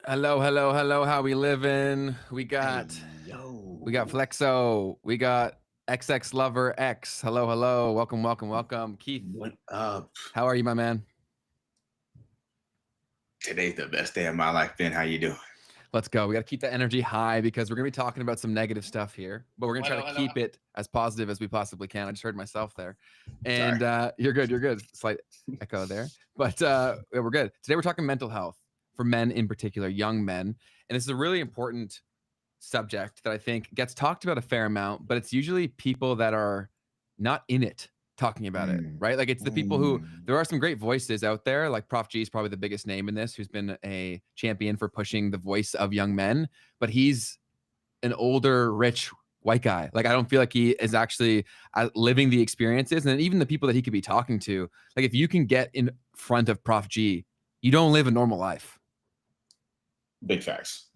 Hello, hello, hello. How we living? We Hey, got yo. Flexo. We got XX Lover X. Hello, hello. Welcome, welcome, welcome. Keith, What up? how are you, my man? Today's the best day of my life, Ben. How you doing? Let's go. We got to keep that energy high because we're going to be talking about some negative stuff here, but we're going to try Hello, to hello. keep it as positive as we possibly can. I just heard myself there. Sorry. And you're good. You're good. Slight echo there. But yeah, we're good. Today we're talking mental health for men in particular, young men. And this is a really important subject that I think gets talked about a fair amount, but it's usually people that are not in it talking about it, Mm, right? Like it's the people who mm. there are some great voices out there, like Prof G is probably the biggest name in this, who's been a champion for pushing the voice of young men, but he's an older, rich white guy. Like I don't feel like he is actually living the experiences, and even the people that he could be talking to. Like if you can get in front of Prof G, you don't live a normal life. Big facts.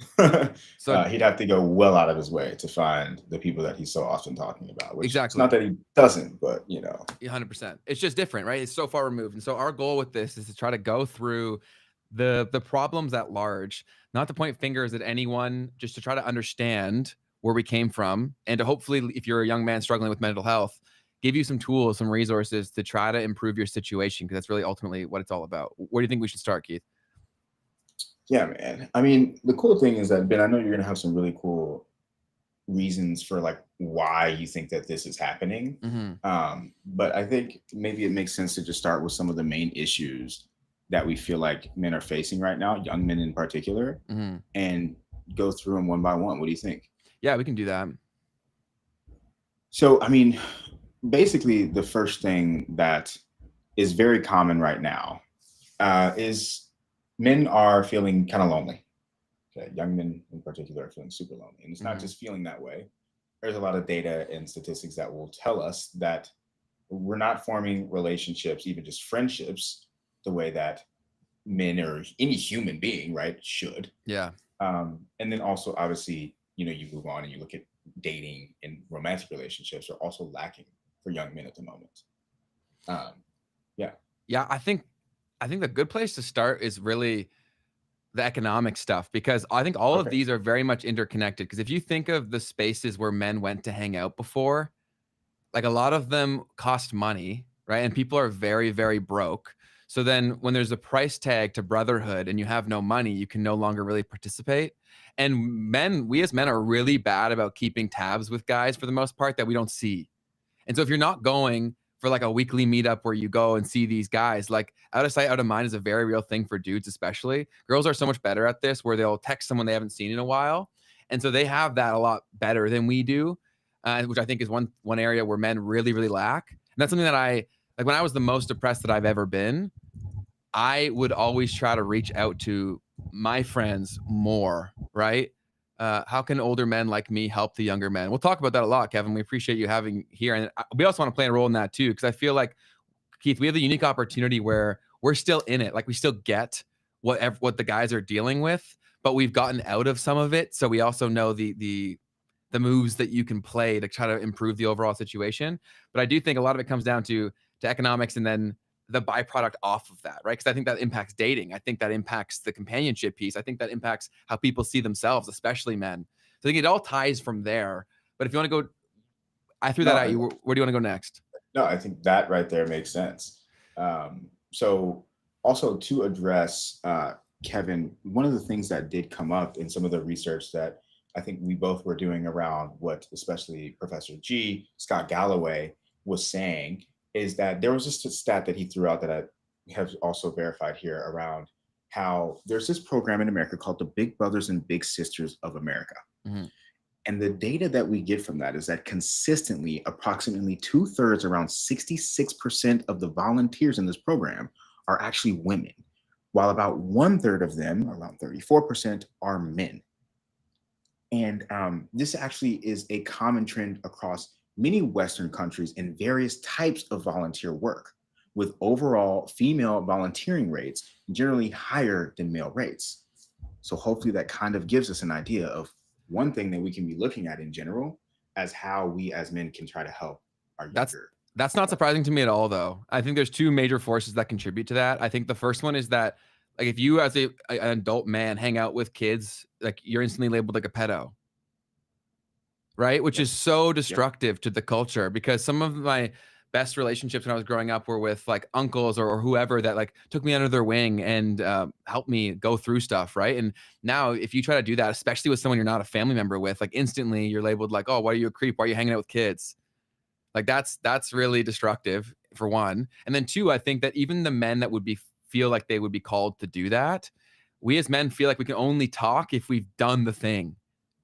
So He'd have to go well out of his way to find the people that he's so often talking about, which it's not exactly. that he doesn't, but 100%. It's just different, right? It's so far removed. And so our goal with this is to try to go through the problems at large, not to point fingers at anyone, just to try to understand where we came from and to hopefully, if you're a young man struggling with mental health, give you some tools, some resources to try to improve your situation, because that's really ultimately what it's all about. Where do you think we should start, Keith? yeah, man. I mean, the cool thing is that Ben, I know you're gonna have some really cool reasons for like why you think that this is happening. Mm-hmm. But I think maybe it makes sense to just start with some of the main issues that we feel like men are facing right now, young men in particular, Mm-hmm. and go through them one by one. What do you think? Yeah, we can do that. So, I mean, basically, the first thing that is very common right now is men are feeling kind of lonely. Okay, young men in particular are feeling super lonely, and it's not Mm-hmm. just feeling that way. There's a lot of data and statistics that will tell us that we're not forming relationships, even just friendships, the way that men or any human being, right, should. Yeah. And then also, obviously, you move on and you look at dating and romantic relationships are also lacking for young men at the moment. Um, yeah. Yeah. I think the good place to start is really the economic stuff, because I think all of Okay. these are very much interconnected. Because if you think of the spaces where men went to hang out before, like a lot of them cost money, right? And people are very, very broke. So then when there's a price tag to brotherhood and you have no money, you can no longer really participate. And we as men are really bad about keeping tabs with guys for the most part that we don't see. And so if you're not going for like a weekly meetup where you go and see these guys, like out of sight, out of mind is a very real thing for dudes, especially. Girls are so much better at this, where they'll text someone they haven't seen in a while. And so they have that a lot better than we do, which I think is one area where men really, really lack. And that's something that I like when I was the most depressed that I've ever been. I would always try to reach out to my friends more, right? How can older men like me help the younger men? We'll talk about that a lot, Kevin. We appreciate you having here. And we also want to play a role in that too, because I feel like, Keith, we have the unique opportunity where we're still in it. Like we still get what the guys are dealing with, but we've gotten out of some of it. So we also know the moves that you can play to try to improve the overall situation. But I do think a lot of it comes down to economics and then the byproduct off of that, right? Because I think that impacts dating. I think that impacts the companionship piece. I think that impacts how people see themselves, especially men. So I think it all ties from there. But if you want to go, I threw that No, at you. Where do you want to go next? no, I think that right there makes sense. So, also to address Kevin, one of the things that did come up in some of the research that I think we both were doing around what, especially Professor G, Scott Galloway, was saying is that there was just a stat that he threw out that I have also verified here around how there's this program in America called the Big Brothers and Big Sisters of America. Mm-hmm. And the data that we get from that is that consistently, approximately two-thirds, around 66% of the volunteers in this program are actually women, while about one-third of them, around 34%, are men. And this actually is a common trend across many Western countries in various types of volunteer work, with overall female volunteering rates generally higher than male rates. So hopefully that kind of gives us an idea of one thing that we can be looking at in general as how we as men can try to help our That's younger that's not brothers. surprising to me at all, though. I think there's two major forces that contribute to that. I think the first one is that Like if you as an adult man hang out with kids, like you're instantly labeled like a pedo, right? Which Yep. is so Yep. destructive to the culture because some of my best relationships when I was growing up were with like uncles or whoever that like took me under their wing and helped me go through stuff, right? And now if you try to do that, especially with someone you're not a family member with, like instantly you're labeled like, oh, why are you a creep? Why are you hanging out with kids? Like that's really destructive for one. And then two, I think that even the men that would be feel like they would be called to do that, we as men feel like we can only talk if we've done the thing.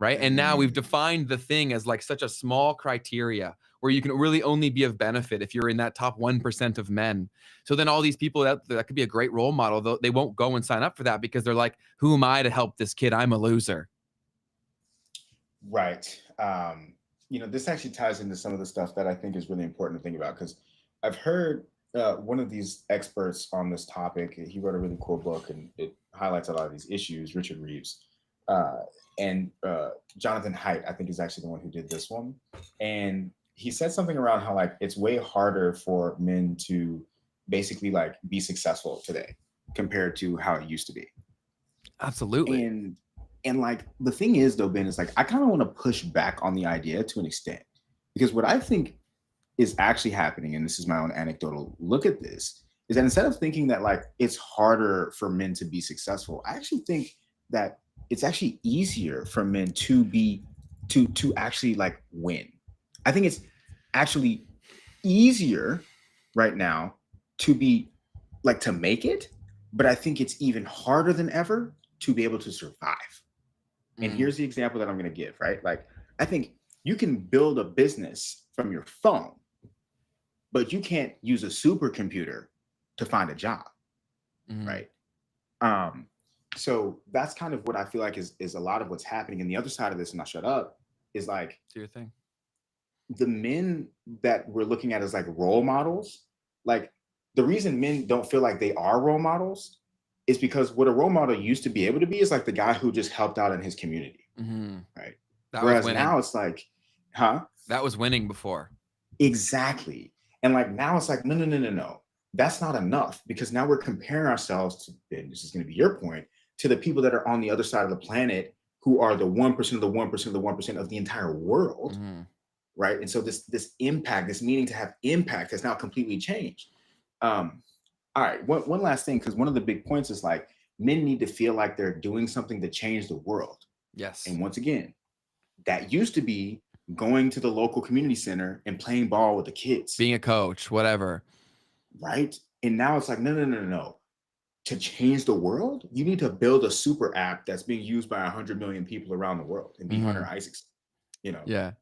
Right. And now we've Mm, defined the thing as like such a small criteria where you can really only be of benefit if you're in that top 1% of men. So then all these people that could be a great role model, though they won't go and sign up for that because they're like, who am I to help this kid? I'm a loser. right. This actually ties into some of the stuff that I think is really important to think about because I've heard one of these experts on this topic. He wrote a really cool book and it highlights a lot of these issues. Richard Reeves uh, and Jonathan Haidt, I think, is actually the one who did this one. And he said something around how like it's way harder for men to basically like be successful today compared to how it used to be. Absolutely. And like the thing is though, Ben, is like I kind of want to push back on the idea to an extent because what I think is actually happening, and this is my own anecdotal look at this, is that instead of thinking that like it's harder for men to be successful, I actually think that it's actually easier for men to be to actually like win. I think it's actually easier right now to be like to make it, but I think it's even harder than ever to be able to survive. And Mm, here's the example that I'm going to give, right? Like, I think you can build a business from your phone, but you can't use a supercomputer to find a job, mm, right? Um, so that's kind of what I feel like is a lot of what's happening. And the other side of this, and I'll shut up, is like do your thing. the men that we're looking at as like role models, like the reason men don't feel like they are role models is because what a role model used to be able to be is like the guy who just helped out in his community, Mhm. right? That was Whereas winning. now it's like, huh? That was winning before. Exactly. And like now it's like, no, no, no, no, no. That's not enough because now we're comparing ourselves to, and this is going to be your point, to the people that are on the other side of the planet who are the 1% of the 1% of the 1% of the entire world, Mhm. right? And so this impact, this meaning to have impact has now completely changed. Um, all right, one last thing, because one of the big points is like men need to feel like they're doing something to change the world. Yes. And once again, that used to be going to the local community center and playing ball with the kids, Being a coach, whatever. right? And now it's like, no, no, no, no, no. To change the world, you need to build a super app that's being used by 100 million people around the world and be Hunter Mhm. Isaacson, you know? Yeah.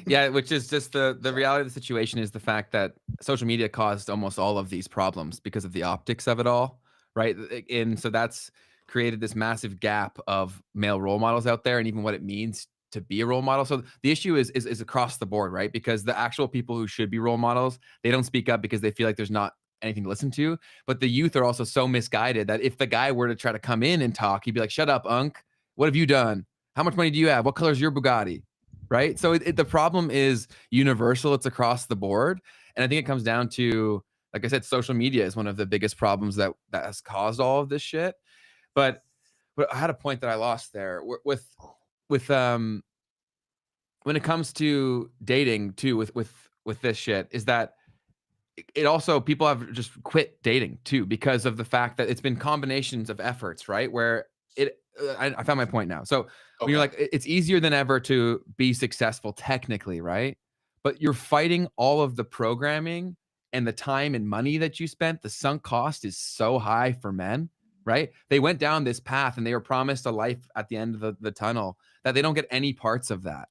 Yeah, which is just the So, reality of the situation is the fact that social media caused almost all of these problems because of the optics of it all, right? And so that's created this massive gap of male role models out there and even what it means to be a role model. So the issue is across the board, right? Because the actual people who should be role models, they don't speak up because they feel like there's not anything to listen to. But the youth are also so misguided that if the guy were to try to come in and talk, he'd be like, "Shut up, Unc. What have you done? How much money do you have? What color is your Bugatti?" Right? So the problem is universal. It's across the board, and I think it comes down to, like I said, social media is one of the biggest problems that has caused all of this shit. But I had a point that I lost there with when it comes to dating too with this shit is that it also people have just quit dating too because of the fact that it's been combinations of efforts, right? Where I found my point now. So when you're okay. like, it's easier than ever to be successful technically, right? But you're fighting all of the programming and the time and money that you spent. The sunk cost is so high for men, right? They went down this path and they were promised a life at the end of the tunnel that they don't get any parts of that,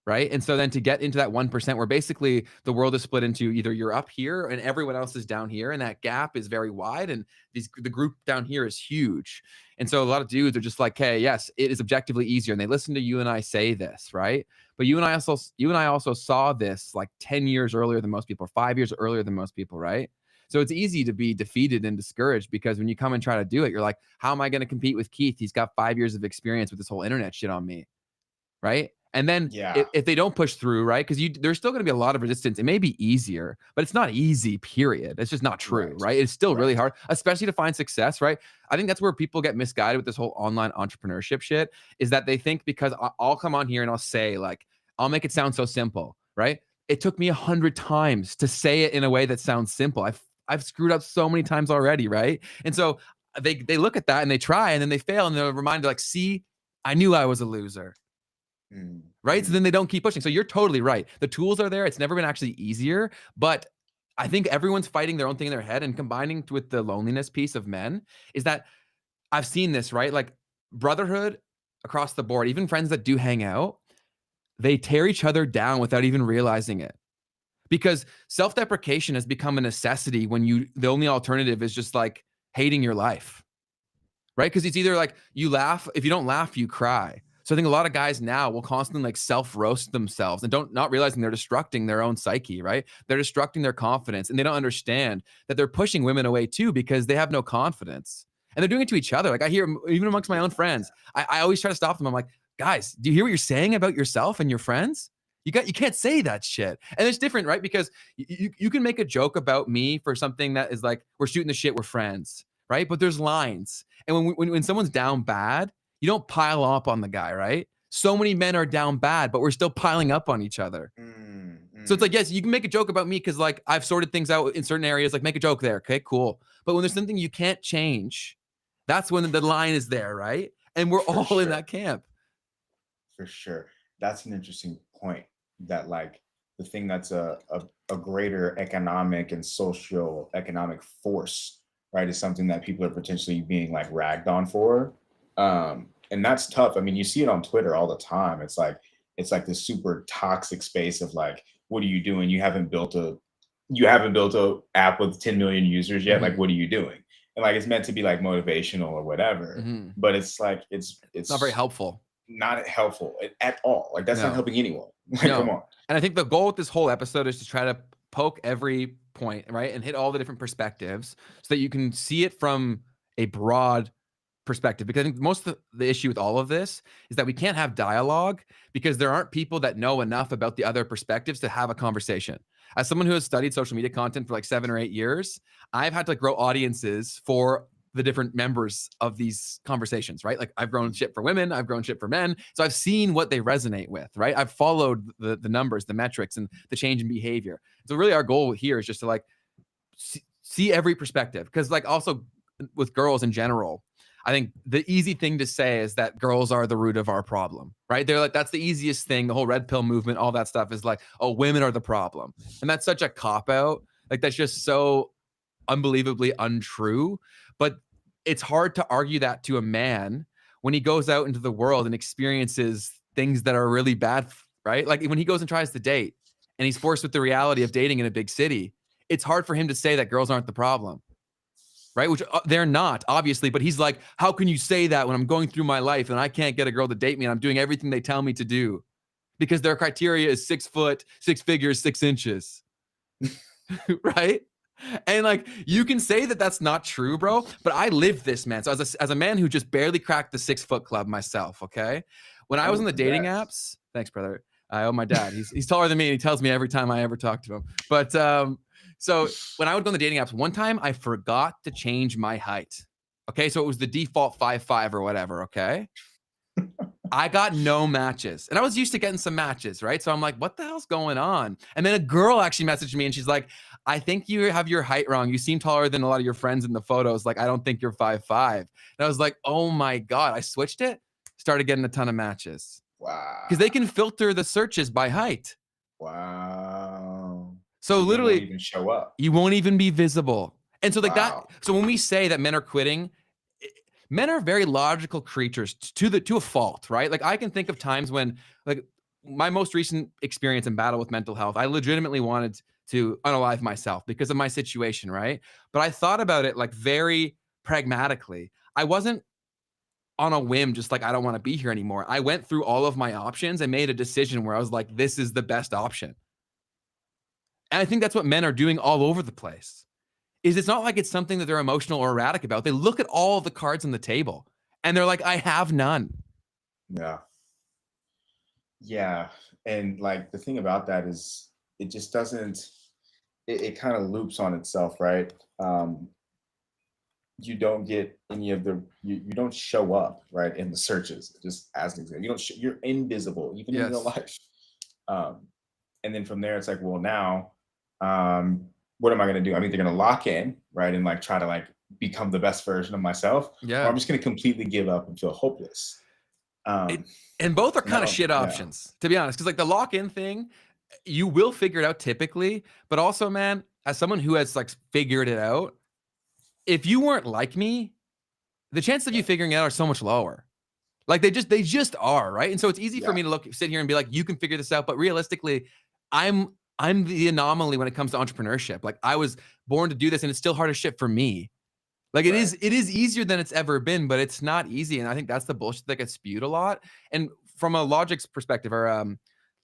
right? And so then to get into that 1% where basically the world is split into either you're up here and everyone else is down here, and that gap is very wide, and the group down here is huge. And so a lot of dudes are just like, hey, yes, it is objectively easier. And they listen to you and I say this, right? But you and I also saw this like 10 years earlier than most people, or 5 years earlier than most people, right? So it's easy to be defeated and discouraged because when you come and try to do it, you're like, how am I going to compete with Keith? He's got 5 years of experience with this whole internet shit on me, right? And then Yeah. if they don't push through, right? Because there's still going to be a lot of resistance. It may be easier, but it's not easy, period. It's just not true, Right. right? It's still really Right. hard, especially to find success, right? I think that's where people get misguided with this whole online entrepreneurship shit, is that they think because I'll come on here and I'll say, like, I'll make it sound so simple, right? It took me 100 times to say it in a way that sounds simple. I've screwed up so many times already, right? And so they look at that and they try and then they fail and they're reminded, like, see, I knew I was a loser. Right? So Mm-hmm. then they don't keep pushing. So you're totally right. The tools are there. It's never been actually easier, but I think everyone's fighting their own thing in their head, and combining with the loneliness piece of men is that I've seen this, right? Like brotherhood across the board, even friends that do hang out, they tear each other down without even realizing it. Because self-deprecation has become a necessity when the only alternative is just like hating your life, right? Because it's either like you laugh, if you don't laugh, you cry. So I think a lot of guys now will constantly like self-roast themselves and not realizing they're destructing their own psyche, right? They're destructing their confidence, and they don't understand that they're pushing women away too because they have no confidence. And they're doing it to each other. Like I hear even amongst my own friends, I always try to stop them. I'm like, guys, do you hear what you're saying about yourself and your friends? You can't say that shit. And it's different, right? Because you can make a joke about me for something that is like, we're shooting the shit, we're friends, right? But there's lines. And when someone's down bad, you don't pile up on the guy, right? So many men are down bad, but we're still piling up on each other. So it's like, yes, you can make a joke about me because like I've sorted things out in certain areas, like make a joke there. Okay, cool. But when there's something you can't change, that's when the line is there, right? And we're For all in sure. that camp. For sure. That's an interesting point, that like the thing that's a greater economic and social economic force, right, is something that people are potentially being like ragged on for. And that's tough. I mean, you see it on Twitter all the time. It's like this super toxic space of like, what are you doing? You haven't built a app with 10 million users yet. Like, Mhm. what are you doing? And like it's meant to be like motivational or whatever. Mhm. But it's like It's not very it's helpful. not helpful at all. Like that's not No. helping anyone. Like, come No. on. And I think the goal with this whole episode is to try to poke every point, right? And hit all the different perspectives so that you can see it from a broad perspective. Because I think most of the issue with all of this is that we can't have dialogue because there aren't people that know enough about the other perspectives to have a conversation. As someone who has studied social media content for like 7 or 8 years, I've had to grow audiences for the different members of these conversations, right? Like I've grown shit for women, I've grown shit for men. So I've seen what they resonate with, right? I've followed the numbers, the metrics, and the change in behavior. So really our goal here is just to like see every perspective. Because like also with girls in general, I think the easy thing to say is that girls are the root of our problem, right? They're like, that's the easiest thing. The whole red pill movement, all that stuff is like, oh, women are the problem. And that's such a cop out. Like that's just so unbelievably untrue. But it's hard to argue that to a man when he goes out into the world and experiences things that are really bad, right? Like when he goes and tries to date and he's forced with the reality of dating in a big city, it's hard for him to say that girls aren't the problem, right? Which they're not, obviously, but he's like, how can you say that when I'm going through my life and I can't get a girl to date me and I'm doing everything they tell me to do? Because their criteria is 6 foot, 6 figures, 6 inches, right? And like you can say that that's not true, bro, but I live this, man. So as a man who just barely cracked the 6 foot club myself, okay, when I was Oh, on the dating congrats. apps, thanks, brother. I owe my dad. He's taller than me, and he tells me every time I ever talk to him. But so when I would go on the dating apps, one time I forgot to change my height. Okay, so it was the default 5'5" or whatever. Okay, I got no matches. And I was used to getting some matches, right? So I'm like, what the hell's going on? And then a girl actually messaged me and she's like, I think you have your height wrong. You seem taller than a lot of your friends in the photos. Like, I don't think you're 5'5". And I was like, oh my God. I switched it, started getting a ton of matches because they Wow. can filter the searches by height. Wow. So So men won't literally, even show up. you won't even be visible. And so like that, Wow. so when we say that men are quitting, men are very logical creatures to a fault, right? Like I can think of times when like my most recent experience in battle with mental health, I legitimately wanted to unalive myself because of my situation, right? But I thought about it like very pragmatically. I wasn't on a whim, just like, I don't want to be here anymore. I went through all of my options and made a decision where I was like, this is the best option. And I think that's what men are doing all over the place. Is it's not like it's something that they're emotional or erratic about. They look at all of the cards on the table and they're like, I have none. Yeah. Yeah. And like the thing about that is it just doesn't, it kind of loops on itself, right? You don't get any of the, you don't show up right in the searches, just as an example. You don't you're invisible even in real Yes. life. um and then from there it's like, well, now, um what am I going to do? I'm either going to lock in, right, and like try to like become the best version of myself, or Yeah. I'm just going to completely give up and feel hopeless. It, um and both are and I kind of don't, shit yeah, options, to be honest. Because like the lock-in thing, you will figure it out typically. But also, man, as someone who has like figured it out, if you weren't like me, the chances of you yeah, figuring it out are so much lower. Like they just are, right? And so it's easy for yeah, me to sit here and be like, you can figure this out. But realistically, I'm I'm the anomaly when it comes to entrepreneurship. Like I was born to do this, and it's still hard as shit for me. Like it right, is, it is easier than it's ever been, but it's not easy. And I think that's the bullshit that gets spewed a lot. And from a logics perspective, or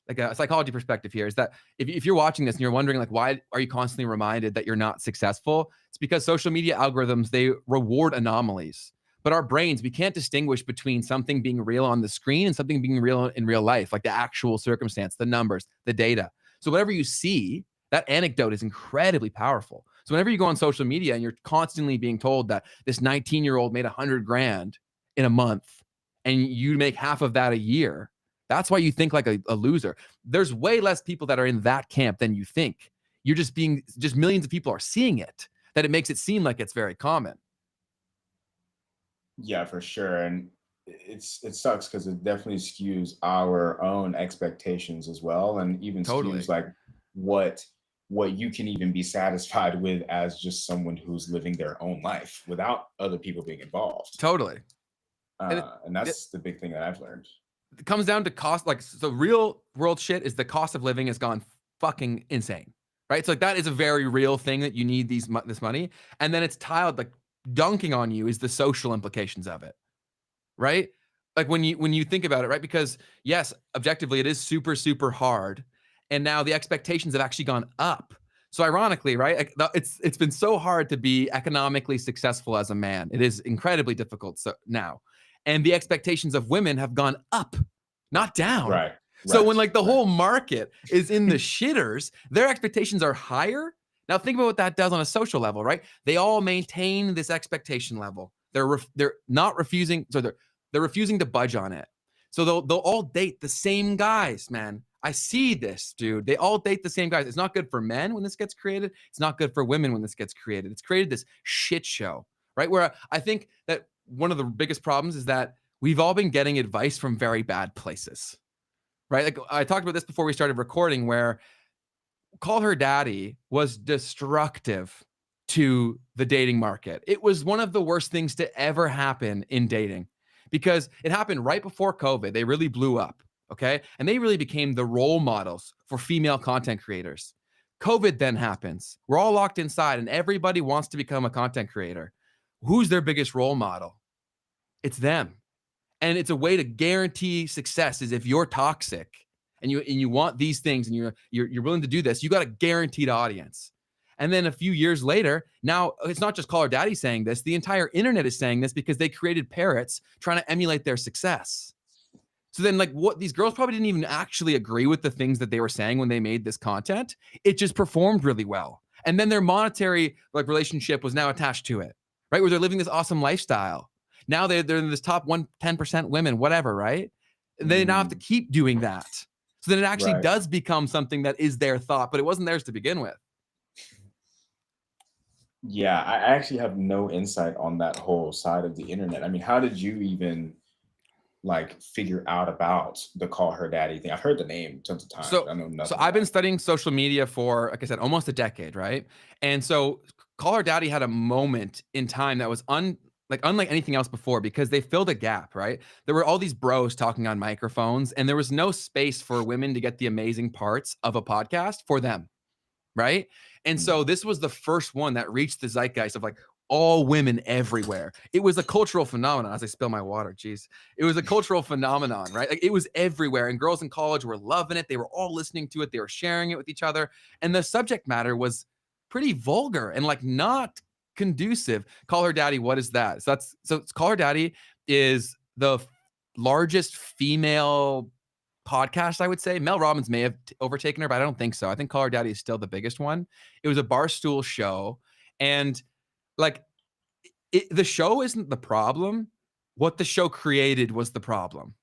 like a psychology perspective here, is that if you're watching this and you're wondering like why are you constantly reminded that you're not successful, it's because social media algorithms, they reward anomalies. But our brains, we can't distinguish between something being real on the screen and something being real in real life, like the actual circumstance, the numbers, the data. So whatever you see, that anecdote is incredibly powerful. So whenever you go on social media and you're constantly being told that this 19-year-old made 100 grand in a month and you make half of that a year, that's why you think like a loser. There's way less people that are in that camp than you think. You're just being, just millions of people are seeing it, that it makes it seem like it's very common. yeah, for sure. And it sucks because it definitely skews our own expectations as well, and even skews Totally. like what what you can even be satisfied with as just someone who's living their own life without other people being involved. Totally. And And it, that's the big thing that I've learned. it comes down to cost. Like, so real world shit is the cost of living has gone fucking insane, right? So like that is a very real thing that you need this money. And then it's tiled like dunking on you is the social implications of it, right? Like when you think about it, right? Because yes, objectively, it is super super hard, and now the expectations have actually gone up. So ironically, right? It's been so hard to be economically successful as a man. It is incredibly difficult so now, and the expectations of women have gone up, not down. Right, So right, when like the right. whole market is in the shitters, their expectations are higher. Now think about what that does on a social level, right? They all maintain this expectation level. They're not refusing, so they're refusing to budge on it. So they'll all date the same guys, man. I see this, dude. They all date the same guys. It's not good for men when this gets created. It's not good for women when this gets created. It's created this shit show, right? Where I think that one of the biggest problems is that we've all been getting advice from very bad places, right? Like I talked about this before we started recording, where Call Her Daddy was destructive to the dating market. It was one of the worst things to ever happen in dating because it happened right before COVID. They really blew up, okay? And they really became the role models for female content creators. COVID then happens. We're all locked inside and everybody wants to become a content creator. Who's their biggest role model? It's them. And it's a way to guarantee success is if you're toxic and you want these things and you're willing to do this, you got a guaranteed audience. And then a few years later, now it's not just Call Her Daddy saying this, the entire internet is saying this because they created parrots trying to emulate their success. So then, like, what these girls probably didn't even actually agree with the things that they were saying when they made this content. It just performed really well. And then their monetary like relationship was now attached to it, right? Where they're living this awesome lifestyle. Now they're in this top 10% women, whatever, right? And they now have to Mm, keep doing that. So then it actually right. does become something that is their thought, but it wasn't theirs to begin with. Yeah, I actually have no insight on that whole side of the internet. I mean, how did you even like figure out about the Call Her Daddy thing? I've heard the name tons of times, So but I know so nothing I've been about it. studying social media for, like I said, almost a decade, right? And so Call Her Daddy had a moment in time that was unlike anything else before because they filled a gap, right? There were all these bros talking on microphones, and there was no space for women to get the amazing parts of a podcast for them, right? And Mm, so this was the first one that reached the zeitgeist of like all women everywhere. It was a cultural phenomenon. As I spill my water, geez, it was a cultural phenomenon, right? Like it was everywhere, and girls in college were loving it. They were all listening to it. They were sharing it with each other, and the subject matter was pretty vulgar and like not conducive. Call Her Daddy. What is that? So Call Her Daddy is the largest female podcast, I would say. Mel Robbins may have overtaken her, but I don't think so. I think Call Her Daddy is still the biggest one. It was a Barstool show. And like the show isn't the problem. What the show created was the problem,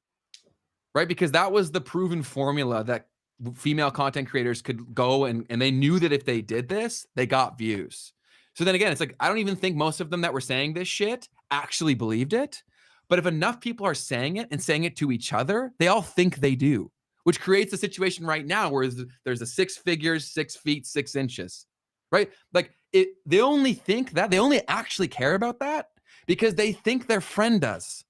right? Because that was the proven formula that female content creators could go and they knew that if they did this, they got views. So then again, it's like, I don't even think most of them that were saying this shit actually believed it. But if enough people are saying it and saying it to each other, they all think they do, which creates a situation right now where there's a 6 figures, 6 feet, 6 inches, right? Like they only think that, they only actually care about that because they think their friend does.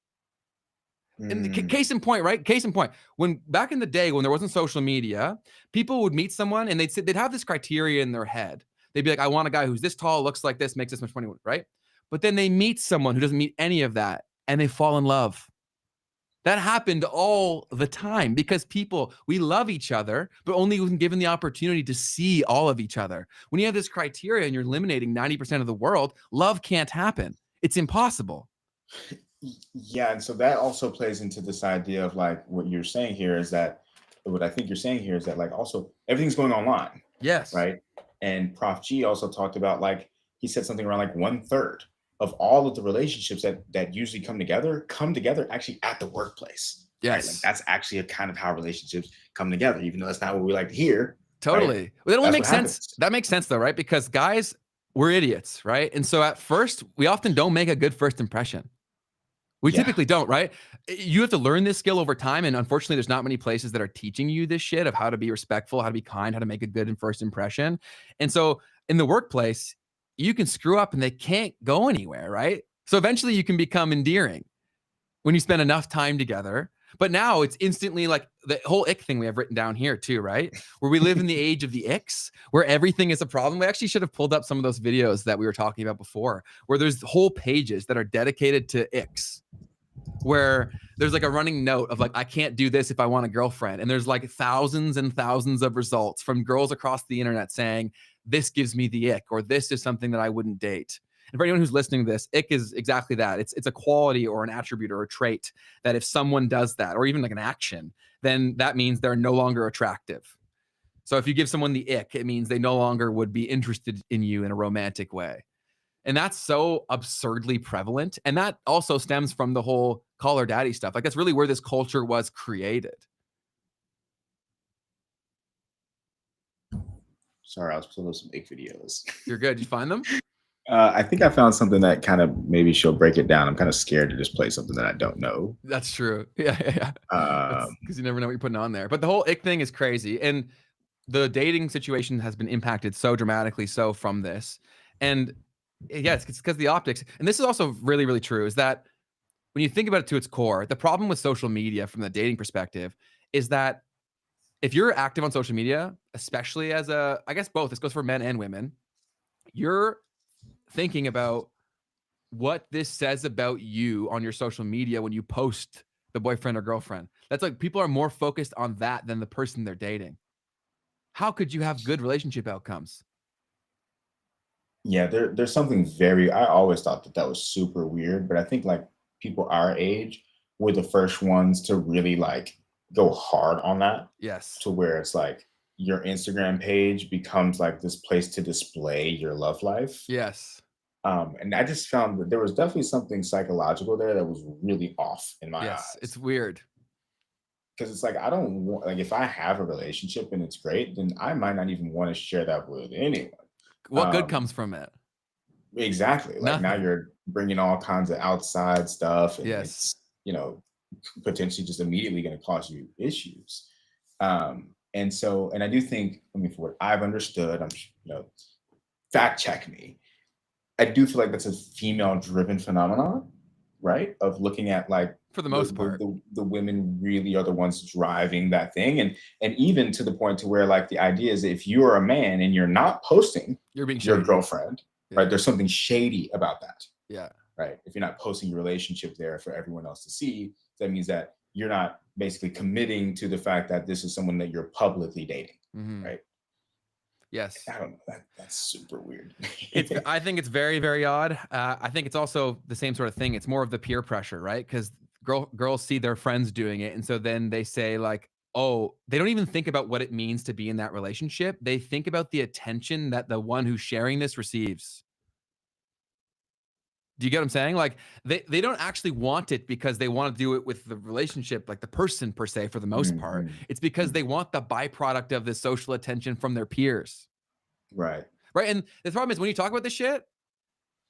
And case in point, right? Case in point, when back in the day when there wasn't social media, people would meet someone and they'd have this criteria in their head. They'd be like, I want a guy who's this tall, looks like this, makes this much money, right? But then they meet someone who doesn't meet any of that and they fall in love. That happened all the time because we love each other, but only when given the opportunity to see all of each other. When you have this criteria and you're eliminating 90% of the world, love can't happen. It's impossible. Yeah, and so that also plays into this idea of like what you're saying here is that what I think you're saying here is that like also everything's going online, Yes. right? And Prof G also talked about like he said something around like 1/3 of all of the relationships that usually come together actually at the workplace. Yes. Right? Like that's actually a kind of how relationships come together, even though that's not what we like to hear. Totally. Right? Well, that only That's makes what sense. happens. That makes sense though, right? Because guys, we're idiots, right? And so at first, we often don't make a good first impression. We Yeah. typically don't, right? You have to learn this skill over time. And unfortunately, there's not many places that are teaching you this shit of how to be respectful, how to be kind, how to make a good first impression. And so in the workplace, you can screw up and they can't go anywhere, right? So eventually you can become endearing when you spend enough time together. But now it's instantly like the whole ick thing we have written down here too, right? Where we live in the age of the icks, where everything is a problem. We actually should have pulled up some of those videos that we were talking about before, where there's whole pages that are dedicated to icks, where there's like a running note of like, I can't do this if I want a girlfriend. And there's like thousands and thousands of results from girls across the internet saying, this gives me the ick, or this is something that I wouldn't date. And for anyone who's listening to this, ick is exactly that. It's a quality or an attribute or a trait that if someone does that, or even like an action, then that means they're no longer attractive. So if you give someone the ick, it means they no longer would be interested in you in a romantic way. And that's so absurdly prevalent. And that also stems from the whole Call Her Daddy stuff. Like that's really where this culture was created. Sorry, I was pulling up some ick videos. You're good. Did you find them? I think I found something that kind of maybe she'll break it down. I'm kind of scared to just play something that I don't know. That's true. Yeah. Because you never know what you're putting on there. But the whole ick thing is crazy. And the dating situation has been impacted so dramatically so from this. And yes, it's because the optics. And this is also really, really true, is that when you think about it to its core, the problem with social media from the dating perspective is that if you're active on social media, especially as I guess both, this goes for men and women, you're thinking about what this says about you on your social media when you post the boyfriend or girlfriend. That's like people are more focused on that than the person they're dating. How could you have good relationship outcomes? Yeah, there's something very, I always thought that was super weird, but I think like people our age were the first ones to really like go hard on that, Yes. to where it's like your Instagram page becomes like this place to display your love life. Yes. And I just found that there was definitely something psychological there that was really off in my Yes. eyes. It's weird. Because it's like I don't want, like, if I have a relationship and it's great, then I might not even want to share that with anyone. What good Um, comes from it? exactly. Like now Nothing. you're bringing all kinds of outside stuff, and Yes. it's, you know, potentially just immediately going to cause you issues. And so, and I do think, I mean, for what I've understood, fact check me. I do feel like that's a female driven phenomenon, right? Of looking at like For the most part. the women really are the ones driving that thing. And even to the point to where like the idea is if you are a man and you're not posting You're being your shady. girlfriend, Yeah. right? There's something shady about that. Yeah. Right. If you're not posting your relationship there for everyone else to see, that means that you're not basically committing to the fact that this is someone that you're publicly dating. Mm-hmm. Right. Yes. I don't know. That's super weird. I think it's very, very odd. I think it's also the same sort of thing. It's more of the peer pressure, right? Because girls see their friends doing it. And so then they say like, oh, they don't even think about what it means to be in that relationship. They think about the attention that the one who's sharing this receives. Do you get what I'm saying? Like they don't actually want it because they want to do it with the relationship, like the person per se, for the most part. Mhm. It's because Mhm. they want the byproduct of this social attention from their peers. Right. Right. And the problem is when you talk about this shit,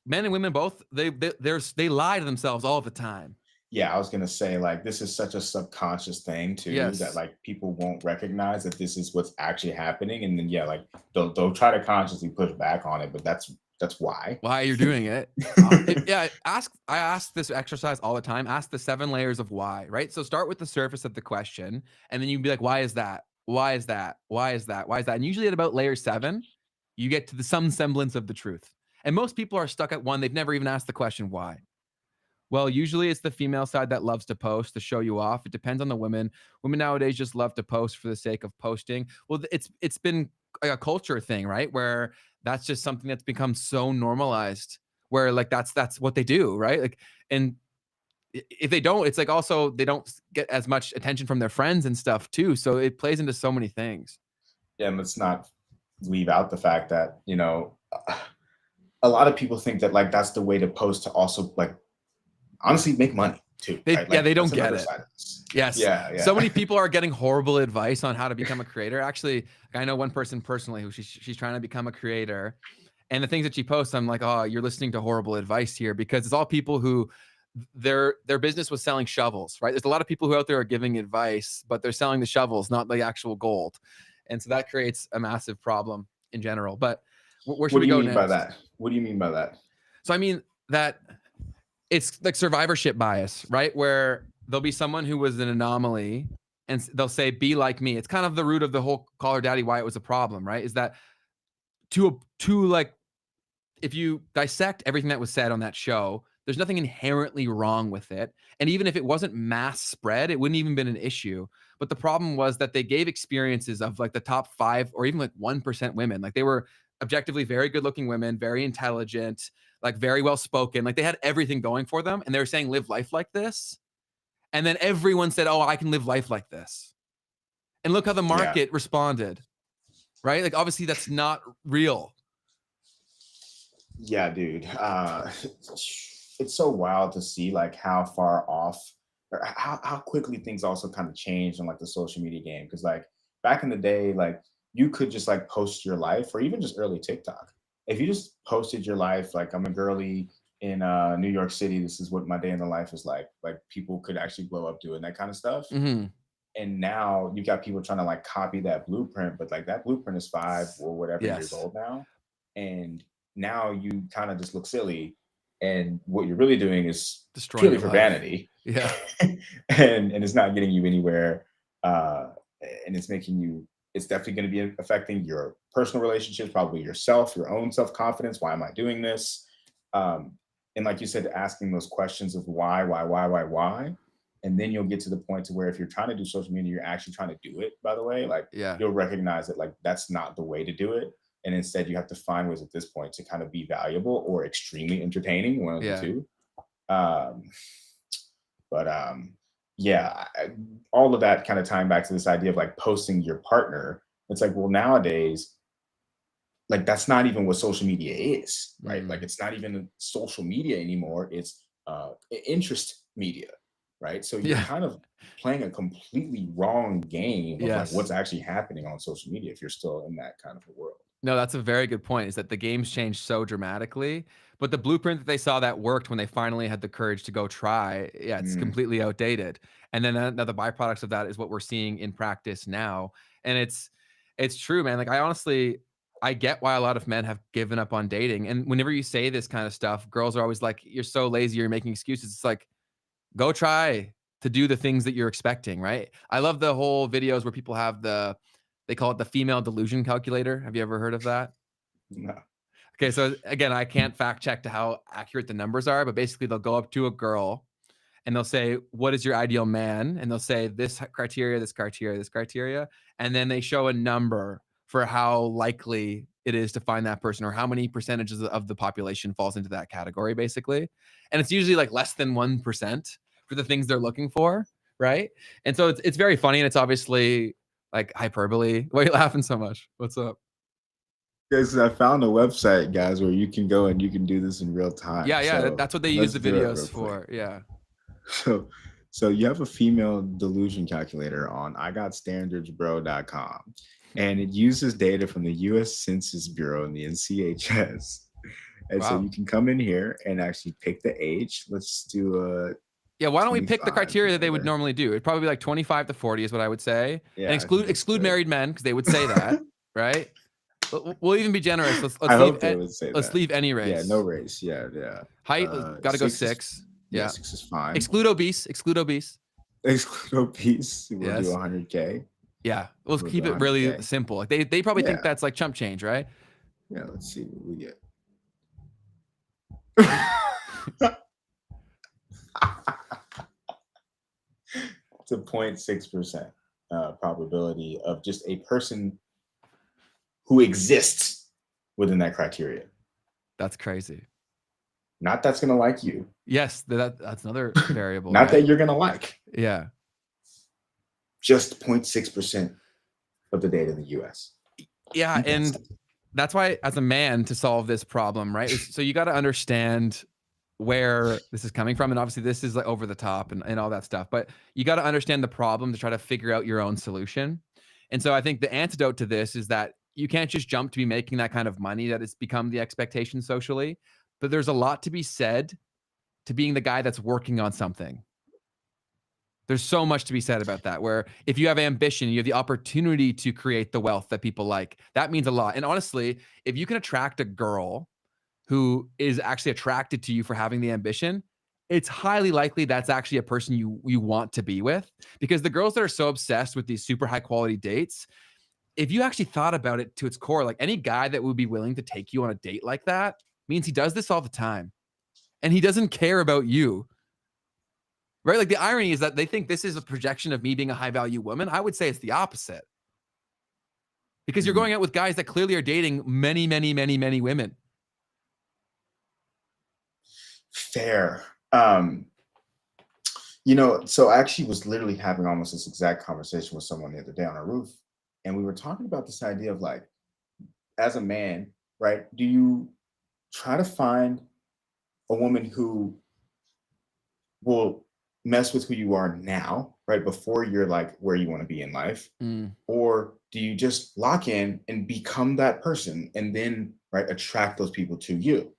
men and women both, they lie to themselves all the time. Yeah, I was gonna say, like, this is such a subconscious thing too that Yes. like people won't recognize that this is what's actually happening. And then yeah, like they'll try to consciously push back on it, but that's why. Why you're doing it. Yeah, I ask this exercise all the time. Ask the 7 layers of why, right? So start with the surface of the question, and then you'd be like, "Why is that? Why is that? Why is that? Why is that?" And usually at about layer 7, you get to the some semblance of the truth. And most people are stuck at 1, they've never even asked the question why. Well, usually it's the female side that loves to post to show you off. It depends on the women. Women nowadays just love to post for the sake of posting. Well, it's been a culture thing, right? Where that's just something that's become so normalized where like that's what they do, right? Like and if they don't, it's like also they don't get as much attention from their friends and stuff too. So it plays into so many things. Yeah, and let's not leave out the fact that, a lot of people think that like that's the way to post to also like honestly make money too, right? They Like don't that's get another it. side of this. Yes. Yeah, So yeah. many people are getting horrible advice on how to become a creator. Actually, I know one person personally who she's trying to become a creator. And the things that she posts, I'm like, oh, you're listening to horrible advice here because it's all people who their business was selling shovels, right? There's a lot of people who out there are giving advice, but they're selling the shovels, not the actual gold. And so that creates a massive problem in general. But where should What we do you go mean by next? that? What do you mean by that? So I mean that it's like survivorship bias, right? Where there'll be someone who was an anomaly and they'll say, be like me. It's kind of the root of the whole call her daddy, why it was a problem, right? Is that to like, if you dissect everything that was said on that show, there's nothing inherently wrong with it. And even if it wasn't mass spread, it wouldn't even been an issue. But the problem was that they gave experiences of like the top 5 or even like 1% women. Like they were objectively very good looking women, very intelligent, like very well spoken. Like they had everything going for them. And they were saying, live life like this. And then everyone said, oh, I can live life like this. And look how the Yeah. market responded, right? Like obviously that's not real. Yeah, dude. It's so wild to see like how far off or how quickly things also kind of changed on like the social media game. Because like back in the day, like you could just like post your life or even just early TikTok. If you just posted your life, like I'm a girly in New York City, this is what my day in the life is like. Like people could actually blow up doing that kind of stuff. Mm-hmm. And now you got people trying to like copy that blueprint, but like that blueprint is 5 or whatever years Yes. old now. And now you kind of just look silly. And what you're really doing is Destroying purely your for life. vanity. Yeah. And it's not getting you anywhere. Uh, and it's making you, it's definitely going to be affecting your personal relationships, probably yourself, your own self-confidence. Why am I doing this? Um, and like you said, asking those questions of why, and then you'll get to the point to where if you're trying to do social media, you're actually trying to do it, by the way, like Yeah. you'll recognize that like that's not the way to do it. And instead you have to find ways at this point to kind of be valuable or extremely entertaining, one of the Yeah. two. um but yeah, all of that kind of tying back to this idea of like posting your partner. It's like, well, nowadays like that's not even what social media is, right? Like Mm. it's not even social media anymore. It's interest media, right? So you're Yeah. kind of playing a completely wrong game of like Yes. what's actually happening on social media if you're still in that kind of a world. No, that's a very good point, is that the game's changed so dramatically, but the blueprint that they saw that worked when they finally had the courage to go try, yeah, it's Mm, completely outdated. And then now the byproducts of that is what we're seeing in practice now. And it's true, man. Like I honestly I get why a lot of men have given up on dating. And whenever you say this kind of stuff, girls are always like, "You're so lazy, you're making excuses." It's like, go try to do the things that you're expecting, right? I love the whole videos where people have they call it the female delusion calculator. Have you ever heard of that? no. Okay, so again, I can't fact check to how accurate the numbers are, but basically they'll go up to a girl and they'll say, "What is your ideal man?" And they'll say this criteria, this criteria, this criteria, and then they show a number for how likely it is to find that person or how many percentages of the population falls into that category basically. And it's usually like less than 1% for the things they're looking for. right? And so it's very funny, and it's obviously like hyperbole. Why are you laughing so much? What's up? Because I found a website, guys, where you can go and you can do this in real time. Yeah, yeah, So that's what they use let's the do it real videos quick. for. Yeah. So, so you have a female delusion calculator on igotstandardsbro.com, and it uses data from the U.S. Census Bureau and the NCHS. And so Wow. you can come in here and actually pick the age. Let's do a Yeah, why don't we pick the 25 criteria that they would whatever. normally do? It'd probably be like 25 to 40 is what I would say. And Yeah, I think that's exclude good. married men because they would say that, right? We'll even be generous. I hope they would say let's that. leave any Yeah, no race. race. Yeah, yeah. Height, got to go 6 is, 6. yeah, Yeah. 6 is fine. Exclude obese. Exclude obese. Exclude obese. We'll do Yes. 100K. Yeah. We'll We'll do keep it really 100K. simple. Like they probably think Yeah, that's like chump change, right? yeah. Let's see what we get. It's a 0.6% probability of just a person who exists within that criteria. That's crazy. Not that's gonna like you. Yes, that's another variable, Not that right? you're gonna like. Yeah. Just 0.6% of the data in the US. Yeah, and that's why as a man to solve this problem, right? So you got to understand where this is coming from. And obviously this is like over the top and all that stuff, but you got to understand the problem to try to figure out your own solution. And so I think the antidote to this is that you can't just jump to be making that kind of money that has become the expectation socially, but there's a lot to be said to being the guy that's working on something. There's so much to be said about that, where if you have ambition, you have the opportunity to create the wealth that people like. That means a lot. And honestly, if you can attract a girl who is actually attracted to you for having the ambition, it's highly likely that's actually a person you want to be with. Because the girls that are so obsessed with these super high quality dates, if you actually thought about it to its core, like any guy that would be willing to take you on a date like that means he does this all the time. And he doesn't care about you. Right? Like the irony is that they think this is a projection of me being a high value woman. I would say it's the opposite. Because you're going out with guys that clearly are dating many, many, many, many women. Fair. So I actually was literally having almost this exact conversation with someone the other day on a roof. And we were talking about this idea of like, as a man, right? Do you try to find a woman who will mess with who you are now, right? Before you're like where you want to be in life? Or do you just lock in and become that person and then, right, attract those people to you?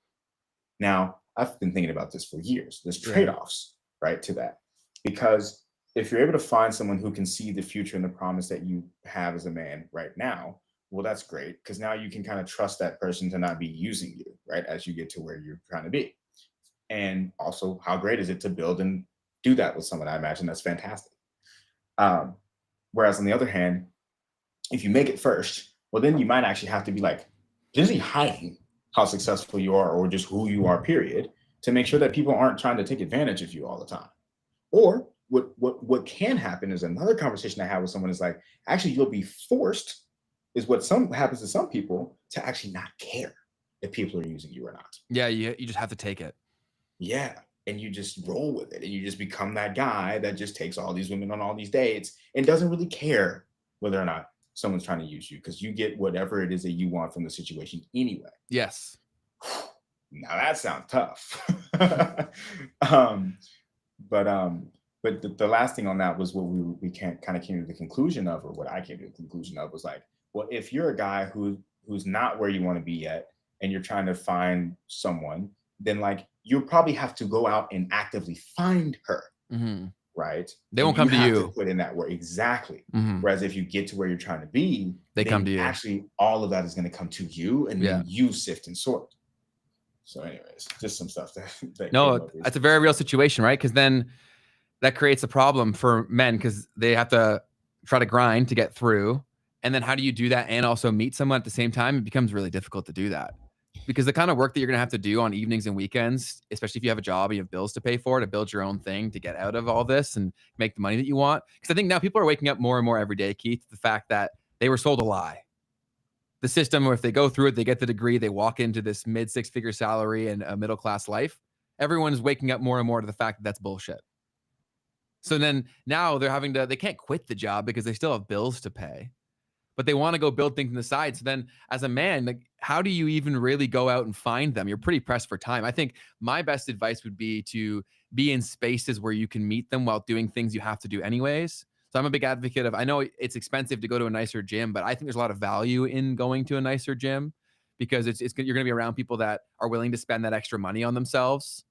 Now, I've been thinking about this for years. There's trade-offs, right, to that. Because if you're able to find someone who can see the future and the promise that you have as a man right now, well, that's great, because now you can kind of trust that person to not be using you, right, as you get to where you're trying to be. And also, how great is it to build and do that with someone? I imagine that's fantastic. Whereas on the other hand, if you make it first, well, then you might actually have to be like busy hiding how successful you are or just who you are, period, to make sure that people aren't trying to take advantage of you all the time. Or what can happen is another conversation I had with someone is like, actually, you'll be forced, is what some happens to some people, to actually not care if people are using you or not. Yeah, you just have to take it. Yeah. And you just roll with it and you just become that guy that just takes all these women on all these dates and doesn't really care whether or not someone's trying to use you, because you get whatever it is that you want from the situation anyway. Yes. Now that sounds tough. But the last thing on that was what we kind of came to the conclusion of, or what I came to the conclusion of, was like, well, if you're a guy who's not where you want to be yet, and you're trying to find someone, then like you probably have to go out and actively find her, right? They won't come to have you. to put in that work, exactly. Whereas if you get to where you're trying to be, they come to you. Actually, all of that is going to come to you, and then you sift and sort. So, anyways, just some stuff that no, that's a very real situation, right? Because then that creates a problem for men, because they have to try to grind to get through. And then how do you do that and also meet someone at the same time? It becomes really difficult to do that, because the kind of work that you're going to have to do on evenings and weekends, especially if you have a job and you have bills to pay for, to build your own thing, to get out of all this and make the money that you want. Because I think now people are waking up more and more every day, Keith, the fact that they were sold a lie. The system, or if they go through it, they get the degree, they walk into this mid 6-figure salary and a middle-class life. Everyone's waking up more and more to the fact that that's bullshit. So then now they can't quit the job because they still have bills to pay, but they want to go build things on the side. So then as a man, like, how do you even really go out and find them? You're pretty pressed for time. I think my best advice would be to be in spaces where you can meet them while doing things you have to do anyways. So I'm a big advocate of, I know it's expensive to go to a nicer gym, but I think there's a lot of value in going to a nicer gym because you're going to be around people that are willing to spend that extra money on themselves.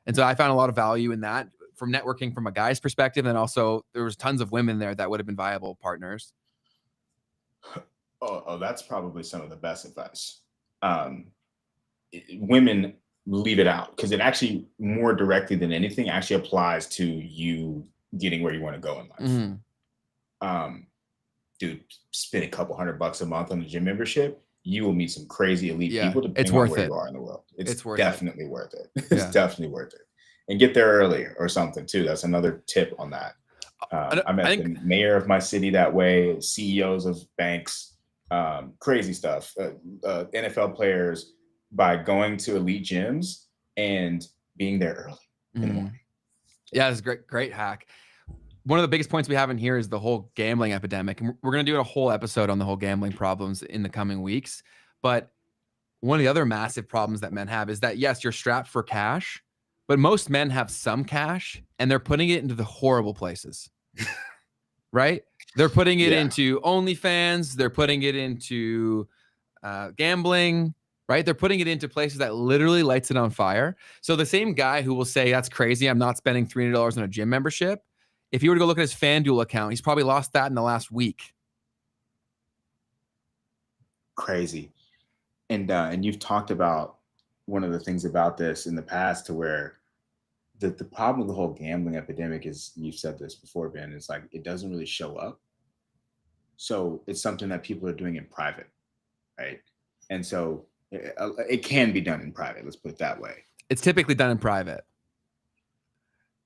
And so I found a lot of value in that from networking from a guy's perspective. And also there was tons of women there that would have been viable partners. Oh, that's probably some of the best advice. Women leave it out because it actually more directly than anything actually applies to you getting where you want to go in life. Mm-hmm. Dude, spend a couple $100 a month on a gym membership, you will meet some crazy elite people It's depending on worth where it. you are in the world. It's worth definitely worth it. It's definitely worth it. And get there early or something too. That's another tip on that. I met the mayor of my city that way, CEOs of banks, crazy stuff, NFL players, by going to elite gyms and being there early in the morning. Yeah, it's a great hack. One of the biggest points we have in here is the whole gambling epidemic. And we're going to do a whole episode on the whole gambling problems in the coming weeks. But one of the other massive problems that men have is that, yes, you're strapped for cash, but most men have some cash and they're putting it into the horrible places, right? They're putting it into OnlyFans. They're putting it into gambling, right? They're putting it into places that literally lights it on fire. So the same guy who will say, that's crazy, I'm not spending $300 on a gym membership, if you were to go look at his FanDuel account, he's probably lost that in the last week. Crazy. And you've talked about one of the things about this in the past to where the problem with the whole gambling epidemic is, you've said this before, Ben, it's like it doesn't really show up. So it's something that people are doing in private, right? And so it can be done in private. Let's put it that way. It's typically done in private.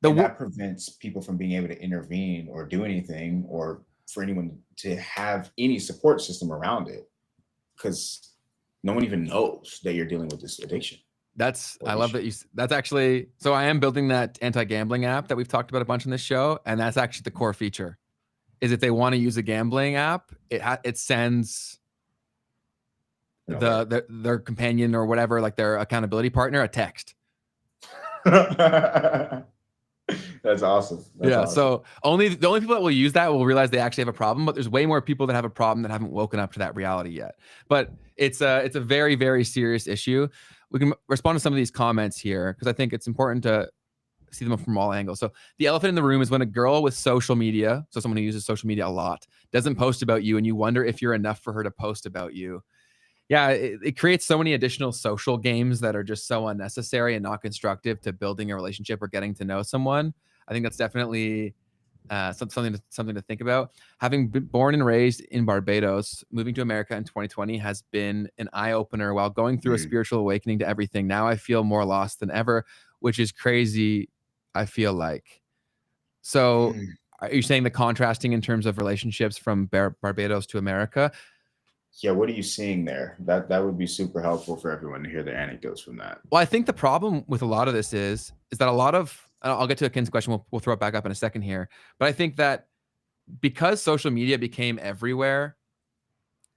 And that prevents people from being able to intervene or do anything, or for anyone to have any support system around it, because no one even knows that you're dealing with this addiction. I love that that's actually, so I am building that anti-gambling app that we've talked about a bunch on this show. And that's actually the core feature, is if they want to use a gambling app, it sends their companion or whatever, like their accountability partner, a text. That's awesome. So the only people that will use that will realize they actually have a problem, but there's way more people that have a problem that haven't woken up to that reality yet. But it's a very, very serious issue. We can respond to some of these comments here because I think it's important to see them from all angles. So the elephant in the room is when a girl with social media, so someone who uses social media a lot, doesn't post about you and you wonder if you're enough for her to post about you. Yeah, it creates so many additional social games that are just so unnecessary and not constructive to building a relationship or getting to know someone. I think that's definitely something to think about. Having been born and raised in Barbados, moving to America in 2020 has been an eye-opener while going through a spiritual awakening to everything. Now I feel more lost than ever, which is crazy, I feel like. So are you saying the contrasting in terms of relationships from Barbados to America? Yeah, what are you seeing there? That would be super helpful for everyone to hear the anecdotes from that. Well, I think the problem with a lot of this is that a lot of, I'll get to Akin's question, we'll throw it back up in a second here, but I think that because social media became everywhere,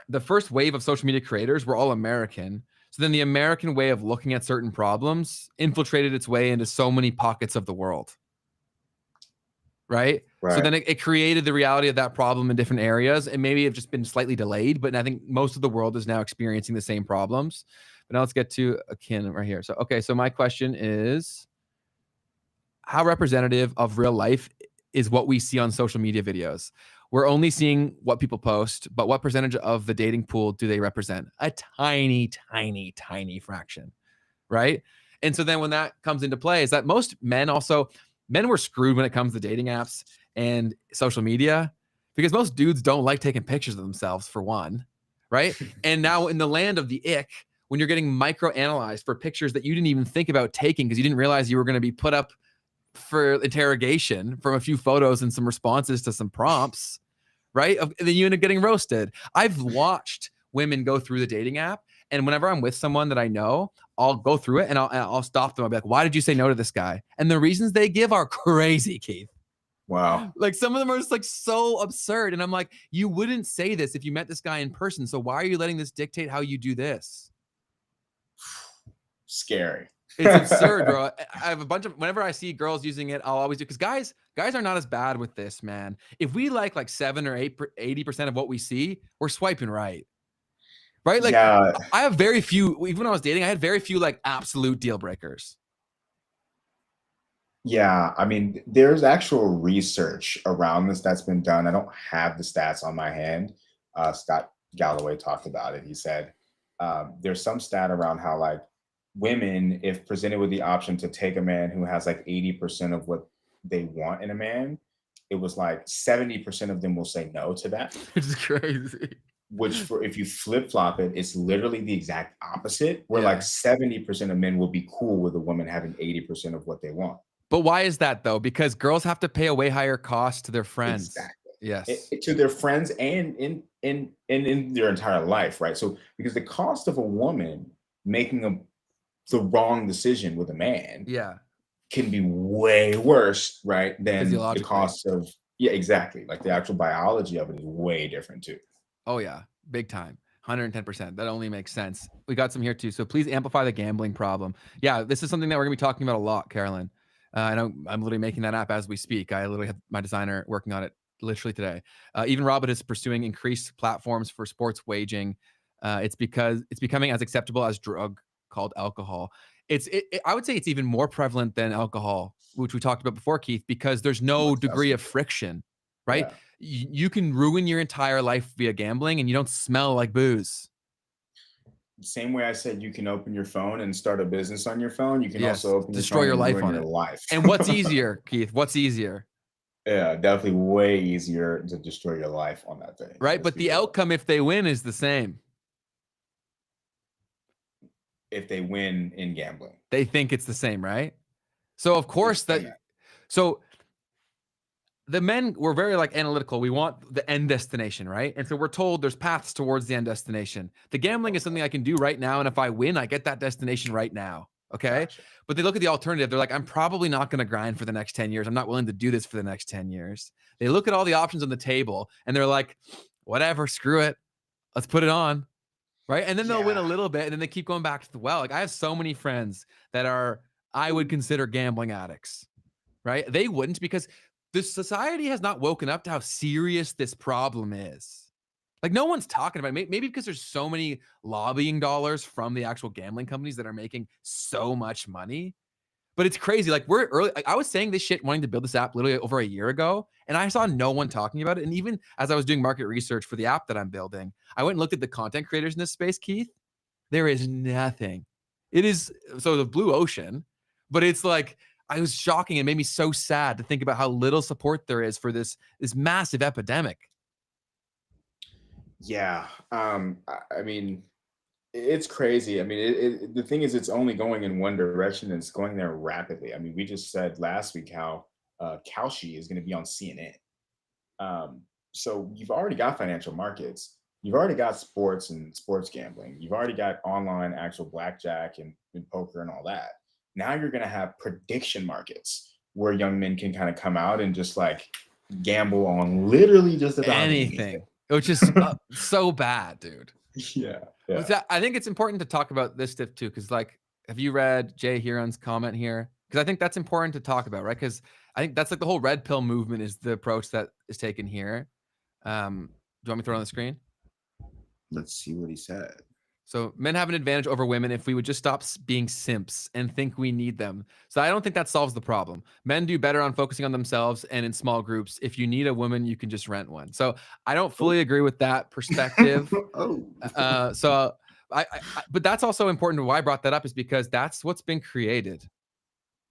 the first wave of social media creators were all American. So then the American way of looking at certain problems infiltrated its way into so many pockets of the world. Right? So then it created the reality of that problem in different areas, and maybe have just been slightly delayed, but I think most of the world is now experiencing the same problems. But now let's get to Akin right here. So, okay, so my question is, how representative of real life is what we see on social media videos? We're only seeing what people post, but what percentage of the dating pool do they represent? A tiny, tiny, tiny fraction, right? And so then when that comes into play is that most men were screwed when it comes to dating apps and social media, because most dudes don't like taking pictures of themselves, for one, right? And now in the land of the ick, when you're getting micro-analyzed for pictures that you didn't even think about taking because you didn't realize you were going to be put up for interrogation from a few photos and some responses to some prompts, right? And then you end up getting roasted. I've watched women go through the dating app, and whenever I'm with someone that I know, I'll go through it and I'll stop them. I'll be like, why did you say no to this guy? And the reasons they give are crazy, Keith. Wow. Like some of them are just like so absurd. And I'm like, you wouldn't say this if you met this guy in person. So why are you letting this dictate how you do this? Scary. It's absurd, bro. I have a bunch of whenever I see girls using it, I'll always do because guys are not as bad with this, man. If we like 7 or 8 80% of what we see, we're swiping right. Right? Like Yeah. I have very few, even when I was dating, I had very few like absolute deal breakers. Yeah, I mean, there's actual research around this that's been done. I don't have the stats on my hand. Scott Galloway talked about it. He said there's some stat around how like women, if presented with the option to take a man who has like 80% of what they want in a man, it was like 70% of them will say no to that. It's crazy. Which for if you flip flop it, it's literally the exact opposite, where like Yeah. 70% of men will be cool with a woman having 80% of what they want. But why is that though? Because girls have to pay a way higher cost to their friends. Exactly. Yes. To their friends and in their entire life, right? So because the cost of a woman making the wrong decision with a man Yeah. can be way worse, right? Than the Physiologically. cost of, yeah, exactly. Like the actual biology of it is way different too. Oh yeah, big time. 110%. That only makes sense. We got some here too. So please amplify the gambling problem. Yeah, this is something that we're gonna be talking about a lot, Carolyn. I know I'm literally making that app as we speak. I literally have my designer working on it literally today. Even Robert is pursuing increased platforms for sports waging. It's because it's becoming as acceptable as drug called alcohol. I would say it's even more prevalent than alcohol, which we talked about before, Keith, because there's no Much degree faster. of friction, right? Yeah. You can ruin your entire life via gambling and you don't smell like booze. Same way I said you can open your phone and start a business on your phone, you can Yes, also open your destroy phone your and life ruin on your it. life. And what's easier, Keith? What's easier? Yeah, definitely way easier to destroy your life on that thing. Right? Let's But be the real. outcome if they win is the same. If they win in gambling, They think it's the same, right? So of course that explain that. so the men were very like analytical. We want the end destination, right? And so we're told there's paths towards the end destination. The gambling is Okay, something I can do right now. And if I win, I get that destination right now. Okay. gotcha. But they look at the alternative. They're like, I'm probably not going to grind for the next 10 years. I'm not willing to do this for the next 10 years. They look at all the options on the table and they're like, whatever, screw it. Let's put it on. Right. And then they'll win Yeah, a little bit and then they keep going back to the well. Like I have so many friends that are, I would consider gambling addicts, right? They wouldn't because the society has not woken up to how serious this problem is. Like no one's talking about it. Maybe because there's so many lobbying dollars from the actual gambling companies that are making so much money. But it's crazy. Like we're early. Like I was saying this shit, wanting to build this app literally over a year ago, and I saw no one talking about it. And even as I was doing market research for the app that I'm building, I went and looked at the content creators in this space, Keith. There is nothing. It is so the blue ocean, but it's like I was shocking. It made me so sad to think about how little support there is for this massive epidemic. yeah. I mean, it's crazy. I mean, the thing is, it's only going in one direction, and it's going there rapidly. I mean, we just said last week how Kalshi is going to be on CNN. Um, so you've already got financial markets. You've already got sports and sports gambling. You've already got online actual blackjack and poker and all that. Now you're going to have prediction markets where young men can kind of come out and just like gamble on literally just about anything. Anything, which is so bad, dude. Yeah, yeah. I think it's important to talk about this stuff too, because like, have you read Jay Huron's comment here? Because I think that's important to talk about, right? Because I think that's like the whole red pill movement is the approach that is taken here. Do you want me to throw it on the screen? Let's see what he said. So men have an advantage over women if we would just stop being simps and think we need them. So I don't think that solves the problem. Men do better on focusing on themselves and in small groups. If you need a woman, you can just rent one. So I don't Oh, fully agree with that perspective. oh. So but that's also important to why I brought that up is because that's what's been created,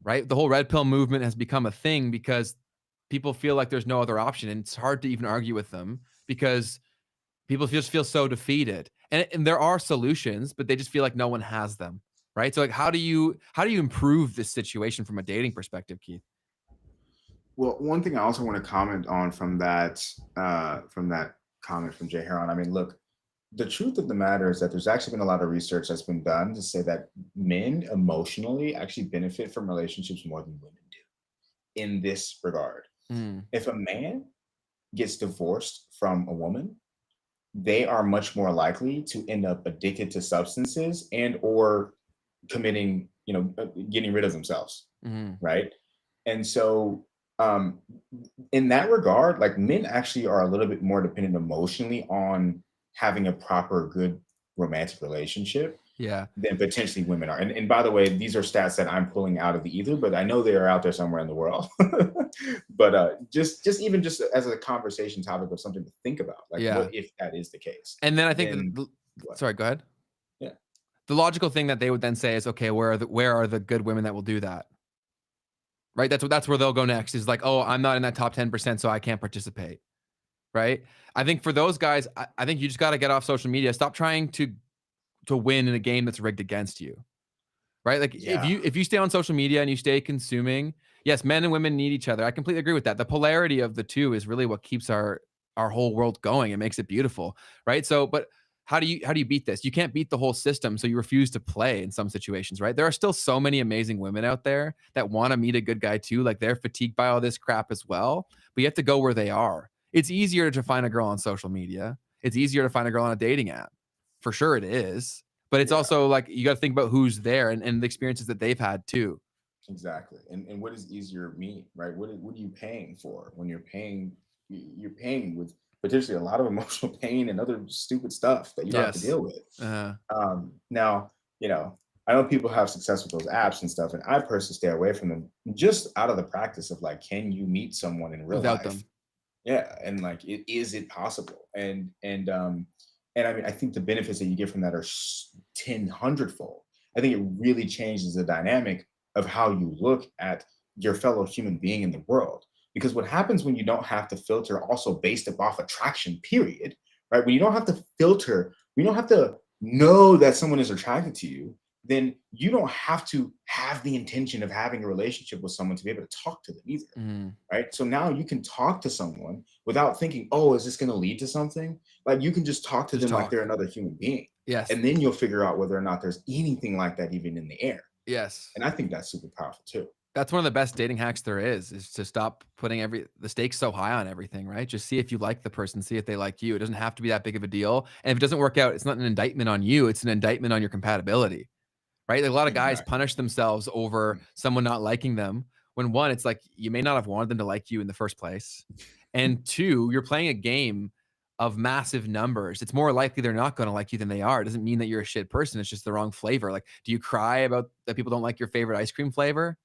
right? The whole red pill movement has become a thing because people feel like there's no other option. And it's hard to even argue with them because people just feel so defeated. And there are solutions, but they just feel like no one has them. Right. So like how do you improve this situation from a dating perspective, Keith? Well, one thing I also want to comment on from that comment from Jay Heron. I mean, look, the truth of the matter is that there's actually been a lot of research that's been done to say that men emotionally actually benefit from relationships more than women do in this regard. Mm, If a man gets divorced from a woman, they are much more likely to end up addicted to substances and or committing, getting rid of themselves, mm, right? And so, um, in that regard, like men actually are a little bit more dependent emotionally on having a proper, good romantic relationship yeah. than potentially women are. And by the way, these are stats that I'm pulling out of the ether, but I know they are out there somewhere in the world. But just even just as a conversation topic of something to think about, like what Yeah. if that is the case? And then I think Then what? sorry, go ahead. Yeah, The logical thing that they would then say is, okay, where are the good women that will do that? Right? That's where they'll go next is like, oh, I'm not in that top 10%, so I can't participate. Right? I think for those guys, I think you just got to get off social media. Stop trying to win in a game that's rigged against you. Right? Like if yeah, you stay on social media and you stay consuming, yes, men and women need each other. I completely agree with that. The polarity of the two is really what keeps our whole world going. It makes it beautiful, right? So, but how do you beat this? You can't beat the whole system, so you refuse to play in some situations, right? There are still so many amazing women out there that want to meet a good guy too. Like they're fatigued by all this crap as well, but you have to go where they are. It's easier to find a girl on social media. It's easier to find a girl on a dating app. For sure it is. But it's yeah. also like you got to think about who's there and the experiences that they've had too. Exactly. And what does easier mean, right? What are you paying for when you're paying with potentially a lot of emotional pain and other stupid stuff that you don't have to Yes. deal with. Uh, Now, I know people have success with those apps and stuff, and I personally stay away from them just out of the practice of like, can you meet someone in real without life? them. Yeah, and like, is it possible? And I mean, I think the benefits that you get from that are 10 hundredfold. I think it really changes the dynamic of how you look at your fellow human being in the world. Because what happens when you don't have to filter also based off attraction, period, right? When you don't have to filter, we don't have to know that someone is attracted to you, then you don't have to have the intention of having a relationship with someone to be able to talk to them either, Mhm. right? So now you can talk to someone without thinking, oh, is this going to lead to something? Like you can just talk to Just them like talk. they're another human being. Yes. And then you'll figure out whether or not there's anything like that even in the air. Yes. And I think that's super powerful too. That's one of the best dating hacks there is to stop putting the stakes so high on everything, right? Just see if you like the person, see if they like you. It doesn't have to be that big of a deal. And if it doesn't work out, it's not an indictment on you, it's an indictment on your compatibility. Right? Like a lot of guys Exactly. punish themselves over Mm. someone not liking them when one, it's like you may not have wanted them to like you in the first place. And two, you're playing a game of massive numbers. It's more likely they're not going to like you than they are. It doesn't mean that you're a shit person. It's just the wrong flavor. Like, do you cry about that people don't like your favorite ice cream flavor?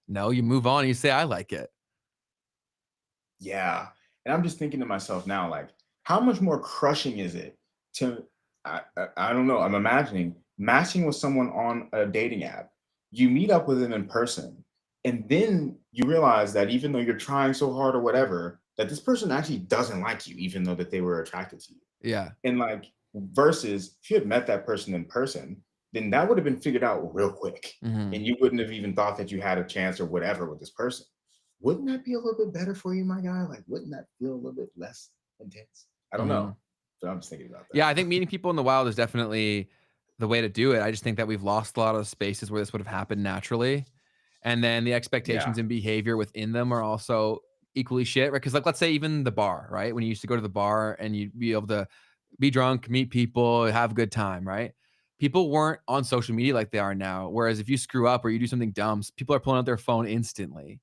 No, you move on and you say, I like it. Yeah. And I'm just thinking to myself now, like, how much more crushing is it to, I don't know, I'm imagining matching with someone on a dating app, you meet up with them in person, and then you realize that even though you're trying so hard or whatever, that this person actually doesn't like you, even though that they were attracted to you. Yeah. And like, versus if you had met that person in person, then that would have been figured out real quick. Hmm. And you wouldn't have even thought that you had a chance or whatever with this person. Wouldn't that be a little bit better for you, my guy? Like, wouldn't that feel a little bit less intense? I don't Hmm. know. But I'm just thinking about that. Yeah. I think meeting people in the wild is definitely the way to do it. I just think that we've lost a lot of spaces where this would have happened naturally. And then the Yeah. expectations and behavior within them are also equally shit, right? Because like, let's say even the bar, right? When you used to go to the bar and you'd be able to be drunk, meet people, have a good time, right? People weren't on social media like they are now. Whereas if you screw up or you do something dumb, people are pulling out their phone instantly,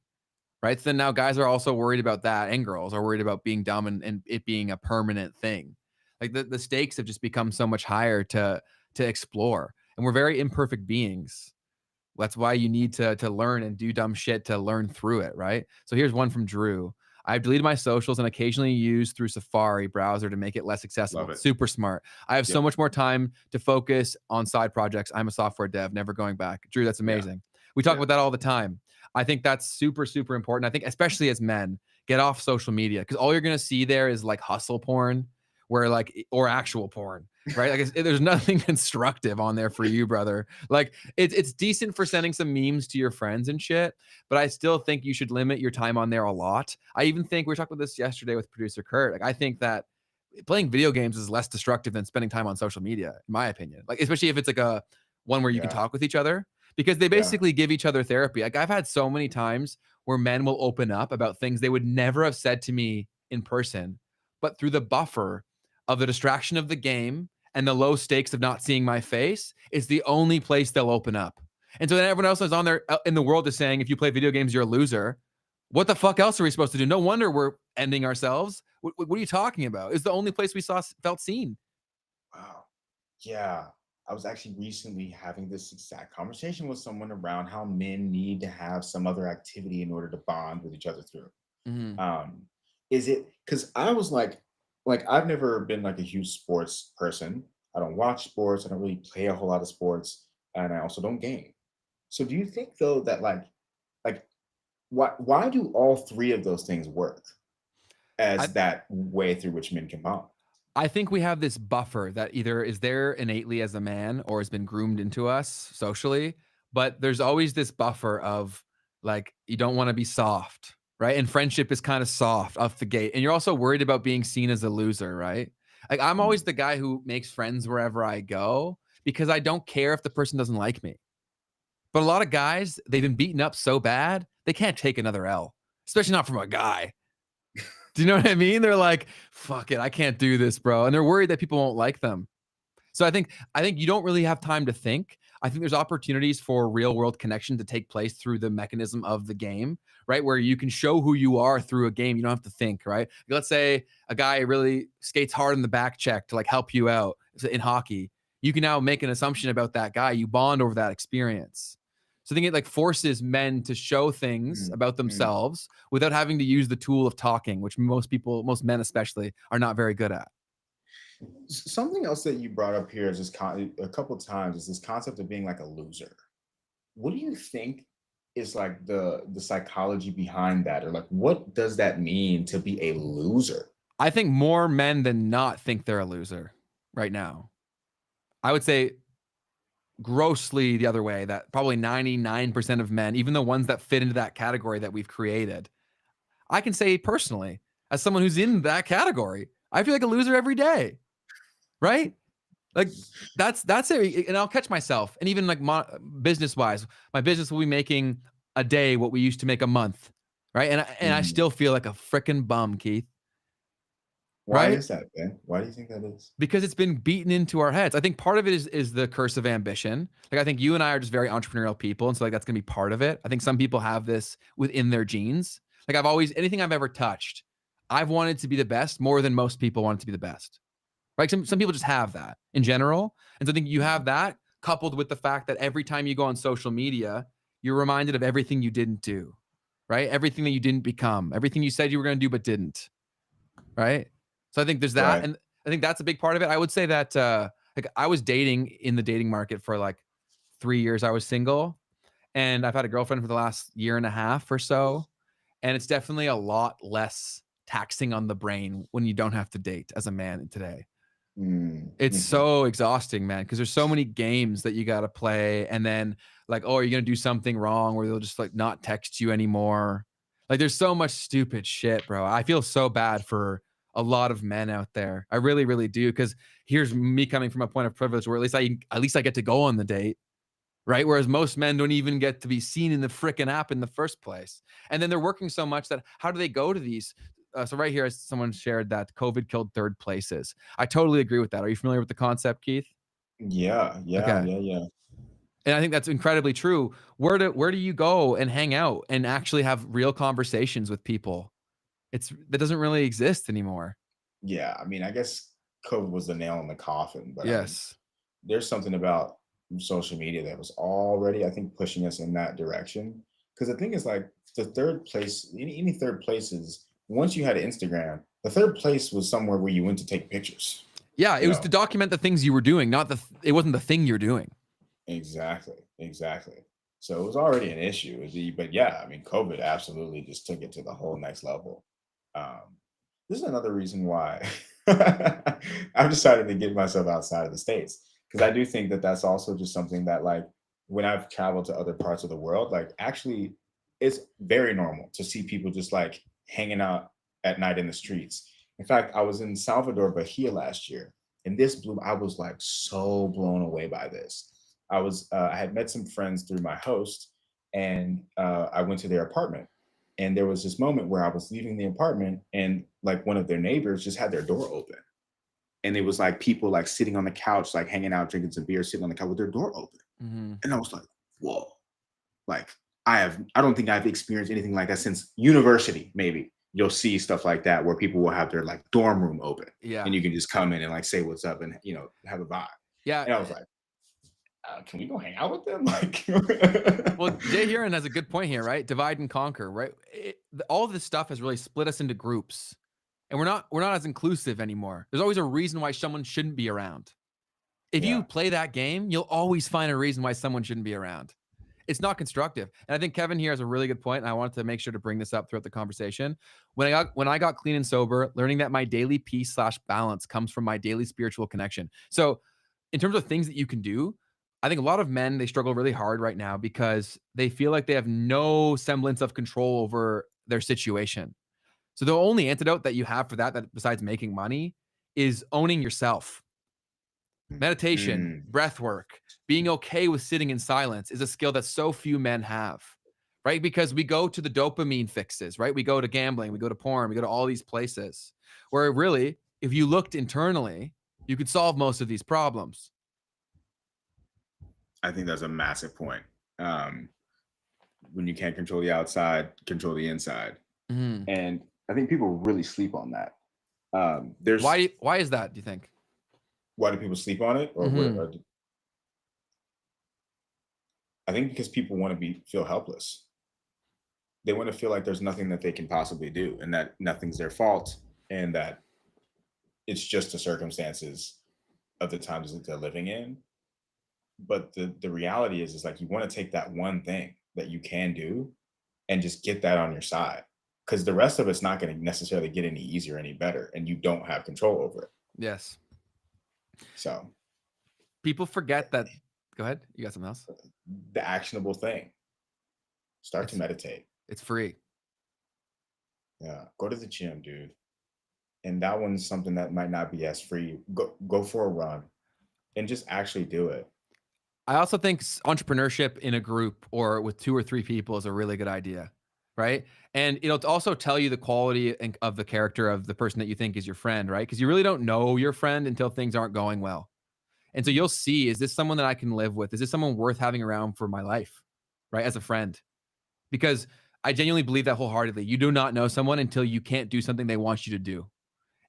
right? So then now guys are also worried about that, and girls are worried about being dumb and it being a permanent thing. Like the stakes have just become so much higher to explore, and we're very imperfect beings. That's why you need to learn and do dumb shit to learn through it, right? So here's one from Drew. I've deleted my socials and occasionally use through Safari browser to make it less Love accessible. it. Super smart. I have so Yep. much more time to focus on side projects. I'm a software dev, never going back. Drew, that's Yeah. amazing. We talk Yeah. about that all the time. I think that's super, super important. I think, especially as men, get off social media because all you're going to see there is like hustle porn, where like, or actual porn, right? Like, there's nothing constructive on there for you, brother. Like, it's decent for sending some memes to your friends and shit, but I still think you should limit your time on there a lot. I even think we were talking about this yesterday with producer Kurt. Like, I think that playing video games is less destructive than spending time on social media, in my opinion. Like, especially if it's like a one where you can Yeah. talk with each other. because they Yeah. basically give each other therapy. Like I've had so many times where men will open up about things they would never have said to me in person, but through the buffer of the distraction of the game and the low stakes of not seeing my face is the only place they'll open up. And so then everyone else is on there in the world is saying, if you play video games, you're a loser. What the fuck else are we supposed to do? No wonder we're ending ourselves. What are you talking about? It's the only place we felt seen. Wow. Yeah. I was actually recently having this exact conversation with someone around how men need to have some other activity in order to bond with each other through. Mm-hmm. Um, is it because I was like I've never been like a huge sports person. I don't watch sports. I don't really play a whole lot of sports, and I also don't game. So do you think though that like why do all three of those things work I, as that way through which men can bond? I think we have this buffer that either is there innately as a man or has been groomed into us socially, but there's always this buffer of like you don't want to be soft, right? And friendship is kind of soft off the gate. And you're also worried about being seen as a loser, right? Like I'm always Mm, the guy who makes friends wherever I go because I don't care if the person doesn't like me. But a lot of guys, they've been beaten up so bad, they can't take another L, especially not from a guy. Do you know what I mean? They're like, "Fuck it, I can't do this, bro." And they're worried that people won't like them. So I think you don't really have time to think. I think there's opportunities for real world connection to take place through the mechanism of the game, right? Where you can show who you are through a game. You don't have to think, right? Let's say a guy really skates hard in the back check to like help you out in hockey. You can now make an assumption about that guy. You bond over that experience. So I think it like forces men to show things mm, about mm. themselves without having to use the tool of talking, which most people, most men especially, are not very good at. Something else that you brought up here is a couple of times is this concept of being like a loser. What do you think is like the psychology behind that, or like what does that mean to be a loser? I think more men than not think they're a loser right now. I would say grossly the other way that probably 99% of men, even the ones that fit into that category that we've created, I can say personally, as someone who's in that category, I feel like a loser every day, right? Like that's it. And I'll catch myself. And even like business wise, my business will be making a day what we used to make a month, right? And I Mm. still feel like a freaking bum, Keith, Why right? is that, Ben? Why do you think that is? Because it's been beaten into our heads. I think part of it is the curse of ambition. Like I think you and I are just very entrepreneurial people, and so like that's gonna be part of it. I think some people have this within their genes. Like I've always anything I've ever touched, I've wanted to be the best more than most people want to be the best. Right? Some people just have that in general, and so I think you have Mhm. that coupled with the fact that every time you go on social media, you're reminded of everything you didn't do, right? Everything that you didn't become, everything you said you were gonna do but didn't. Right? So I think there's that, Right. and I think that's a big part of it. I would say that, like, I was dating in the dating market for, like, 3 years I was single, and I've had a girlfriend for the last year and a half or so, and it's definitely a lot less taxing on the brain when you don't have to date as a man today. Mm, It's mhm. so exhausting, man, because there's so many games that you gotta play, and then, like, oh, are you gonna do something wrong where they'll just, like, not text you anymore? Like, there's so much stupid shit, bro. I feel so bad for a lot of men out there. I really, really do, because here's me coming from a point of privilege where at least I get to go on the date, right? Whereas most men don't even get to be seen in the frickin' app in the first place. And then they're working so much that how do they go to these? So right here, someone shared that COVID killed third places. I totally agree with that. Are you familiar with the concept, Keith? Yeah, yeah, Okay. yeah, yeah. And I think that's incredibly true. Where do you go and hang out and actually have real conversations with people? That doesn't really exist anymore. Yeah, I mean, I guess COVID was the nail in the coffin, but I mean, Yes. there's something about social media that was already, I think, pushing us in that direction. Because the thing is, like, the third place, any third places, once you had Instagram, the third place was somewhere where you went to take pictures. Yeah, it You was to know, document the things you were doing, not it wasn't the thing you're doing. exactly, exactly. So it was already an issue. But yeah, I mean, COVID absolutely just took it to the whole next level. Um, this is another reason why I've decided to get myself outside of the states because I do think that that's also just something that, like, when I've traveled to other parts of the world, like, actually, it's very normal to see people just like hanging out at night in the streets. In fact, I was in Salvador Bahia last year, and this blew. I was like so blown away by this. I had met some friends through my host, and I went to their apartment. And there was this moment where I was leaving the apartment, and like one of their neighbors just had their door open, and it was like people like sitting on the couch, like hanging out, drinking some beer, sitting on the couch with their door open. Mm-hmm. And I was like, whoa, like I don't think I've experienced anything like that since university. Maybe you'll see stuff like that where people will have their like dorm room open, Yeah. and you can just come in and like say what's up and have a vibe. Yeah. And I was like, can we go hang out with them? Like, Well, Jay Huron has a good point here, right? Divide and conquer, right? All of this stuff has really split us into groups, and we're not as inclusive anymore. There's always a reason why someone shouldn't be around. If you yeah, play that game, you'll always find a reason why someone shouldn't be around. It's not constructive. And I think Kevin here has a really good point, and I wanted to make sure to bring this up throughout the conversation. When I got clean and sober, learning that my daily peace/balance comes from my daily spiritual connection. So, in terms of things that you can do, I think a lot of men, they struggle really hard right now because they feel like they have no semblance of control over their situation. So the only antidote that you have for that besides making money is owning yourself. Meditation, mm, breath work, being okay with sitting in silence is a skill that so few men have, right? Because we go to the dopamine fixes, right? We go to gambling, we go to porn, we go to all these places where really, if you looked internally, you could solve most of these problems. I think that's a massive point. Um, when you can't control the outside, control the inside, Mhm. and I think people really sleep on that. There's Why is that, do you think? Why do people sleep on it, or what? Mhm. I think because people want to feel helpless. They want to feel like there's nothing that they can possibly do, and that nothing's their fault, and that it's just the circumstances of the times that they're living in. But the reality is like you want to take that one thing that you can do and just get that on your side, because the rest of it's not going to necessarily get any easier, any better, and you don't have control over it. Yes. So People forget that. Go ahead. You got something else? the actionable thing, start to It's meditate. it's free. Yeah, go to the gym, dude. And that one's something that might not be as free. Go for a run and just actually do it. I also think entrepreneurship in a group or with 2 or 3 people is a really good idea, right? And it'll also tell you the quality of the character of the person that you think is your friend, right? Because you really don't know your friend until things aren't going well. And so you'll see, is this someone that I can live with? Is this someone worth having around for my life, right? As a friend. Because I genuinely believe that wholeheartedly. You do not know someone until you can't do something they want you to do.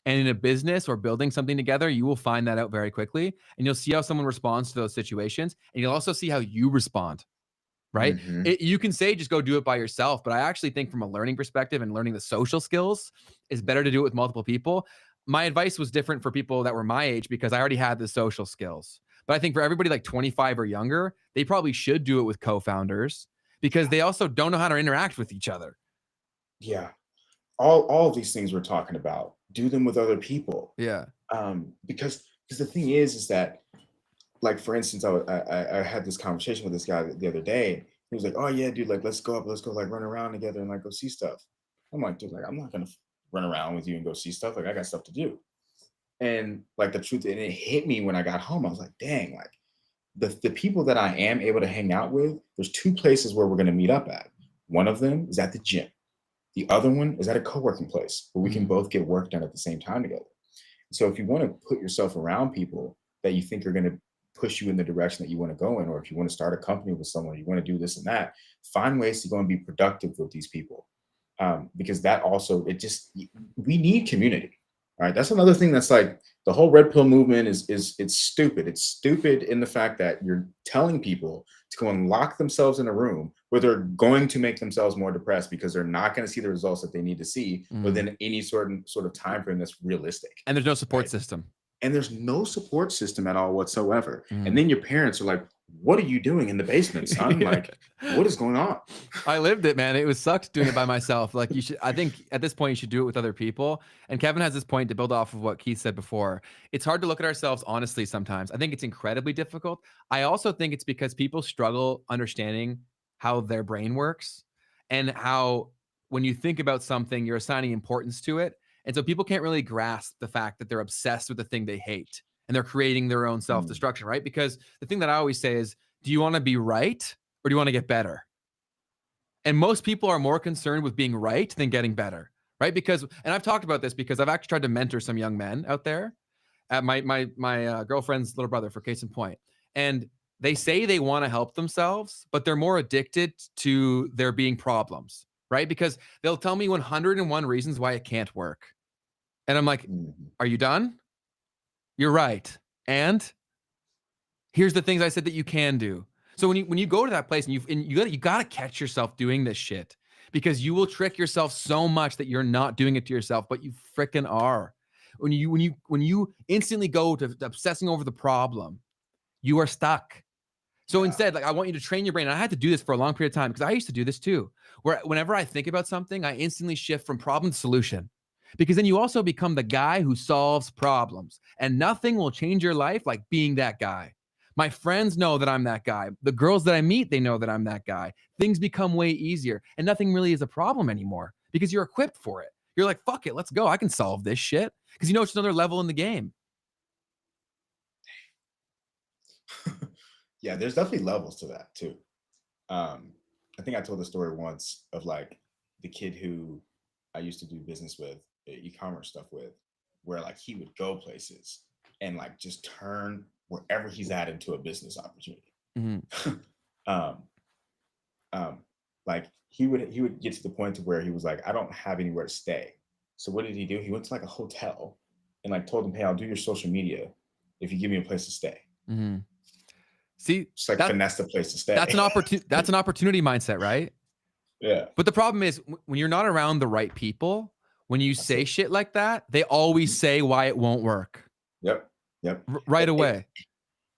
And in a business or building something together, you will find that out very quickly. And you'll see how someone responds to those situations. And you'll also see how you respond, right? Hmm. You can say just go do it by yourself. But I actually think from a learning perspective and learning the social skills, is better to do it with multiple people. My advice was different for people that were my age because I already had the social skills. But I think for everybody like 25 or younger, they probably should do it with co-founders because they also don't know how to interact with each other. Yeah, all of these things we're talking about, do them with other people. Yeah. Because the thing is that, like, for instance, I had this conversation with this guy the other day. He was like, "Oh yeah, dude, like let's go like run around together and like go see stuff." I'm like, dude, like I'm not gonna run around with you and go see stuff. Like I got stuff to do. And like the truth, and it hit me when I got home. I was like, dang, like the people that I am able to hang out with, there's two places where we're gonna meet up at. One of them is at the gym. The other one is at a co-working place where we can Mhm. both get work done at the same time together. So if you want to put yourself around people that you think are going to push you in the direction that you want to go in, or if you want to start a company with someone, you want to do this and that, find ways to go and be productive with these people. Because that also, we need community. All right. That's another thing that's like the whole red pill movement is it's stupid. It's stupid in the fact that you're telling people to go and lock themselves in a room where they're going to make themselves more depressed because they're not going to see the results that they need to see Mhm. within any sort of time frame that's realistic. And there's no support Right. system. And there's no support system at all whatsoever. And Mhm. then your parents are like, what are you doing in the basement, son? Like, what is going on? I lived it, man. It was sucked doing it by myself. Like you should, I think at this point you should do it with other people. And Kevin has this point to build off of what Keith said before. It's hard to look at ourselves honestly sometimes. I think it's incredibly difficult. I also think it's because people struggle understanding how their brain works and how when you think about something, you're assigning importance to it. And so people can't really grasp the fact that they're obsessed with the thing they hate and they're creating their own Mm, self-destruction, right? Because the thing that I always say is do you want to be right or do you want to get better? And most people are more concerned with being right than getting better, right? Because, and I've talked about this because I've actually tried to mentor some young men out there at my girlfriend's little brother, for case in point. And they say they want to help themselves, but they're more addicted to there being problems, right? Because they'll tell me 101 reasons why it can't work. And I'm like, Mhm. are you done? You're right. And here's the things I said that you can do. So when you go to that place and you gotta catch yourself doing this shit, because you will trick yourself so much that you're not doing it to yourself, but you freaking are. When you instantly go to obsessing over the problem, you are stuck. So Yeah. instead, like, I want you to train your brain. And I had to do this for a long period of time because I used to do this too, where whenever I think about something, I instantly shift from problem to solution. Because then you also become the guy who solves problems. And nothing will change your life like being that guy. My friends know that I'm that guy. The girls that I meet, they know that I'm that guy. Things become way easier and nothing really is a problem anymore because you're equipped for it. You're like, fuck it, let's go. I can solve this shit. Because you know it's another level in the game. Yeah, there's definitely levels to that too. I think I told the story once of like the kid who I used to do business with, e-commerce stuff with, where like he would go places and like just turn wherever he's at into a business opportunity. Mhm. um, um, like he would get to the point to where he was like, I don't have anywhere to stay. So what did he do? He went to like a hotel and like told them, hey, I'll do your social media if you give me a place to stay. Mhm. See, Just like that finesse the place to stay. that's an opportunity mindset, right? Yeah, But the problem is when you're not around the right people, when you that's say it. shit like that, they always say why it won't work Yep, yep. right And, away.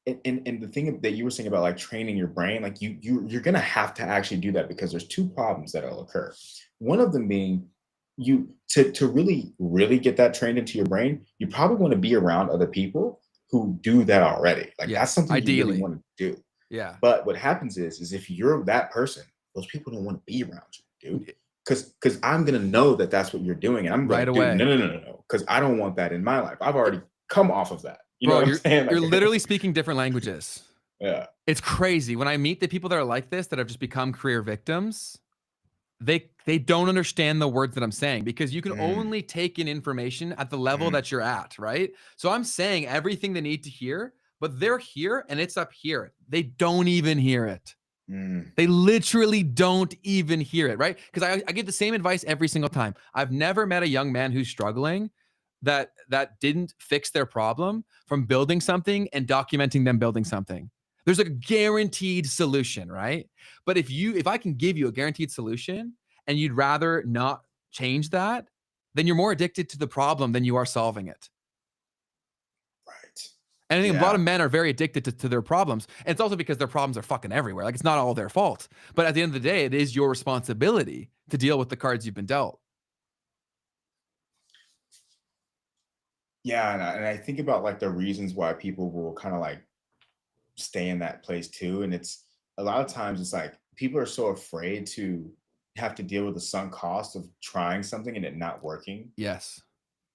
and the thing that you were saying about like training your brain, like you're gonna have to actually do that because there's two problems that'll occur. One of them being you to really get that trained into your brain, you probably want to be around other people who do that already. Like that's Yes, something you really ideally. want to do. Yeah. But what happens is if you're that person, those people don't want to be around you, dude. Because I'm gonna know that that's what you're doing, and I'm Right like, dude, no, away. no, no, no, no, because I don't want that in my life. I've already come off of that. You know Bro, what I'm you're saying? you're Like, literally speaking different languages. yeah. It's crazy. When I meet the people that are like this, that have just become career victims, they don't understand the words that I'm saying because you can Mm, only take in information at the level mm, that you're at, right? So I'm saying everything they need to hear, but they're here and it's up here. They don't even hear it. mm, They literally don't even hear it, right? Because I give the same advice every single time. I've never met a young man who's struggling that didn't fix their problem from building something and documenting them building something. There's a guaranteed solution, right? But if I can give you a guaranteed solution and you'd rather not change that, then you're more addicted to the problem than you are solving it. right. And I think a lot Yeah. of men are very addicted to their problems. And it's also because their problems are fucking everywhere. Like it's not all their fault. But at the end of the day, it is your responsibility to deal with the cards you've been dealt. Yeah. And I think about like the reasons why people will kind of like stay in that place too. And it's a lot of times it's like people are so afraid to have to deal with the sunk cost of trying something and it not working. Yes.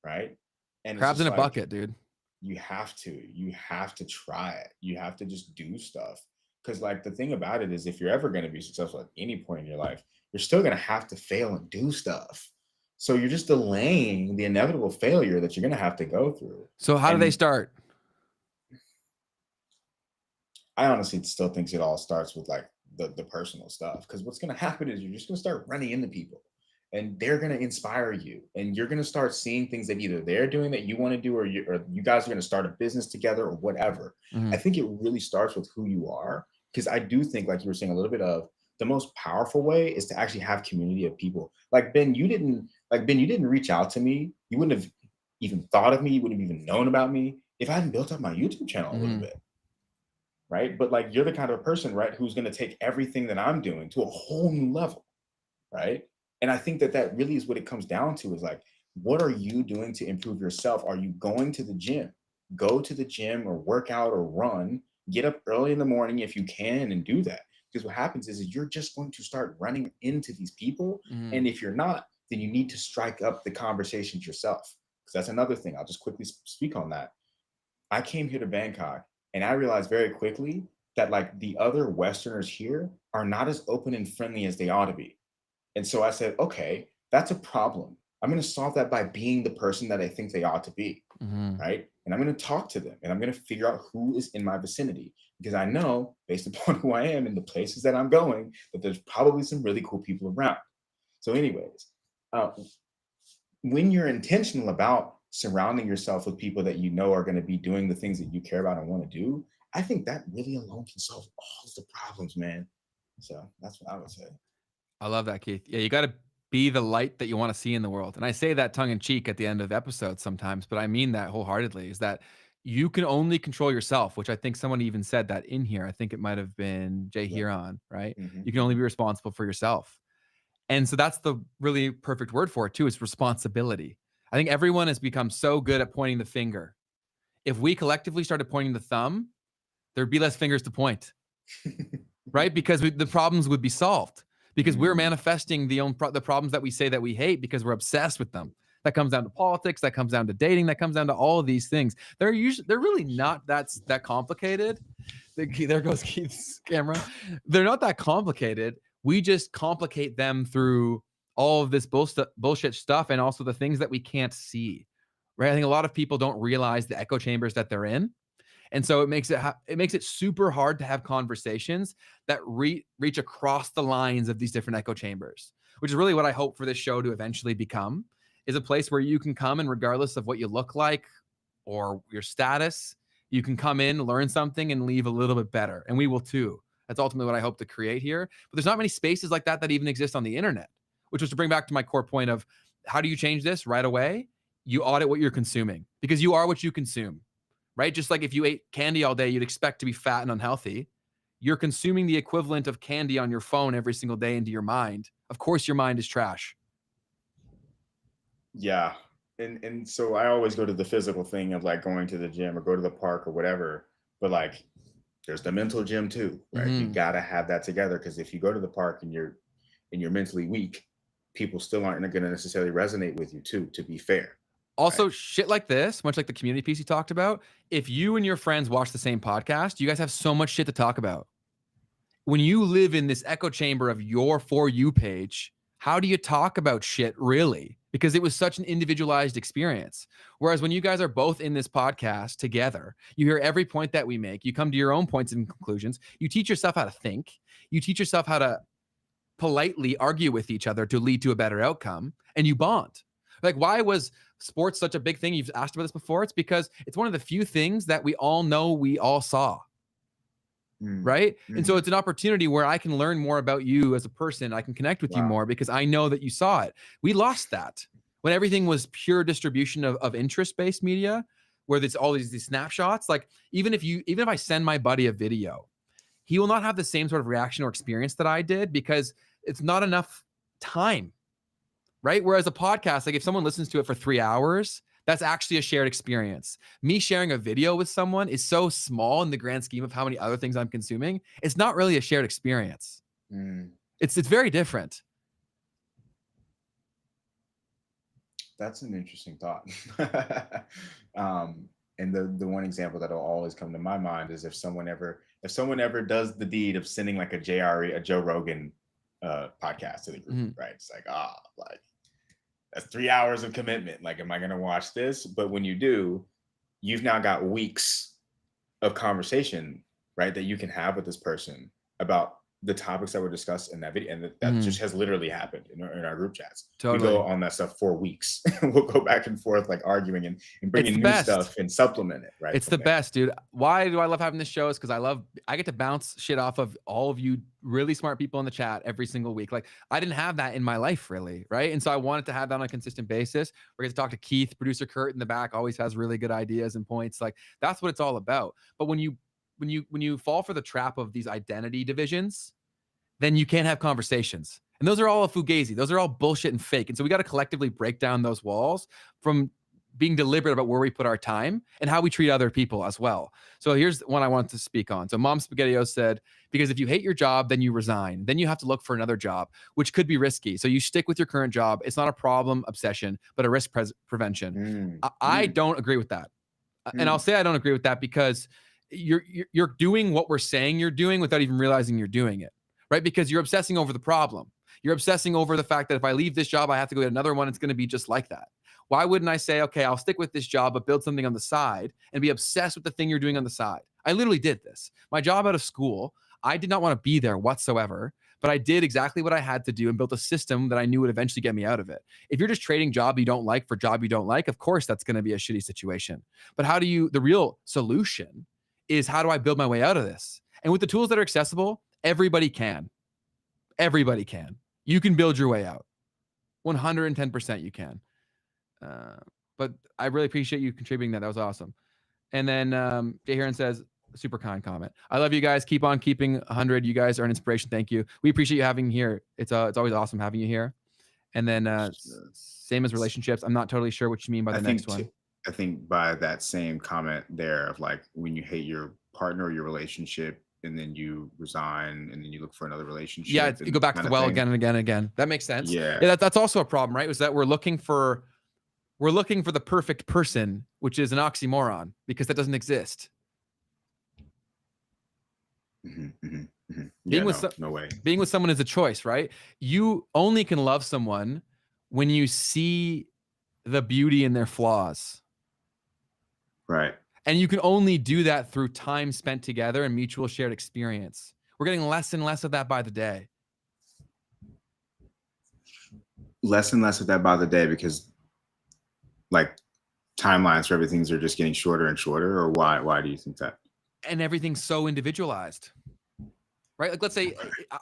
Right. And it's Crabs in just a like, bucket, dude. you have to try it. You have to just do stuff. Because like the thing about it is if you're ever going to be successful at any point in your life, you're still going to have to fail and do stuff. So you're just delaying the inevitable failure that you're going to have to go through. So how do they And start? I honestly still think it all starts with like the personal stuff. Because what's going to happen is you're just going to start running into people and they're going to inspire you and you're going to start seeing things that either they're doing that you want to do or you guys are going to start a business together or whatever. I Mhm. think it really starts with who you are because I do think like you were saying a little bit of the most powerful way is to actually have community of people. Ben, you didn't reach out to me. You wouldn't have even thought of me. You wouldn't have even known about me if I hadn't built up my YouTube channel a little Mhm. bit, right? But like you're the kind of person, right, who's going to take everything that I'm doing to a whole new level, right? And I think that that really is what it comes down to is like, what are you doing to improve yourself? Are you going to the gym? Go to the gym or work out or run. Get up early in the morning if you can and do that. Because what happens is you're just going to start running into these people. Mhm. And if you're not, then you need to strike up the conversations yourself. Because that's another thing. I'll just quickly speak on that. I came here to Bangkok and I realized very quickly that like the other Westerners here are not as open and friendly as they ought to be. And so I said, okay, that's a problem. I'm going to solve that by being the person that I think they ought to be. Mhm. Right. And I'm going to talk to them and I'm going to figure out who is in my vicinity because I know based upon who I am and the places that I'm going that there's probably some really cool people around. So, anyways, uh, when you're intentional about surrounding yourself with people that you know are going to be doing the things that you care about and want to do, I think that really alone can solve all of the problems, man. So that's what I would say. I love that, Keith. Yeah, you got to be the light that you want to see in the world. And I say that tongue in cheek at the end of episodes sometimes, but I mean that wholeheartedly is that you can only control yourself, which I think someone even said that in here. I think it might have been Jay Yeah. Huron, right? Hmm. You can only be responsible for yourself. And so that's the really perfect word for it too, is responsibility. I think everyone has become so good at pointing the finger. If we collectively started pointing the thumb, there'd be less fingers to point, right? Because the problems would be solved because we're Mm, manifesting the problems that we say that we hate because we're obsessed with them. That comes down to politics. That comes down to dating. That comes down to all of these things. They're really not that complicated. There goes Keith's camera. They're not that complicated. We just complicate them through all of this bullshit stuff and also the things that we can't see. Right? I think a lot of people don't realize the echo chambers that they're in. And so it makes it super hard to have conversations that reach across the lines of these different echo chambers, which is really what I hope for this show to eventually become, is a place where you can come and regardless of what you look like or your status, you can come in, learn something, and leave a little bit better. And we will too. That's ultimately what I hope to create here. But there's not many spaces like that even exist on the internet, which was to bring back to my core point of how do you change this right away? You audit what you're consuming because you are what you consume, right? Just like if you ate candy all day, you'd expect to be fat and unhealthy. You're consuming the equivalent of candy on your phone every single day into your mind. Of course, your mind is trash. yeah. And so I always go to the physical thing of like going to the gym or go to the park or whatever. But like there's the mental gym too, right? You Mm-hmm. gotta have that together because if you go to the park and you're mentally weak, people still aren't going to necessarily resonate with you too, to be fair. Right. Also, shit like this, much like the community piece you talked about, if you and your friends watch the same podcast, you guys have so much shit to talk about. When you live in this echo chamber of your For You page, how do you talk about shit really? Because it was such an individualized experience. Whereas when you guys are both in this podcast together, you hear every point that we make, you come to your own points and conclusions, you teach yourself how to think, you teach yourself how to politely argue with each other to lead to a better outcome, and you bond. Like, why was sports such a big thing? You've asked about this before. It's because it's one of the few things that we all know we all saw, Mm, right? And so mhm. it's an opportunity where I can learn more about you as a person. I can connect with you Wow. more because I know that you saw it. We lost that when everything was pure distribution of interest-based media, where there's all these snapshots. Like even if I send my buddy a video, he will not have the same sort of reaction or experience that I did because it's not enough time, right? Whereas a podcast, like if someone listens to it for 3 hours, that's actually a shared experience. Me sharing a video with someone is so small in the grand scheme of how many other things I'm consuming. It's not really a shared experience. Mm, It's very different. that's an interesting thought. um, and the one example that'll always come to my mind is if someone ever does the deed of sending like a Joe Rogan podcast to the group, Mhm. right? It's like like that's 3 hours of commitment. Like, am I going to watch this? But when you do, you've now got weeks of conversation, right, that you can have with this person about the topics that were discussed in that video. And that just Mhm. has literally happened in our group chats. We go Totally. on that stuff for weeks. We'll go back and forth, like arguing and It's the bringing new best. stuff and supplement it right It's from the there. best, dude. Why do I love having this show? Is because I get to bounce shit off of all of you really smart people in the chat every single week. Like I didn't have that in my life really, right? And so I wanted to have that on a consistent basis. We're going to talk to Keith, producer Kurt in the back, always has really good ideas and points. Like that's what it's all about. But when you fall for the trap of these identity divisions, then you can't have conversations. And those are all a fugazi. Those are all bullshit and fake. And so we got to collectively break down those walls from being deliberate about where we put our time and how we treat other people as well. So here's one I wanted to speak on. So Mom Spaghettio said, because if you hate your job, then you resign. Then you have to look for another job, which could be risky. So you stick with your current job. It's not a problem obsession, but a risk prevention. Mm, I mm, don't agree with that. And I'll mm. say I don't agree with that because you're doing what we're saying you're doing without even realizing you're doing it, right? Because you're obsessing over the problem. You're obsessing over the fact that if I leave this job, I have to go get another one. It's going to be just like that. Why wouldn't I say, okay, I'll stick with this job, but build something on the side and be obsessed with the thing you're doing on the side? I literally did this. My job out of school, I did not want to be there whatsoever, but I did exactly what I had to do and built a system that I knew would eventually get me out of it. If you're just trading job you don't like for job you don't like, of course that's going to be a shitty situation. But the real solution is, how do I build my way out of this? And with the tools that are accessible, everybody can. Everybody can. You can build your way out. 110% you can. But I really appreciate you contributing that. That was awesome. And then Jay Heron says, super kind comment. I love you guys. Keep on keeping 100. You guys are an inspiration. Thank you. We appreciate you having here. It's always awesome having you here. And then same as relationships. I'm not totally sure what you mean by the next one. I think by that same comment there of like, when you hate your partner or your relationship and then you resign and then you look for another relationship. Yeah, you go back to the well again and again and again. That makes sense. Yeah, that's also a problem, right? Was that we're looking for the perfect person, which is an oxymoron because that doesn't exist. Yeah, no way. Being with someone is a choice, right? You only can love someone when you see the beauty in their flaws. Right. And you can only do that through time spent together and mutual shared experience. We're getting less and less of that by the day. Less and less of that by the day because like timelines for everything are just getting shorter and shorter, or why do you think that? And everything's so individualized, right? Like, let's say,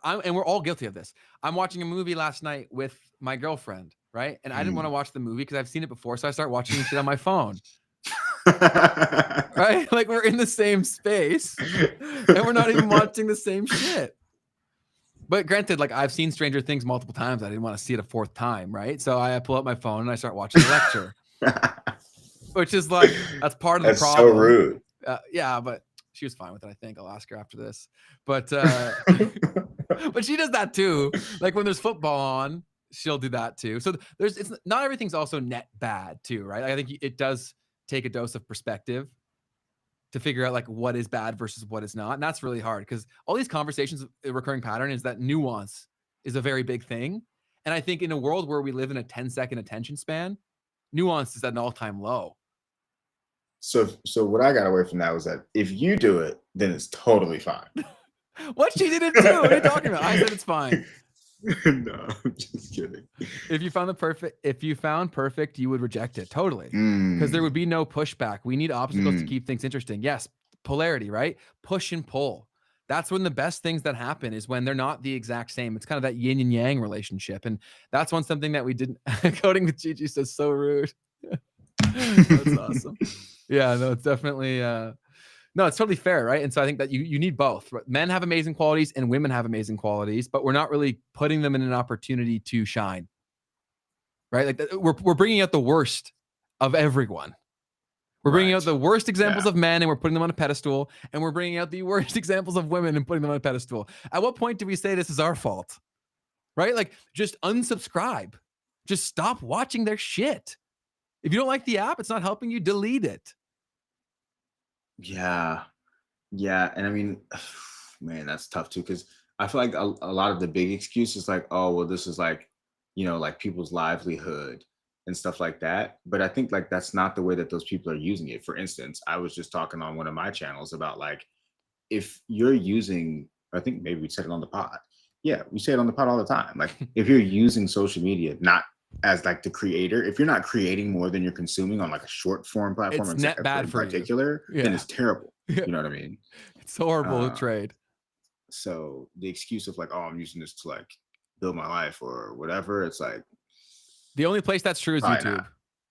and we're all guilty of this. I'm watching a movie last night with my girlfriend, right? And I didn't want to watch the movie because I've seen it before. So I start watching shit on my phone. Right? Like, we're in the same space and we're not even watching the same shit. But granted, like, I've seen Stranger Things multiple times. I didn't want to see it a fourth time, right? So I pull up my phone and I start watching the lecture. Which is like, that's part of the problem. That's so rude. Yeah, but she was fine with it, I think. I'll ask her after this. But but she does that too. Like, when there's football on, she'll do that too. So it's not everything's also net bad too, right? I think it does take a dose of perspective to figure out like what is bad versus what is not. And that's really hard because all these conversations, a recurring pattern is that nuance is a very big thing. And I think in a world where we live in a 10-second attention span, nuance is at an all-time low. So what I got away from that was that if you do it, then it's totally fine. What? She did it too. What are you talking about? I said it's fine. No, I'm just kidding. If you found perfect, you would reject it. Totally. Because there would be no pushback. We need obstacles to keep things interesting. Yes. Polarity, right? Push and pull. That's when the best things that happen is when they're not the exact same. It's kind of that yin and yang relationship. And that's something that we didn't. Coding with Gigi says so rude. That's awesome. Yeah, no, it's definitely no, it's totally fair, right? And so I think that you need both. Men have amazing qualities and women have amazing qualities, but we're not really putting them in an opportunity to shine, right? Like we're bringing out the worst of everyone. We're bringing out the worst examples of men and we're putting them on a pedestal, and we're bringing out the worst examples of women and putting them on a pedestal. At what point do we say this is our fault, right? Like, just unsubscribe. Just stop watching their shit. If you don't like the app, it's not helping you, delete it. Yeah. And I mean, man, that's tough too. Cause I feel like a lot of the big excuses like, oh, well, this is like, like people's livelihood and stuff like that. But I think like, that's not the way that those people are using it. For instance, I was just talking on one of my channels about like, if you're using, I think maybe we said it on the pod. Yeah, we say it on the pod all the time. Like, if you're using social media, not as like the creator, if you're not creating more than you're consuming on like a short form platform, it's net bad for particular, then it's terrible. You know what I mean? It's horrible to trade. So the excuse of like, oh, I'm using this to like build my life or whatever, it's like, the only place that's true is YouTube. Not.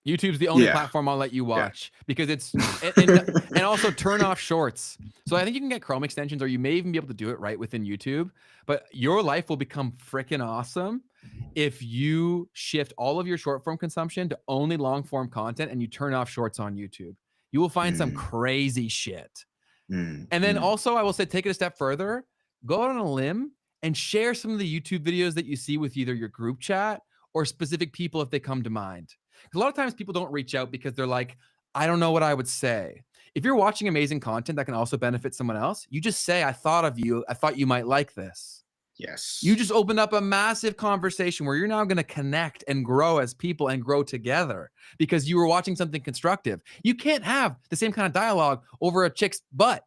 YouTube's the only platform I'll let you watch because it's and also turn off shorts. So I think you can get Chrome extensions, or you may even be able to do it right within YouTube. But your life will become freaking awesome if you shift all of your short form consumption to only long form content and you turn off shorts on YouTube. You will find some crazy shit. And then also, I will say, take it a step further. Go out on a limb and share some of the YouTube videos that you see with either your group chat or specific people if they come to mind. A lot of times people don't reach out because they're like, I don't know what I would say. if you're watching amazing content that can also benefit someone else, you just say, I thought of you. I thought you might like this. You Yes. just opened up a massive conversation where you're now going to connect and grow as people and grow together because you were watching something constructive. You can't have the same kind of dialogue over a chick's butt,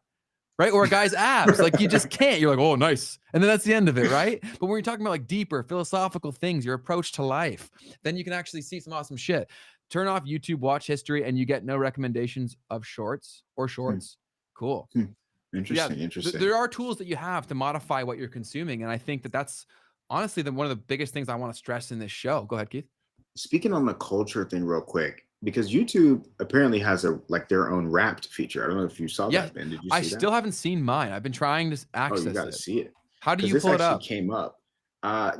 right? Or a guy's abs. Like, you just can't. You're like, oh, nice. And then that's the end of it, right? But when you're talking about like deeper philosophical things, your approach to life, then you can actually see some awesome shit. Turn off YouTube watch history and you get no recommendations of shorts or Hmm. shorts. Cool. Hmm. So yeah, Interesting. there are tools that you have to modify what you're consuming. And I think that that's honestly one of the biggest things I want to stress in this show. Go ahead, Keith. Speaking on the culture thing real quick, because YouTube apparently has a like their own wrapped feature. I don't know if you saw Yeah, that, Ben. Did you I see that? still haven't seen mine. I've been trying to Oh, you access got to it. see it How do because you this pull it actually up? came up.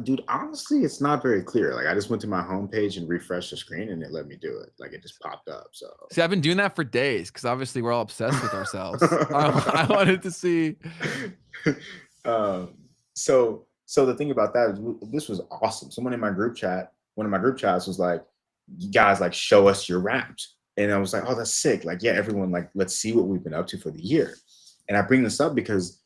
Dude, honestly, it's not very clear. Like, I just went to my homepage and refreshed the screen, and it let me do it. Like, it just popped up. So, See, I've been doing that for days because obviously we're all obsessed with ourselves. I wanted to see. um, so the thing about that is, this was awesome. Someone in my group chat, one of my group chats, was like, "You guys, like, show us your Wrapped," and I was like, "Oh, that's sick! Like, yeah, everyone, like, let's see what we've been up to for the year." And I bring this up because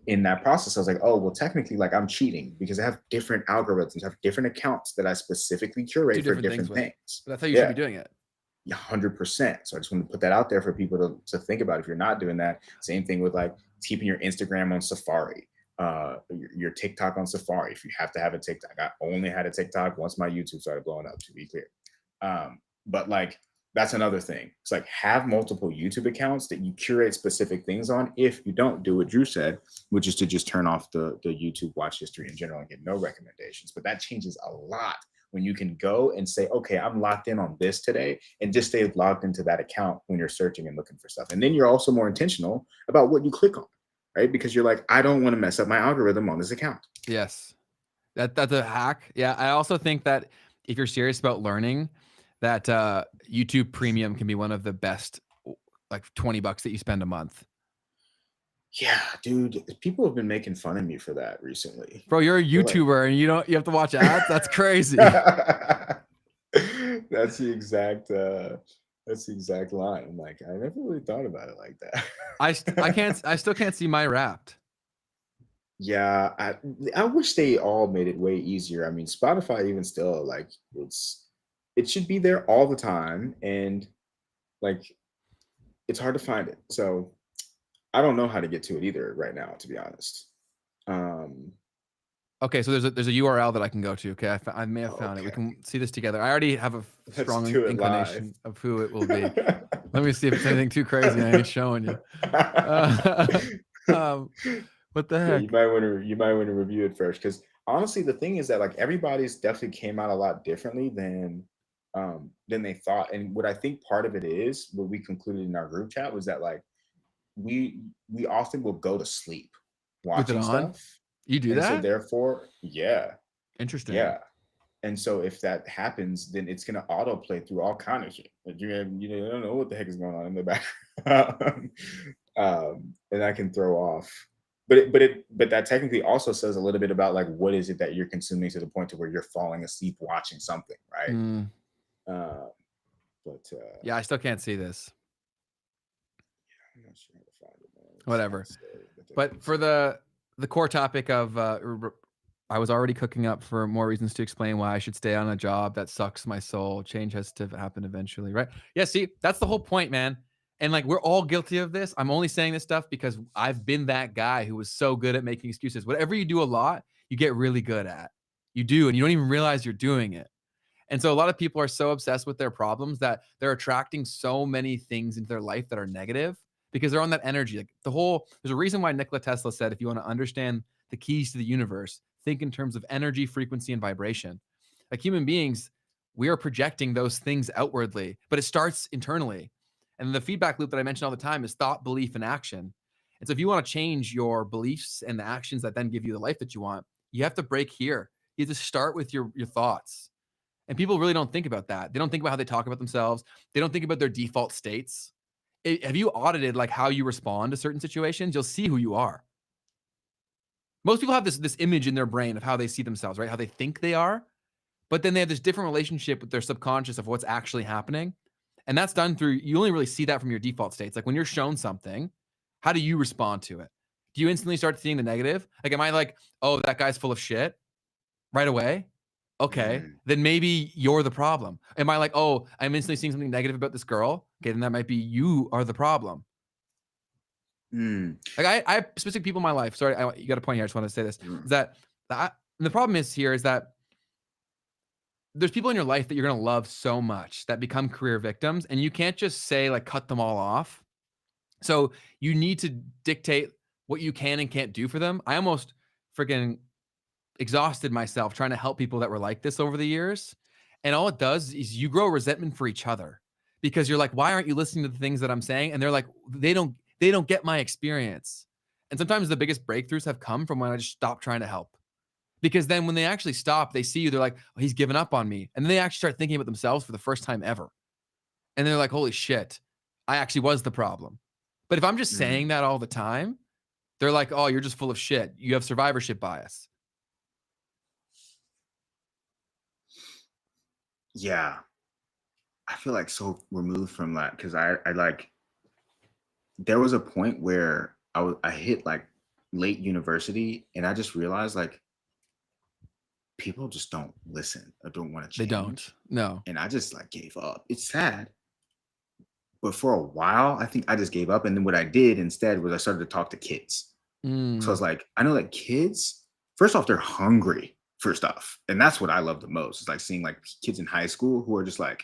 in that process, I was like, oh, well, technically, like, I'm cheating because I have different algorithms, I have different accounts that I specifically Do curate for different things different with. things. But that's how you should Yeah, be doing it. 100%. So I just want to put that out there for people to think about if you're not doing that. Same thing with like keeping your Instagram on Safari, your TikTok on Safari. If you have to have a TikTok, I only had a TikTok once my YouTube started blowing up, to be clear. But like, that's another thing. It's like, have multiple YouTube accounts that you curate specific things on. If you don't do what Drew said, which is to just turn off the YouTube watch history in general and get no recommendations. But that changes a lot when you can go and say, okay, I'm locked in on this today, and just stay logged into that account when you're searching and looking for stuff. And then you're also more intentional about what you click on, right? Because you're like, I don't want to mess up my algorithm on this account. Yes, that's a hack. Yeah, I also think that if you're serious about learning, that YouTube Premium can be one of the best, like $20 that you spend a month. Yeah, dude, people have been making fun of me for that recently. Bro, you're a They're like, YouTuber and you have to watch ads. That's crazy. that's the exact line. I'm like, I never really thought about it like that. I still can't see my Wrapped. Yeah, I wish they all made it way easier. I mean, Spotify even still, like, it should be there all the time, and like, it's hard to find it. So I don't know how to get to it either right now, to be honest. Um, Okay, so there's a URL that I can go to. Okay, I may have found it. We okay, can see this together. I already have a let's strong do it live. inclination of who it will be. Let me see if it's anything too crazy. I ain't showing you. What the Yeah, heck? you might want to review it first, because honestly, the thing is that like everybody's definitely came out a lot differently than they thought. And what I think part of it is what we concluded in our group chat was that like we often will go to sleep With it watching on? stuff, You do and so that? therefore, yeah, Interesting. yeah. And so if that happens, then it's gonna autoplay through all kind of shit. Like you don't know what the heck is going on in the background, and that can throw off. But that technically also says a little bit about like what is it that you're consuming to the point to where you're falling asleep watching something, right? Mm, Uh, but yeah, I still can't see this. I'm not sure how to find it, man. It's not Whatever. so, But for the core topic of I was already cooking up for more reasons to explain why I should stay on a job that sucks my soul. Change has to happen eventually, right? Yeah, see, that's the whole point, man. And like we're all guilty of this. I'm only saying this stuff because I've been that guy who was so good at making excuses. Whatever you do a lot, you get really good at. You do, and you don't even realize you're doing it. And so a lot of people are so obsessed with their problems that they're attracting so many things into their life that are negative because they're on that energy. Like there's a reason why Nikola Tesla said, if you want to understand the keys to the universe, think in terms of energy, frequency, and vibration. Like human beings, we are projecting those things outwardly, but it starts internally. And the feedback loop that I mention all the time is thought, belief, and action. And so if you want to change your beliefs and the actions that then give you the life that you want, you have to break here. You have to start with your thoughts. And people really don't think about that. They don't think about how they talk about themselves. They don't think about their default states. Have you audited like how you respond to certain situations? You'll see who you are. Most people have this image in their brain of how they see themselves, right? How they think they are, but then they have this different relationship with their subconscious of what's actually happening. And that's done through, you only really see that from your default states. Like when you're shown something, how do you respond to it? Do you instantly start seeing the negative? Like, am I like, oh, that guy's full of shit right away? Okay, Mm, then maybe you're the problem. Am I like, oh, I'm instantly seeing something negative about this girl? Okay, then that might be you are the problem. mm, Like I have specific people in my life. Sorry, you got a point here. I just want to say this mm, is that the problem is here is that there's people in your life that you're gonna love so much that become career victims, and you can't just say like cut them all off. So you need to dictate what you can and can't do for them. I almost freaking exhausted myself trying to help people that were like this over the years. And all it does is you grow resentment for each other because you're like, why aren't you listening to the things that I'm saying? And they're like, they don't get my experience. And sometimes the biggest breakthroughs have come from when I just stopped trying to help. Because then when they actually stop, they see you, they're like, oh, he's given up on me. And then they actually start thinking about themselves for the first time ever. And they're like, holy shit, I actually was the problem. But if I'm just mm. saying that all the time, they're like, oh, you're just full of shit. You have survivorship bias. Yeah, I feel like so removed from that because I like there was a point where I hit like late university and I just realized like people just don't listen or don't want to They don't. change. No. And I just like gave up. It's sad. But for a while, I think I just gave up. And then what I did instead was I started to talk to kids. So I Mm. was like, I know that kids, first off, they're hungry for stuff. And that's what I love the most. It's like seeing like kids in high school who are just like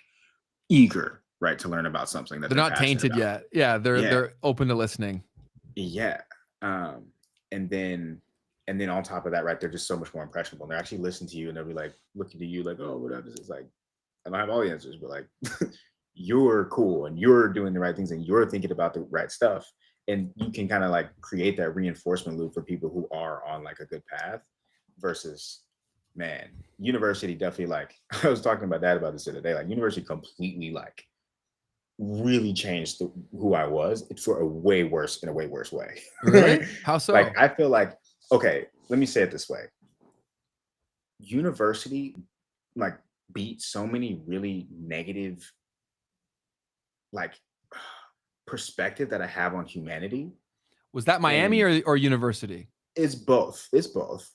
eager, right, to learn about something that They're they're not passionate tainted about. yet. Yeah, they're Yeah. they're open to listening. Yeah. Um, and then and then on top of that, right, they're just so much more impressionable. And they're actually listening to you and they'll be like looking to you like, oh, what up? It's like, I don't have all the answers, but like you're cool and you're doing the right things and you're thinking about the right stuff. And you can kind of like create that reinforcement loop for people who are on like a good path versus man, university definitely like I was talking about that about this the other day. Like university completely like really changed who I was for a way worse in a way worse way. Really? How Like so? I feel like okay, let me say it this way. University like beat so many really negative like perspective that I have on humanity. Was that Miami And or university? it's both. It's both.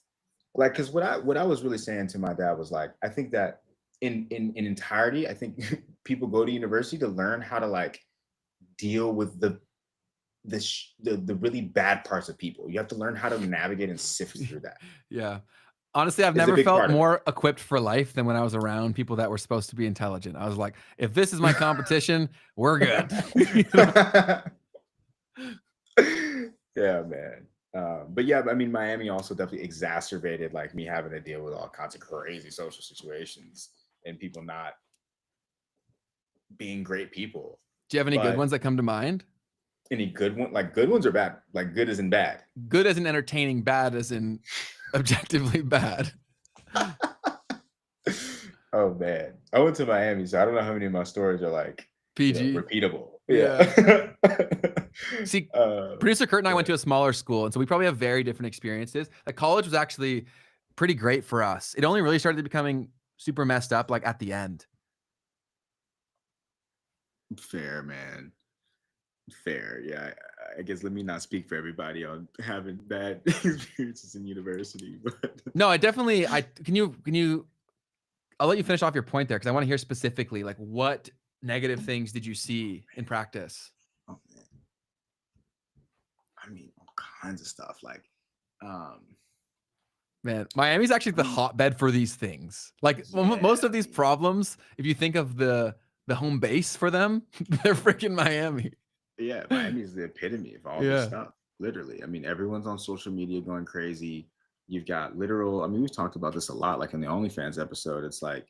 Like, because what I was really saying to my dad was like, I think that in entirety, I think people go to university to learn how to like deal with the really bad parts of people. You have to learn how to navigate and sift through that. Yeah. Honestly, I've Is a never big felt part of it. more equipped for life than when I was around people that were supposed to be intelligent. I was like, if this is my competition, we're good. You know? Yeah, man. But yeah, I mean, Miami also definitely exacerbated like me having to deal with all kinds of crazy social situations and people not being great people. Do you have any good But ones that come to mind? any good one, like good ones are bad, like good isn't bad. Good as in entertaining, bad as in objectively bad. Oh man, I went to Miami, so I don't know how many of my stories are like, PG. repeatable. Yeah. Yeah. See, uh, producer Kurt and I went yeah. to a smaller school, and so we probably have very different experiences. Like college was actually pretty great for us. It only really started becoming super messed up like at the end. Fair, man. Fair. Yeah. I guess let me not speak for everybody on having bad experiences in university, but No, I definitely I can you I'll let you finish off your point there because I want to hear specifically like what negative things did you see in practice? oh man, I mean all kinds of stuff. Like um Man, Miami's actually the hotbed for these things. Like most yeah, of these problems, if you think of the home base for them, they're freaking Miami. yeah, Miami is the epitome of all this Yeah. stuff. Literally. I mean, everyone's on social media going crazy. You've got literal, I mean, we've talked about this a lot, like in the OnlyFans episode. It's like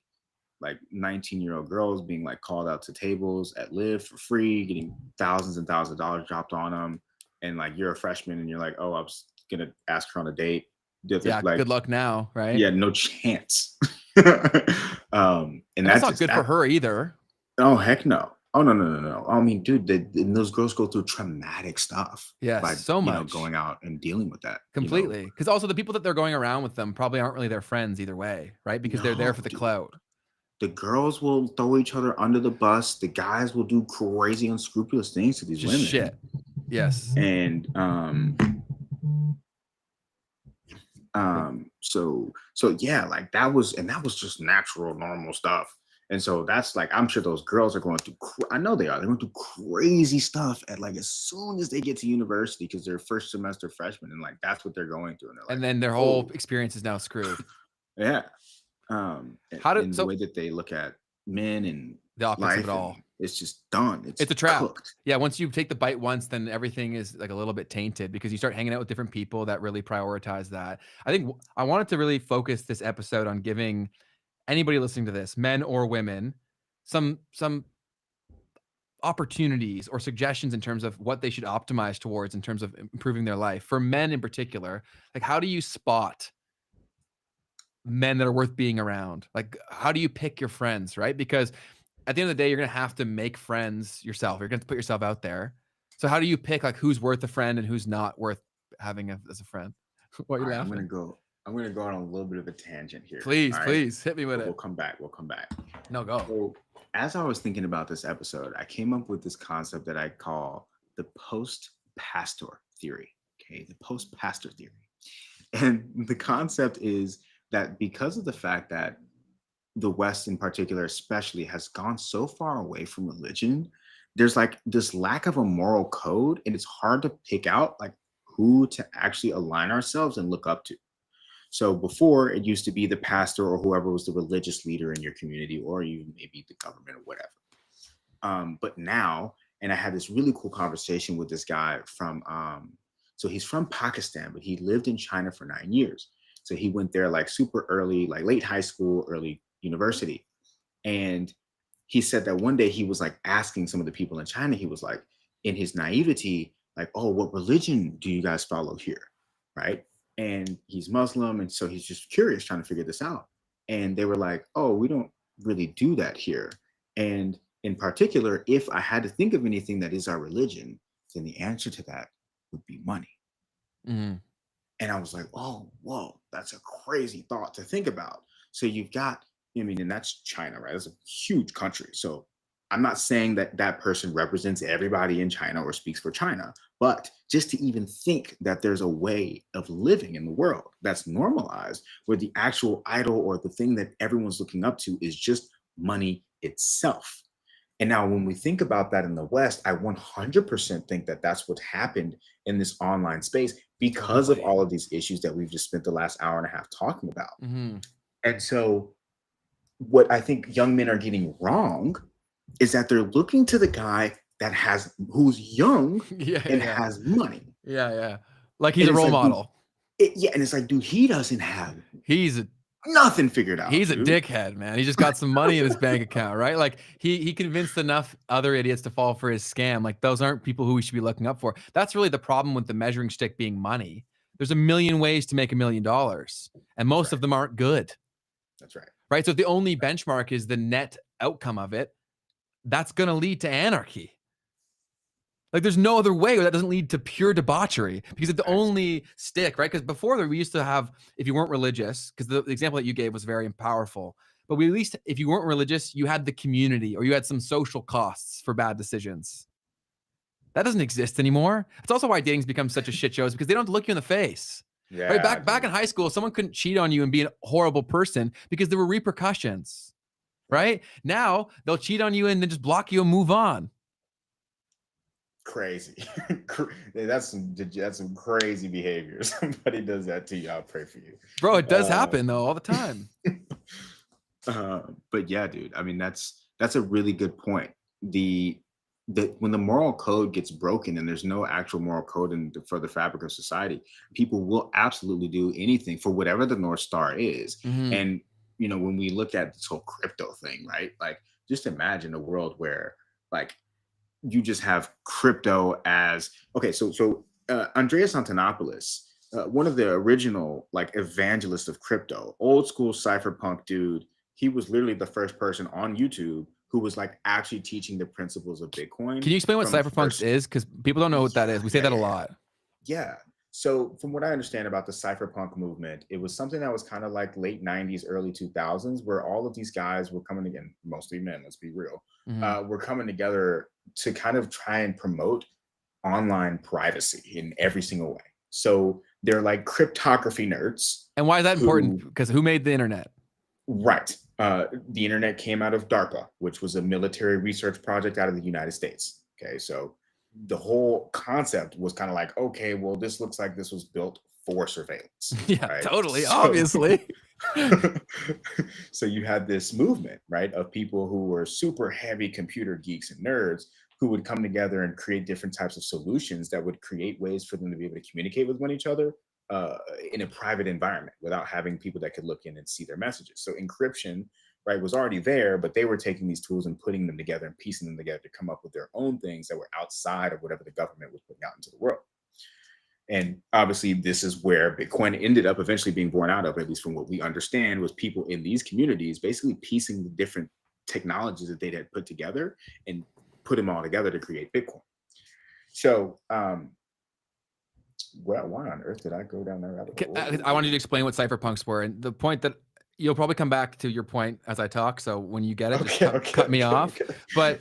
19-year-old girls being like called out to tables at Live for free, getting thousands and thousands of dollars dropped on them. And like you're a freshman and you're like, oh, I was gonna ask her on a date. Yeah, Like, good luck now, right? yeah, no chance. And And that's that's not just good for that. her either. Oh heck no. Oh no, no, no, no. I mean, dude, and those girls go through traumatic stuff Yes, by so much. going out and dealing with that. Completely. Because also the people that they're going around with them probably aren't really their friends either way, right? Because they're there No, for the dude. clout. The girls will throw each other under the bus. The guys will do crazy, unscrupulous things to these Just women. shit. Yes. And so yeah, like that was just natural, normal stuff. And so that's like, I'm sure those girls are going through, I know they are, they're going through crazy stuff at like as soon as they get to university, because they're first semester freshmen, and like that's what they're going through. And they're like, And then their whole oh, experience is now screwed. yeah. In the So way that they look at men and the optics of it life, all. and it's just done. It's a trap. Cooked. Yeah, once you take the bite once, then everything is like a little bit tainted because you start hanging out with different people that really prioritize that. I think I wanted to really focus this episode on giving anybody listening to this, men or women, some opportunities or suggestions in terms of what they should optimize towards in terms of improving their life. For men in particular, like how do you spot men that are worth being around? Like how do you pick your friends, right? Because at the end of the day, you're going to have to make friends yourself. You're going to put yourself out there. So how do you pick like who's worth a friend and who's not worth having as a friend? Why are you All right, laughing? I'm gonna go on a little bit of a tangent here. Please, all right? please hit me with But it. we'll come back. We'll come back. No, go. So, as I was thinking about this episode, I came up with this concept that I call the post-pastor theory. Okay, the post-pastor theory. And the concept is that because of the fact that the West in particular, especially, has gone so far away from religion, there's like this lack of a moral code, and it's hard to pick out like who to actually align ourselves and look up to. So before, it used to be the pastor or whoever was the religious leader in your community, or even maybe the government or whatever. But now, and I had this really cool conversation with this guy from, so he's from Pakistan, but he lived in China for 9 years. So he went there like super early, like late high school, early university. And he said that one day he was like asking some of the people in China, he was like, in his naivety, like, oh, what religion do you guys follow here? Right. And he's Muslim. And so he's just curious, trying to figure this out. And they were like, oh, we don't really do that here. And in particular, if I had to think of anything that is our religion, then the answer to that would be money. Mm-hmm. And I was like, oh, whoa, that's a crazy thought to think about. So you've got, I mean, and that's China, right? It's a huge country. So I'm not saying that that person represents everybody in China or speaks for China, but just to even think that there's a way of living in the world that's normalized, where the actual idol or the thing that everyone's looking up to is just money itself. And now when we think about that in the West, I 100% think that that's what happened in this online space because of all of these issues that we've just spent the last hour and a half talking about. Mm-hmm. And so what I think young men are getting wrong is that they're looking to the guy who's young and has money. Yeah. Like he's a role model. And it's like, dude, he doesn't have nothing figured out. He's a dickhead, man. He just got some money in his bank account, right? Like he convinced enough other idiots to fall for his scam. Like those aren't people who we should be looking up for. That's really the problem with the measuring stick being money. There's a million ways to make $1 million, and most of them aren't good. That's right. Right. So if the only benchmark is the net outcome of it, that's going to lead to anarchy. Like there's no other way, or that doesn't lead to pure debauchery, because it's the only stick, right? Because before we used to have, if you weren't religious, because the example that you gave was very powerful, but we at least, if you weren't religious, you had the community, or you had some social costs for bad decisions. That doesn't exist anymore. It's also why dating's become such a shit show, is because they don't have to look you in the face. Yeah, right? Back in high school, someone couldn't cheat on you and be a horrible person because there were repercussions, right? Now they'll cheat on you and then just block you and move on. Crazy. That's some crazy behavior. Somebody does that to you, I'll pray for you, bro. It does happen though, all the time. But yeah, dude, I mean, that's a really good point. When the moral code gets broken and there's no actual moral code for the fabric of society, people will absolutely do anything for whatever the North Star is. Mm-hmm. And when we look at this whole crypto thing, right? Like, just imagine a world where like you just have crypto as okay. So Andreas Antonopoulos, one of the original like evangelists of crypto, old school cypherpunk dude. He was literally the first person on YouTube who was like actually teaching the principles of Bitcoin. Can you explain what cypherpunk is? Because people don't know what that is. We say that a lot. Yeah. So, from what I understand about the cypherpunk movement, it was something that was kind of like late 90s, early 2000s, where all of these guys were coming again, mostly men, let's be real, Mhm. were coming together to kind of try and promote online privacy in every single way. So, they're like cryptography nerds And why is that important? who, Because who made the internet? right, the internet came out of DARPA, which was a military research project out of the United States. Okay, so the whole concept was kind of like, okay, well, this looks like this was built for surveillance, Yeah, right? totally, So, obviously. so you had this movement, right, of people who were super heavy computer geeks and nerds who would come together and create different types of solutions that would create ways for them to be able to communicate with one each other in a private environment without having people that could look in and see their messages. So encryption, right, was already there, but they were taking these tools and putting them together and piecing them together to come up with their own things that were outside of whatever the government was putting out into the world. And obviously, this is where Bitcoin ended up eventually being born out of, at least from what we understand, was people in these communities basically piecing the different technologies that they had put together and put them all together to create Bitcoin. So, well, why on earth did I go down that rabbit hole? I wanted you to explain what cypherpunks were, and the point that you'll probably come back to your point as I talk. So when you get it, just Okay, okay, cut me okay, off. okay. But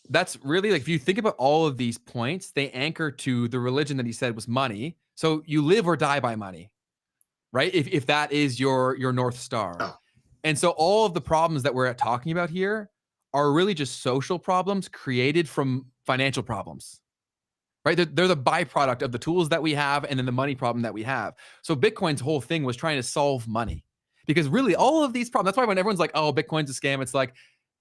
that's really like if you think about all of these points, they anchor to the religion that he said was money. So you live or die by money, right? If that is your North Star. Oh, And so all of the problems that we're talking about here are really just social problems created from financial problems, right? They're the byproduct of the tools that we have and then the money problem that we have. So Bitcoin's whole thing was trying to solve money because really all of these problems, that's why when everyone's like, oh, Bitcoin's a scam, it's like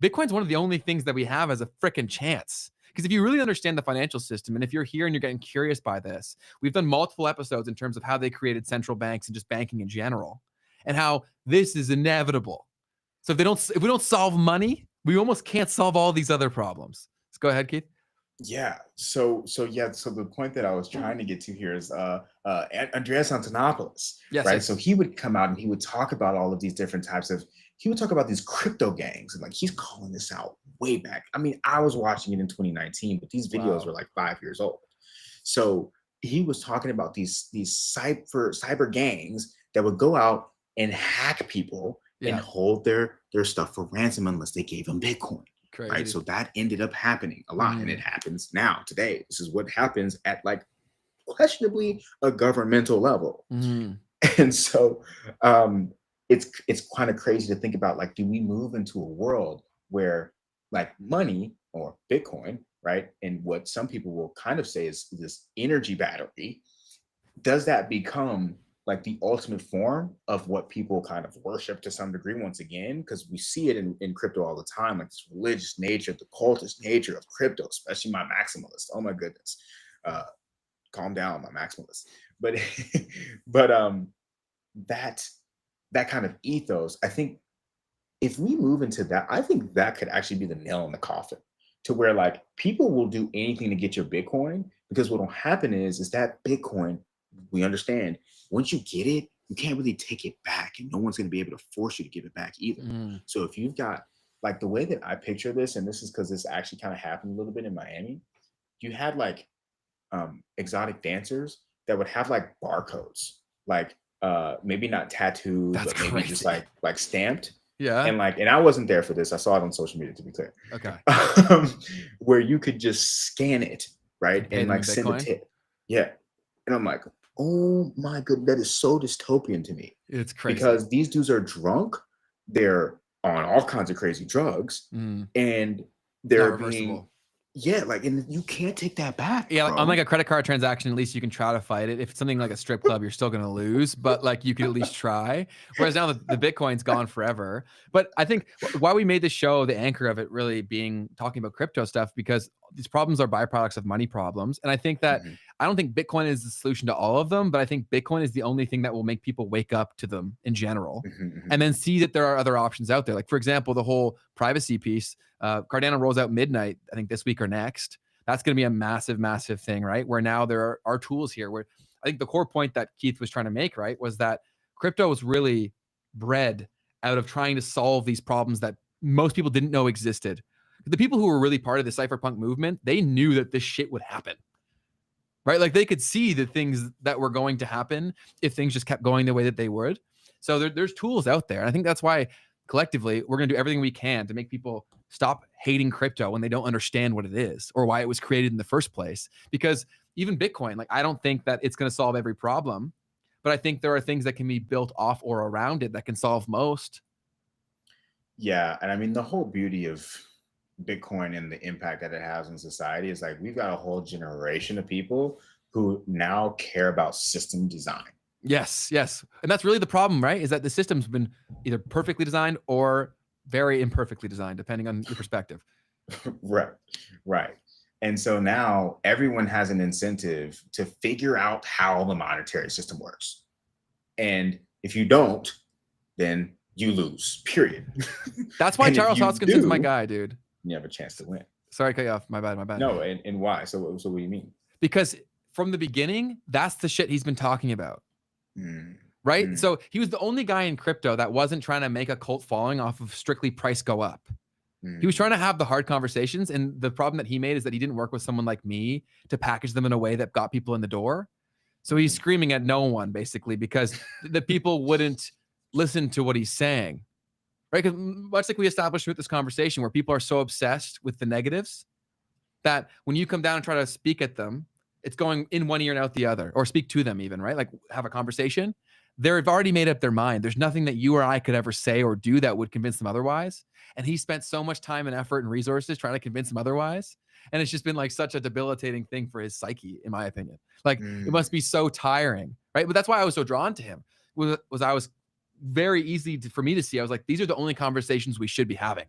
Bitcoin's one of the only things that we have as a freaking chance. Because if you really understand the financial system, and if you're here and you're getting curious by this, we've done multiple episodes in terms of how they created central banks and just banking in general, and how this is inevitable. So if we don't solve money, we almost can't solve all these other problems. Let's go ahead, Keith. yeah. So the point that I was trying to get to here is Andreas Antonopoulos, Yes, right? So yes. he would come out and he would talk about all of these different types of he would talk about these crypto gangs and like he's calling this out way back. I mean, I was watching it in 2019, but these videos Wow. were like 5 years old. So he was talking about these cyber gangs that would go out and hack people and Yeah. hold their stuff for ransom unless they gave them Bitcoin, Crazy, right? So dude. that ended up happening a lot, and it Mhm. happens now today. This is what happens at like questionably a governmental level, Mhm. and so it's kind of crazy to think about. Like, do we move into a world where like money or Bitcoin, right, and what some people will kind of say is this energy battery, does that become like the ultimate form of what people kind of worship to some degree once again? Because we see it in crypto all the time, like this religious nature, the cultist nature of crypto, especially my maximalist. Oh my goodness. Uh, Calm down, my maximalist. But but that that kind of ethos, I think if we move into that, I think that could actually be the nail in the coffin to where like people will do anything to get your Bitcoin because what will happen is that Bitcoin, we understand, once you get it, you can't really take it back and no one's going to be able to force you to give it back either. Mhm. So if you've got like the way that I picture this, and this is because this actually kind of happened a little bit in Miami, you had like exotic dancers that would have like barcodes, like maybe not tattooed, That's but maybe just crazy. like stamped. Yeah. And I wasn't there for this. I saw it on social media to be clear, Okay. um, where you could just scan it, right, And pay and them like in send a Bitcoin. tip. Yeah, and I'm like, oh my good, that is so dystopian to me It's crazy. because these dudes are drunk, they're on all kinds of crazy drugs, Mm. and Not they're being reversible. yeah, like, and you can't take that back, Yeah, like, on like bro. a credit card transaction, at least you can try to fight it. If it's something like a strip club, you're still gonna lose, but like you could at least try. Whereas now the Bitcoin's gone forever. But I think why we made this show, the anchor of it really being talking about crypto stuff, because these problems are byproducts of money problems. And I think that Mhm, I don't think Bitcoin is the solution to all of them, but I think Bitcoin is the only thing that will make people wake up to them in general. mhm, And mhm. then see that there are other options out there. Like, for example, the whole privacy piece. Cardano rolls out midnight, I think this week or next. That's going to be a massive, massive thing, right? Where now there are tools here where I think the core point that Keith was trying to make, right, was that crypto was really bred out of trying to solve these problems that most people didn't know existed. The people who were really part of the cypherpunk movement, they knew that this shit would happen. right? Like they could see the things that were going to happen if things just kept going the way that they would. So there's tools out there. And I think that's why collectively we're going to do everything we can to make people stop hating crypto when they don't understand what it is or why it was created in the first place. Because even Bitcoin, like I don't think that it's going to solve every problem, but I think there are things that can be built off or around it that can solve most. Yeah, and I mean the whole beauty of Bitcoin and the impact that it has in society is like we've got a whole generation of people who now care about system design. Yes, yes. And that's really the problem, right? Is that the system's been either perfectly designed or very imperfectly designed, depending on your perspective. Right, right. And so now everyone has an incentive to figure out how the monetary system works. And if you don't, then you lose, period. That's why And if Charles you Hoskinson's my do, guy, dude. you have a chance to win. Sorry, cut you off. My bad, my bad. No, and why? So what do you mean? Because from the beginning, that's the shit he's been talking about. Mm, Right? mm, So he was the only guy in crypto that wasn't trying to make a cult following off of strictly price go up. He was mm, trying to have the hard conversations. And the problem that he made is that he didn't work with someone like me to package them in a way that got people in the door. So he's mhm. screaming at no one basically because the people wouldn't listen to what he's saying. Right? Because much like we established with this conversation where people are so obsessed with the negatives that when you come down and try to speak at them, it's going in one ear and out the other, or speak to them even, right? Like have a conversation. They've already made up their mind. There's nothing that you or I could ever say or do that would convince them otherwise. And he spent so much time and effort and resources trying to convince them otherwise. And it's just been like such a debilitating thing for his psyche, in my opinion. Like it Mm. must be so tiring, right? But that's why I was so drawn to him. Was I was very easy for me to see. I was like, these are the only conversations we should be having,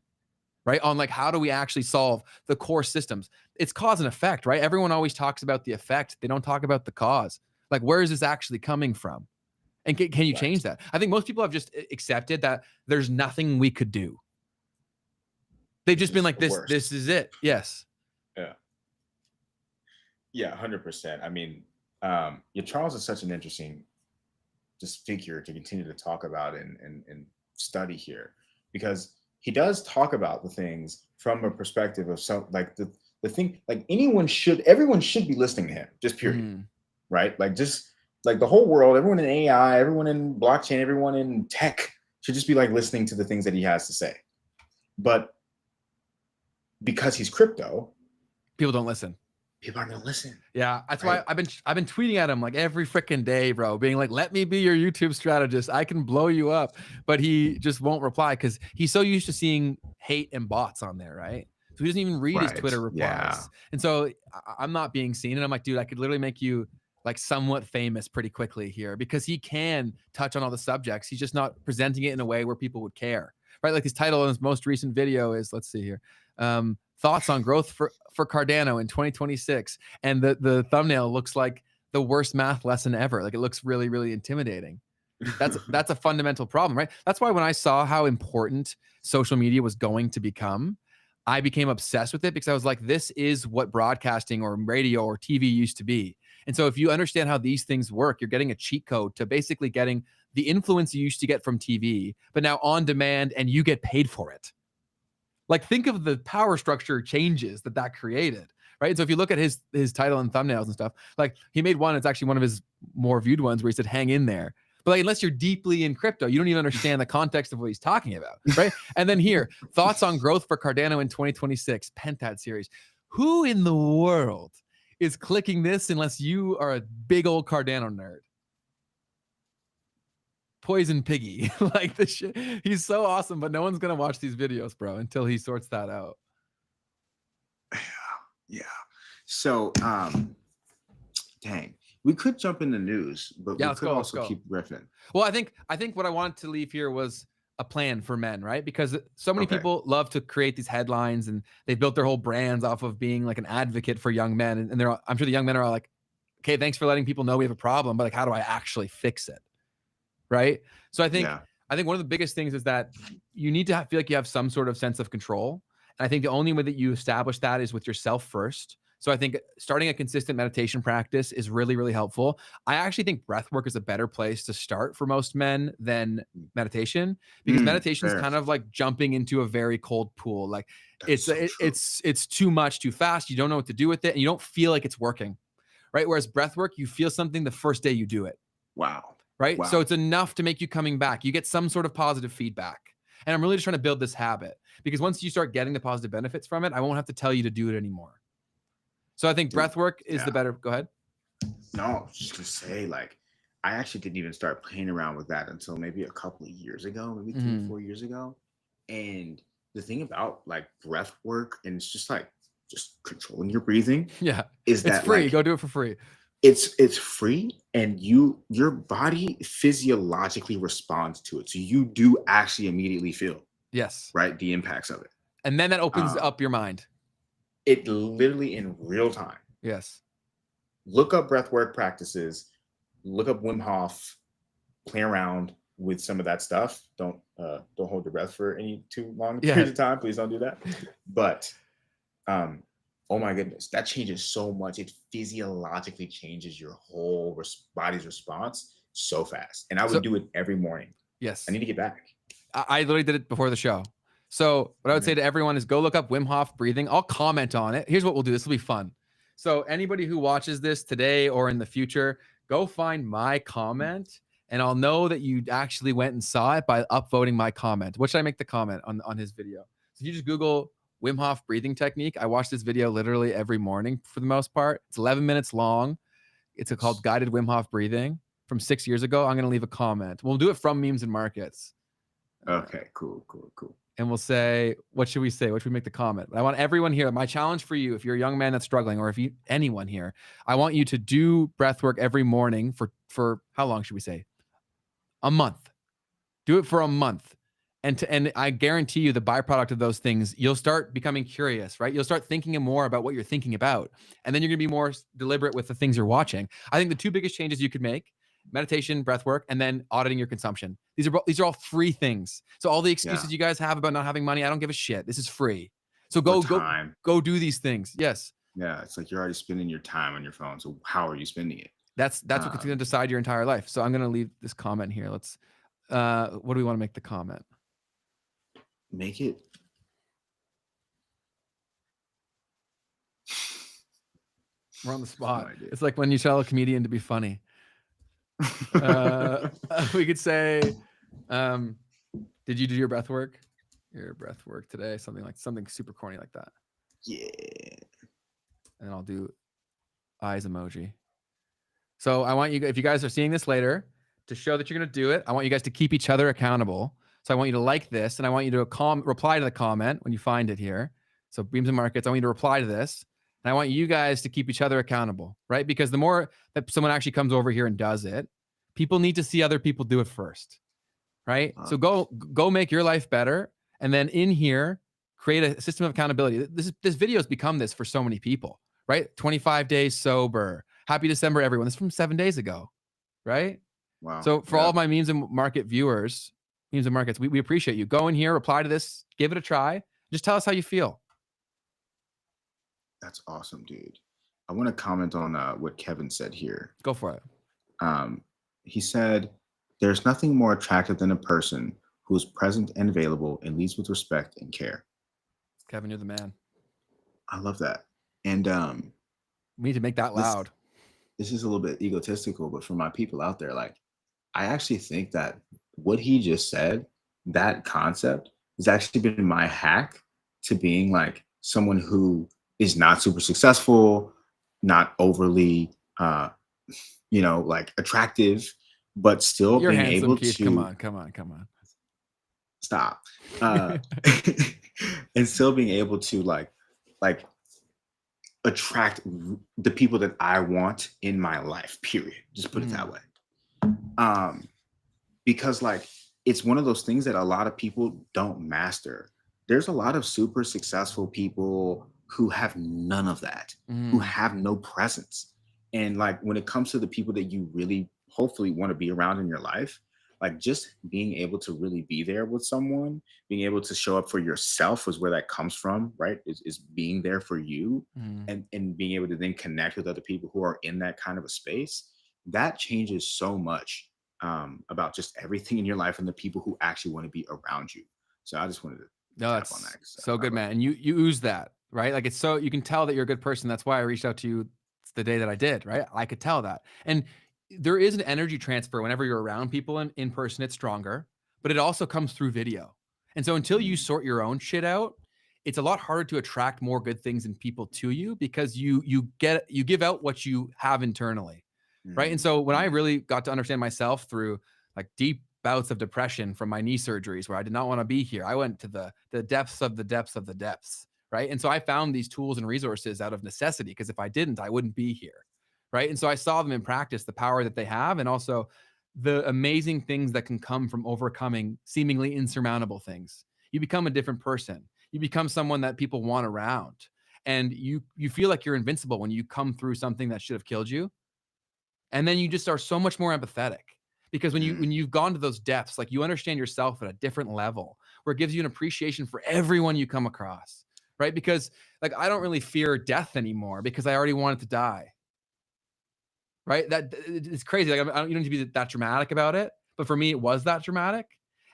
right? On like, how do we actually solve the core systems? It's cause and effect, right? Everyone always talks about the effect. They don't talk about the cause. Like, where is this actually coming from? And can you change Right. that? I think most people have just accepted that there's nothing we could do. They've Which just been is like, the this worst. is it. Yes. Yeah. Yeah, 100%. I mean, yeah, Charles is such an interesting just figure to continue to talk about and study here because he does talk about the things from a perspective of some like the thing like everyone should be listening to him, just period. Mhm. Right? Like just like the whole world, everyone in AI, everyone in blockchain, everyone in tech should just be like listening to the things that he has to say. But because he's crypto, People don't listen. people aren't gonna listen. Yeah, that's Right. why I've been tweeting at him like every freaking day, bro, being like, "Let me be your YouTube strategist. I can blow you up." But he just won't reply because he's so used to seeing hate and bots on there, right? So he doesn't even read his Right. Twitter Yeah. replies. And so I'm not being seen, and I'm like, dude, I could literally make you like somewhat famous pretty quickly here because he can touch on all the subjects. He's just not presenting it in a way where people would care, right? Like his title in his most recent video is, let's see here, thoughts on growth for Cardano in 2026, and the thumbnail looks like the worst math lesson ever. Like it looks really, really intimidating. That's a fundamental problem, right? That's why when I saw how important social media was going to become, I became obsessed with it because I was like, this is what broadcasting or radio or TV used to be. And so if you understand how these things work, you're getting a cheat code to basically getting the influence you used to get from TV, but now on demand and you get paid for it. Like think of the power structure changes that created, right? So if you look at his title and thumbnails and stuff, like he made one, it's actually one of his more viewed ones where he said, hang in there. But like, unless you're deeply in crypto, you don't even understand the context of what he's talking about, right? And then here, thoughts on growth for Cardano in 2026, Pentad series. Who in the world is clicking this unless you are a big old Cardano nerd? Poison Piggy. Like the shit. He's so awesome, but no one's gonna watch these videos, bro, until he sorts that out. Yeah. So dang. We could jump in the news, but Yeah, we let's could go. Let's also go. keep riffing. Well, I think what I wanted to leave here was a plan for men, right? Because so many Okay. people love to create these headlines and they've built their whole brands off of being like an advocate for young men. And they're I'm sure the young men are all like, okay, thanks for letting people know we have a problem, but like how do I actually fix it? Right. So Yeah. I think one of the biggest things is that you need to feel like you have some sort of sense of control. And I think the only way that you establish that is with yourself first. So I think starting a consistent meditation practice is really, really helpful. I actually think breath work is a better place to start for most men than meditation because meditation is Fair. kind of like jumping into a very cold pool. Like That's so true. it's too much too fast. You don't know what to do with it and you don't feel like it's working. right? Whereas breath work, you feel something the first day you do it, Wow. right? So Wow. it's enough to make you coming back. You get some sort of positive feedback. And I'm really just trying to build this habit, because once you start getting the positive benefits from it, I won't have to tell you to do it anymore. So I think Dude, breath work is the yeah. better. Go ahead. No, I was just gonna say, like, I actually didn't even start playing around with that until maybe a couple of years ago, maybe three, Mm-hmm. 4 years ago. And the thing about like breath work, and it's just like just controlling your breathing, Yeah. is It's that free. like Go do it for free. it's free, and your body physiologically responds to it. So you do actually immediately feel, Yes. right, the impacts of it. And then that opens Um, up your mind. it literally in real time. Yes. Look up breath work practices, look up Wim Hof, play around with some of that stuff. Don't hold your breath for any too long Yeah. periods of time. Please don't do that. But oh my goodness, that changes so much. It physiologically changes your whole body's response so fast. And I would So, do it every morning. I yes. need to get back. I literally did it before the show. So what I would say to everyone is go look up Wim Hof breathing. I'll comment on it. Here's what we'll do. This will be fun. So anybody who watches this today or in the future, go find my comment, and I'll know that you actually went and saw it by upvoting my comment. What should I make the comment on his video? So you just Google Wim Hof breathing technique. I watch this video literally every morning for the most part. It's 11 minutes long. It's called Guided Wim Hof Breathing from 6 years ago. I'm going to leave a comment. We'll do it from Memes and Markets. Okay, cool. And we'll say, what should we say? What should we make the comment? I want everyone here. My challenge for you, if you're a young man that's struggling, or if you anyone here, I want you to do breath work every morning for how long should we say? A month. Do it for a month. And I guarantee you the byproduct of those things, you'll start becoming curious, right? You'll start thinking more about what you're thinking about. And then you're going to be more deliberate with the things you're watching. I think the two biggest changes you could make: meditation, breath work, and then auditing your consumption. These are all free things. So all the Yeah. excuses you guys have about not having money, I don't give a shit. This is free. So Or go time. do these things. Yes. Yeah, it's like you're already spending your time on your phone. So how are you spending it? That's what's going to decide your entire life. So I'm going to leave this comment here. Let's what do we want to make the comment? Make it. We're on the spot. No idea. It's like when you tell a comedian to be funny. We could say, did you do your breath work? Your breath work today? Something super corny like that. Yeah. And I'll do eyes emoji. So I want you, if you guys are seeing this later, to show that you're going to do it, I want you guys to keep each other accountable. So I want you to like this, and I want you to reply to the comment when you find it here. So Beams and Markets, I want you to reply to this. And I want you guys to keep each other accountable, right? Because the more that someone actually comes over here and does it, people need to see other people do it first, right? So go make your life better. And then in here, create a system of accountability. This video has become this for so many people, right? 25 days sober. Happy December, everyone. This is from 7 days ago, right? Wow. So for all of my Memes and Market viewers, Memes and Markets, we appreciate you. Go in here, reply to this, give it a try. Just tell us how you feel. That's awesome, dude. I want to comment on what Kevin said here. Go for it. He said, "There's nothing more attractive than a person who is present and available and leads with respect and care." Kevin, you're the man. I love that. And we need to make that loud. This is a little bit egotistical, but for my people out there, like, I actually think that what he just said, that concept, has actually been my hack to being like someone who is not super successful, not overly, like attractive, but still You're being handsome, able Keith. to Come on. stop, and still being able to like attract the people that I want in my life. Period. Just put it that way. Because like it's one of those things that a lot of people don't master. There's a lot of super successful people who have none of that, who have no presence. And like when it comes to the people that you really hopefully want to be around in your life, like just being able to really be there with someone, being able to show up for yourself is where that comes from, right? Is being there for you and being able to then connect with other people who are in that kind of a space. That changes so much about just everything in your life and the people who actually want to be around you. So I just wanted to tap on that. So good, man. And you ooze that, right? Like it's so, you can tell that you're a good person. That's why I reached out to you It's the day that I did, right? I could tell that. And there is an energy transfer whenever you're around people in person, it's stronger, but it also comes through video. And so until you Mm, sort your own shit out, it's a lot harder to attract more good things in people to you because you give out what you have internally. Right. And mm, so when I mm, really got to understand myself through like deep bouts of depression from my knee surgeries where I did not want to be here, I went to the depths of the depths of the depths. Right. And so I found these tools and resources out of necessity because if I didn't, I wouldn't be here. Right. And so I saw them in practice, the power that they have, and also the amazing things that can come from overcoming seemingly insurmountable things. You become a different person. You become someone that people want around. And you feel like you're invincible when you come through something that should have killed you, and then you just are so much more empathetic because when mm, you've gone to those depths, like you understand yourself at a different level where it gives you an appreciation for everyone you come across, right? Because like I don't really fear death anymore because I already wanted to die, right? That it's crazy. Like you don't need to be that dramatic about it, but for me, it was that dramatic.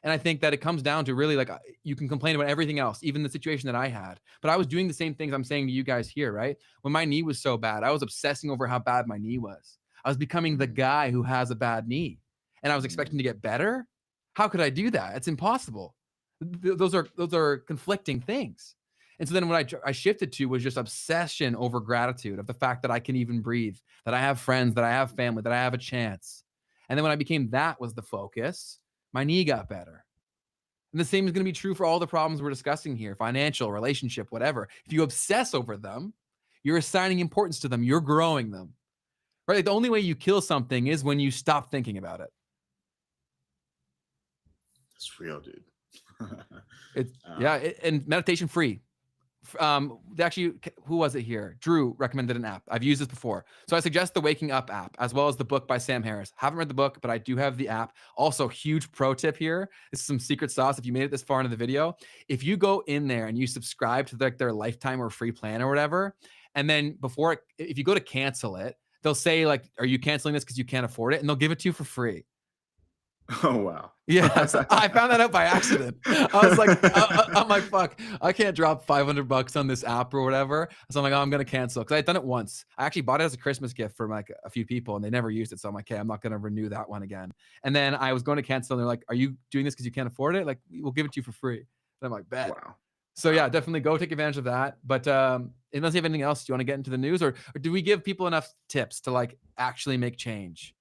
And I think that it comes down to really like you can complain about everything else, even the situation that I had. But I was doing the same things I'm saying to you guys here, right? When my knee was so bad, I was obsessing over how bad my knee was. I was becoming the mm, guy who has a bad knee, and I was mm, expecting to get better. How could I do that? It's impossible. Those are conflicting things. And so then what I shifted to was just obsession over gratitude of the fact that I can even breathe, that I have friends, that I have family, that I have a chance. And then when I became that was the focus, my knee got better. And the same is going to be true for all the problems we're discussing here, financial, relationship, whatever. If you obsess over them, you're assigning importance to them, you're growing them. Right? Like the only way you kill something is when you stop thinking about it. that's real, dude. It's uh, yeah, and meditation free. Actually, who was it here? Drew recommended an app. I've used this before. So I suggest the Waking Up app as well as the book by Sam Harris. Haven't read the book, but I do have the app. Also, huge pro tip here. This is some secret sauce. If you made it this far into the video, if you go in there and you subscribe to their lifetime or free plan or whatever, and then if you go to cancel it, they'll say like, "Are you canceling this because you can't afford it?" And they'll give it to you for free. oh wow. Yeah, so I found that out by accident. I was like, I'm like, fuck, I can't drop $500 on this app or whatever. So I'm like, oh, I'm gonna cancel because I had done it once. I actually bought it as a Christmas gift for like a few people, and they never used it. So I'm like, okay, I'm not gonna renew that one again. And then I was going to cancel, and they're like, are you doing this because you can't afford it? Like, we'll give it to you for free. And I'm like, bet. Wow. So yeah, Wow. definitely go take advantage of that. But unless you have anything else, do you want to get into the news, or do we give people enough tips to like actually make change?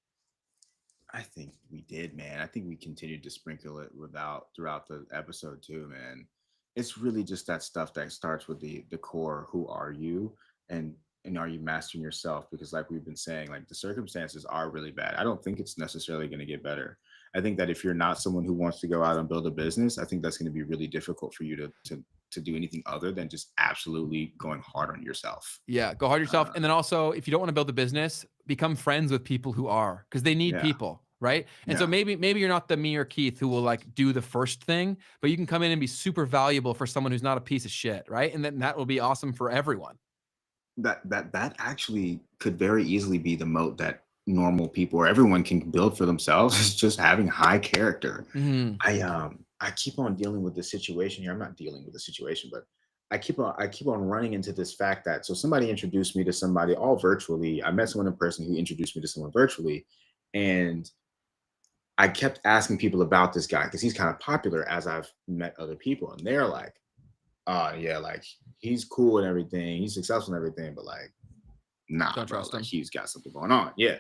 I think we did, man. I think we continued to sprinkle it without throughout the episode too, man. It's really just that stuff that starts with the core. Who are you, and and are you mastering yourself? Because like we've been saying, like the circumstances are really bad. I don't think it's necessarily going to get better. I think that if you're not someone who wants to go out and build a business, I think that's going to be really difficult for you to do anything other than just absolutely going hard on yourself. Yeah, go hard yourself. Uh, And then also, if you don't want to build a business, become friends with people who are, because they need yeah, people, right? And so yeah. maybe you're not the me or Keith who will like do the first thing, but you can come in and be super valuable for someone who's not a piece of shit, right? And then that will be awesome for everyone. That actually could very easily be the moat that normal people or everyone can build for themselves is just having high character. Mhm. I keep on dealing with this situation here. I'm not dealing with the situation, but I keep on running into this fact that so somebody introduced me to somebody all virtually. I met someone in person who introduced me to someone virtually, and I kept asking people about this guy because he's kind of popular as I've met other people, and they're like, yeah, like he's cool and everything, he's successful and everything, but like nah, Don't bro, trust like them. he's got something going on. Yeah.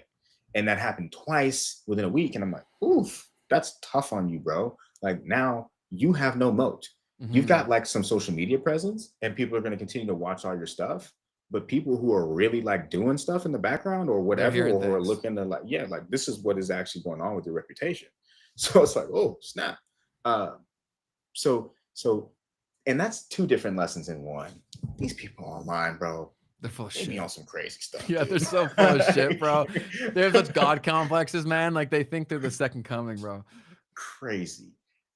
And that happened twice within a week. And I'm like, oof, that's tough on you, bro. Like now you have no moat. You've Mhm. got like some social media presence and people are going to continue to watch all your stuff. But people who are really like doing stuff in the background or They're whatever, hearing or who are things. looking to like, yeah, like this is what is actually going on with your reputation. So it's like, oh, snap. Uh, so, and that's two different lessons in one. These people online, bro, They're full of they be shit. on some crazy stuff, Yeah, they're dude. so full of shit, bro. They have such god complexes, man. Like they think they're the second coming, bro. Crazy.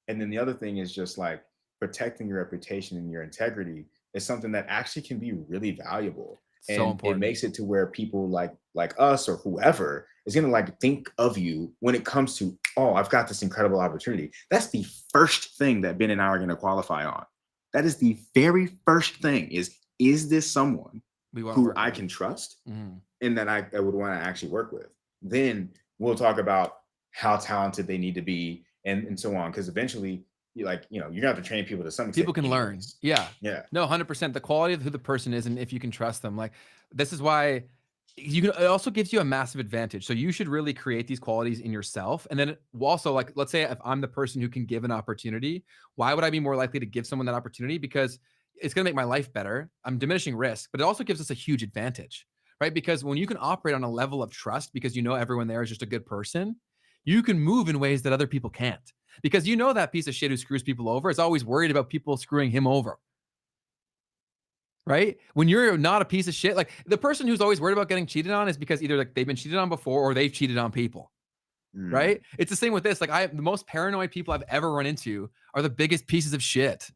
And then the other thing is just like protecting your reputation and your integrity is something that actually can be really valuable. So And it important. makes it to where people like us or whoever is gonna like think of you when it comes to, oh, I've got this incredible opportunity. That's the first thing that Ben and I are gonna qualify on. That is the very first thing is this someone We want to who work I with. can trust Mm-hmm. and that I would want to actually work with. Then we'll talk about how talented they need to be and so on. Because eventually, you're gonna have to train people to some extent People can learn. anyways. Yeah. Yeah. No, 100%. The quality of who the person is and if you can trust them. Like, this is why you can, it also gives you a massive advantage. So you should really create these qualities in yourself. And then also, like, let's say if I'm the person who can give an opportunity, why would I be more likely to give someone that opportunity? Because it's going to make my life better. I'm diminishing risk, but it also gives us a huge advantage, right? Because when you can operate on a level of trust because you know everyone there is just a good person, you can move in ways that other people can't. Because you know that piece of shit who screws people over is always worried about people screwing him over, right? When you're not a piece of shit, like the person who's always worried about getting cheated on is because either like they've been cheated on before or they've cheated on people, Mm, right? It's the same with this. Like the most paranoid people I've ever run into are the biggest pieces of shit.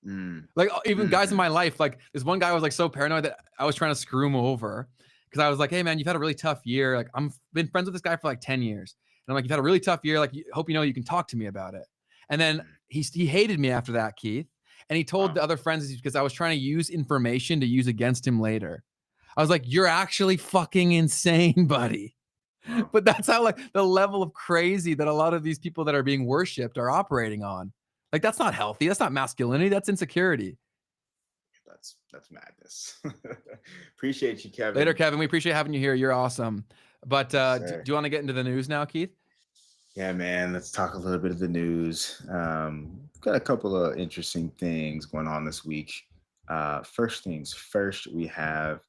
mm, Like even guys in mhm. my life, like this one guy was like so paranoid that I was trying to screw him over because I was like, "Hey man, you've had a really tough year. Like I'm been friends with this guy for like 10 years, and I'm like, you've had a really tough year. Like, hope you know you can talk to me about it." And then Mm. he hated me after that, Keith, and he told Wow. the other friends because I was trying to use information to use against him later. I was like, "You're actually fucking insane, buddy." Wow. But that's how like the level of crazy that a lot of these people that are being worshipped are operating on. Like that's not healthy. That's not masculinity. That's insecurity. That's madness. Appreciate you, Later, Kevin. Kevin. We appreciate having you here. You're awesome. But Yes, do sir. you want to get into the news now, Keith? Yeah, man. Let's talk a little bit of the news. Got a couple of interesting things going on this week. First things first, we have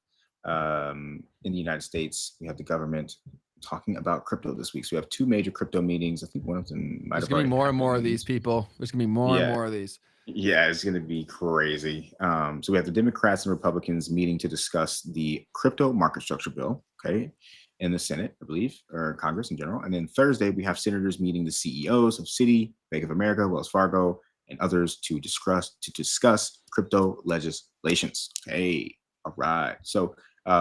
in the United States, we have the government talking about crypto this week. So we have two major crypto meetings. I think one of them might There's have gonna be already more and more of happened. these people. There's gonna be more and Yeah, more of these. yeah, it's going to be crazy. So we have the Democrats and Republicans meeting to discuss the crypto market structure bill, okay, in the Senate, I believe, or Congress in general. And then Thursday, we have senators meeting the CEOs of Citi, Bank of America, Wells Fargo, and others to discuss crypto legislations. Okay, all right. So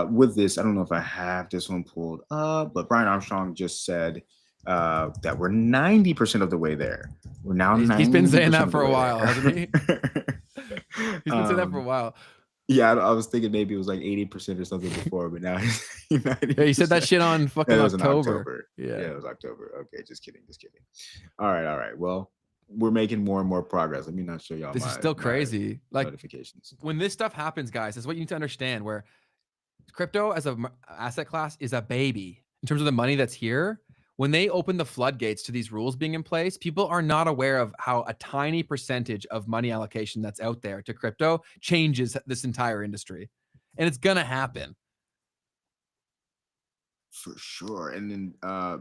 with this, I don't know if I have this one pulled up, but Brian Armstrong just said that we're 90% of the way there. We're now He's been saying 90% that of the for a way while, hasn't he? there. He's been saying that for a um, while. yeah, I was thinking maybe it was like 80% or something before, but now he's Yeah, he said that 90%. shit on That fucking was in October. October. Yeah. Yeah, it was October. Okay, just kidding, just kidding. All right, all right. Well, we're making more and more progress. Let me not show y'all This is my still my crazy. Like notifications. when this stuff happens, guys, this is what you need to understand where crypto as a asset class is a baby in terms of the money that's here. When they open the floodgates to these rules being in place, people are not aware of how a tiny percentage of money allocation that's out there to crypto changes this entire industry. And it's going to happen. For sure. And then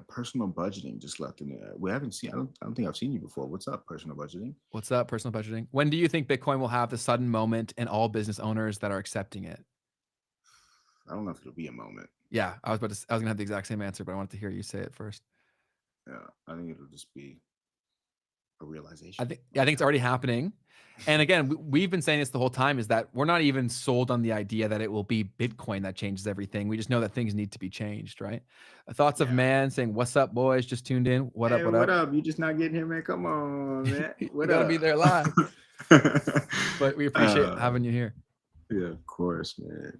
personal budgeting just left in there. We haven't seen, I don't think I've seen you before. What's up, personal budgeting? What's up, personal budgeting? When do you think Bitcoin will have the sudden moment and all business owners that are accepting it? I don't know if it'll be a moment. Yeah, I was gonna have the exact same answer, but I wanted to hear you say it first. Yeah, I think it'll just be a I realization think of I what's think it's already happening. happening. And again, we've been saying this the whole time is that we're not even sold on the idea that it will be Bitcoin that changes everything. We just know that things need to be changed, right? Thoughts of Yeah. man saying, "What's up, boys? Just tuned in. What up? Hey, What what up?" up? You just not getting here, man? Come on, man. You What got to up? be there live. But we appreciate uh, having you here. yeah, of course, man.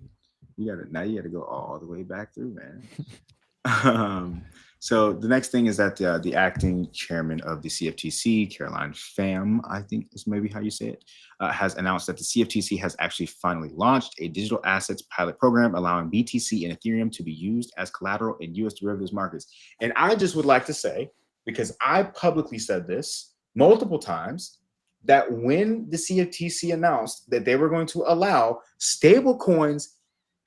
You gotta go all the way back through, man. Um, so the next thing is that the acting chairman of the CFTC, Caroline Pham, I think is maybe how you say it, has announced that the CFTC has actually finally launched a digital assets pilot program allowing BTC and Ethereum to be used as collateral in U.S. derivatives markets. And I just would like to say, because I publicly said this multiple times, that when the CFTC announced that they were going to allow stable coins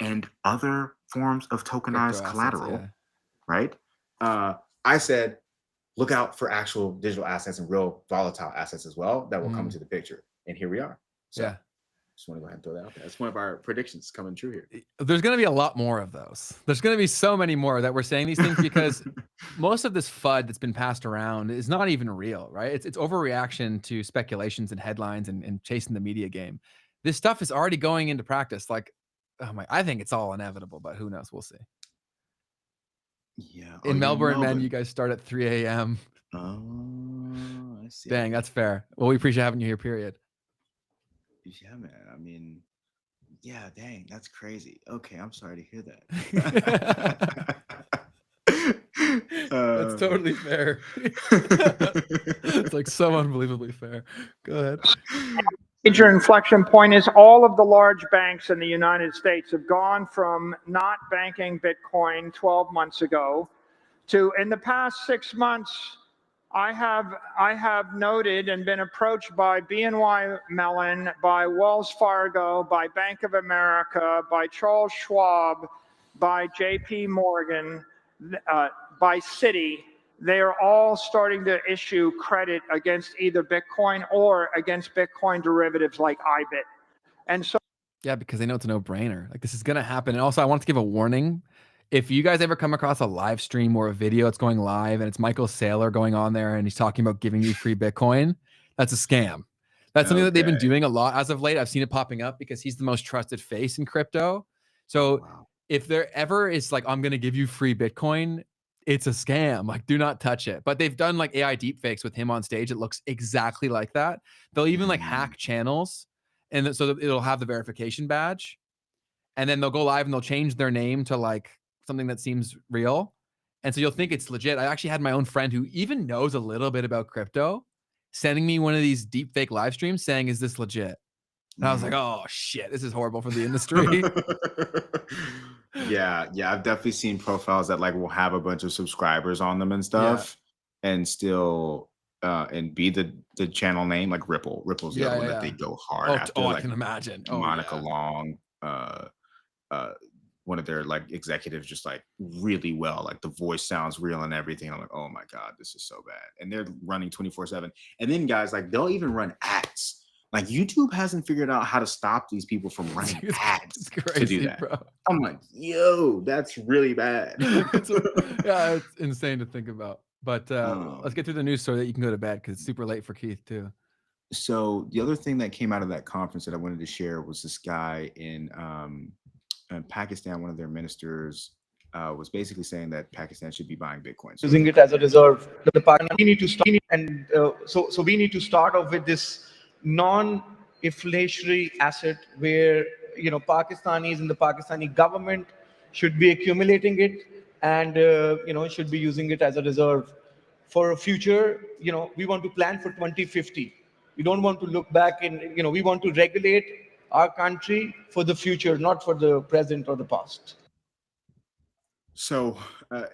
and other forms of Crypto tokenized assets, collateral, yeah. right? I said, look out for actual digital assets and real volatile assets as well that will come Mm, into the picture. And here we are. So yeah. just want to go ahead and throw that out there. That's one of our predictions coming true here. There's going to be a lot more of those. There's going to be so many more that we're saying these things because most of this FUD that's been passed around is not even real, right? It's overreaction to speculations and headlines and chasing the media game. This stuff is already going into practice. Like, oh my, I think it's all inevitable, but who knows? We'll see. Yeah. Oh, In you're in Melbourne, man, you Melbourne. guys start at 3 a.m. Oh, I Dang, see. that's fair. Well, we appreciate having you here, period. Yeah, man. I mean, Yeah, dang, that's crazy. Okay, I'm sorry to hear that. That's totally fair. It's like so unbelievably fair. Go ahead. Major inflection point is all of the large banks in the United States have gone from not banking Bitcoin 12 months ago to, in the past 6 months, I have noted and been approached by BNY Mellon, by Wells Fargo, by Bank of America, by Charles Schwab, by JP Morgan, by Citi. They are all starting to issue credit against either Bitcoin or against Bitcoin derivatives like IBIT. And so Yeah, because they know it's a no-brainer. Like, this is gonna happen. And also, I want to give a warning. If you guys ever come across a live stream or a video that's going live and it's Michael Saylor going on there and he's talking about giving you free Bitcoin, that's a scam. That's something that they've been Okay. doing a lot as of late. I've seen it popping up because he's the most trusted face in crypto. Oh, So wow. if there ever is like, I'm gonna give you free Bitcoin, it's a scam. Like, do not touch it. But they've done like AI deepfakes with him on stage. It looks exactly like that. They'll even like hack channels, and so that it'll have the verification badge, and then they'll go live and they'll change their name to like something that seems real, and so you'll think it's legit. I actually had my own friend who even knows a little bit about crypto sending me one of these deep fake live streams saying, is this legit? And I was like, oh shit, this is horrible for the industry. Yeah, I've definitely seen profiles that like will have a bunch of subscribers on them and stuff, and still and be the channel name like Ripple. Ripple's the other one that they go hard after. I Like can imagine. Monica Long, one of their like executives, just like really well, like the voice sounds real and everything. I'm like, oh my god, this is so bad. And they're running 24/7. And then guys, like they'll even run ads. Like YouTube hasn't figured out how to stop these people from running ads crazy, to do that. bro. I'm like, yo, that's really bad. It's insane to think about. But let's get through the news story that you can go to bed because it's super late for Keith too. So the other thing that came out of that conference that I wanted to share was this guy in Pakistan. One of their ministers was basically saying that Pakistan should be buying Bitcoin. So using it as a reserve. We need to start, and so we need to start off with this non-inflationary asset where Pakistanis and the Pakistani government should be accumulating it, and should be using it as a reserve for a future. We want to plan for 2050. We don't want to look back in. We want to regulate our country for the future, not for the present or the past. So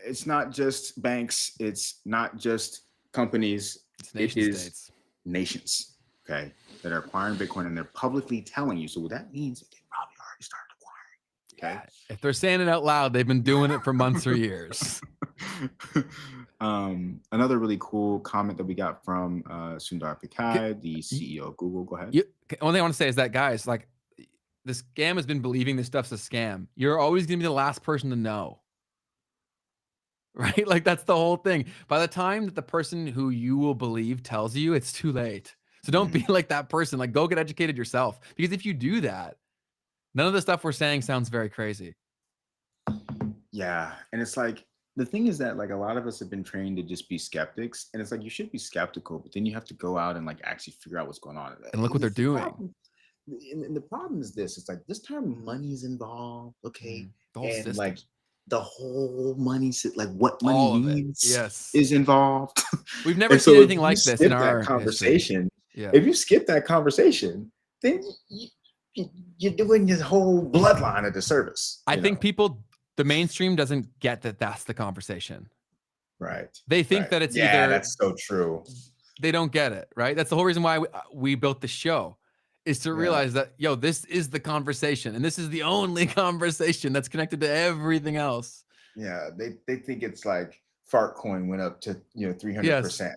it's not just banks, it's not just companies, it's nation states. Nations, okay, that are acquiring Bitcoin, and they're publicly telling you. So what that means is they probably already started acquiring. Okay. Yeah. If they're saying it out loud, they've been doing it for months or years. Another really cool comment that we got from Sundar Pichai, the CEO of Google. Go ahead. One thing I want to say is that, guys, like, the scam has been believing this stuff's a scam. You're always going to be the last person to know. Right? Like, that's the whole thing. By the time that the person who you will believe tells you, it's too late. So don't be like that person. Like, go get educated yourself. Because if you do that, none of the stuff we're saying sounds very crazy. Yeah. And it's like, the thing is that like a lot of us have been trained to just be skeptics. And it's like, you should be skeptical, but then you have to go out and like actually figure out what's going on. And look what they're doing. And the problem is this, it's like this time money's involved. Okay. The whole system. Like the whole money, like what money means is involved. We've never seen anything like this in our conversation. Yeah. If you skip that conversation, then you're doing your whole bloodline a disservice. I think the mainstream doesn't get that that's the conversation. Right. They think that it's either. That's so true. They don't get it, right? That's the whole reason why we built the show, is to realize that, yo, this is the conversation, and this is the only conversation that's connected to everything else. Yeah, they think it's like Fartcoin went up to 300%.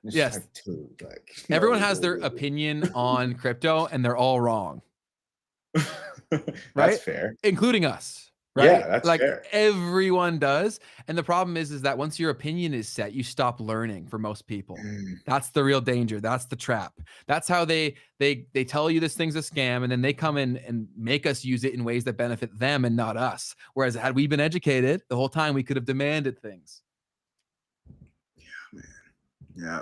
Yes. Like, dude, like, everyone has their opinion on crypto, and they're all wrong. That's right? fair, including us. Right? Yeah, that's like fair. Everyone does. And the problem is that once your opinion is set, you stop learning for most people. That's the real danger. That's the trap. That's how they tell you this thing's a scam, and then they come in and make us use it in ways that benefit them and not us. Whereas had we been educated the whole time, we could have demanded things. Yeah, man. Yeah.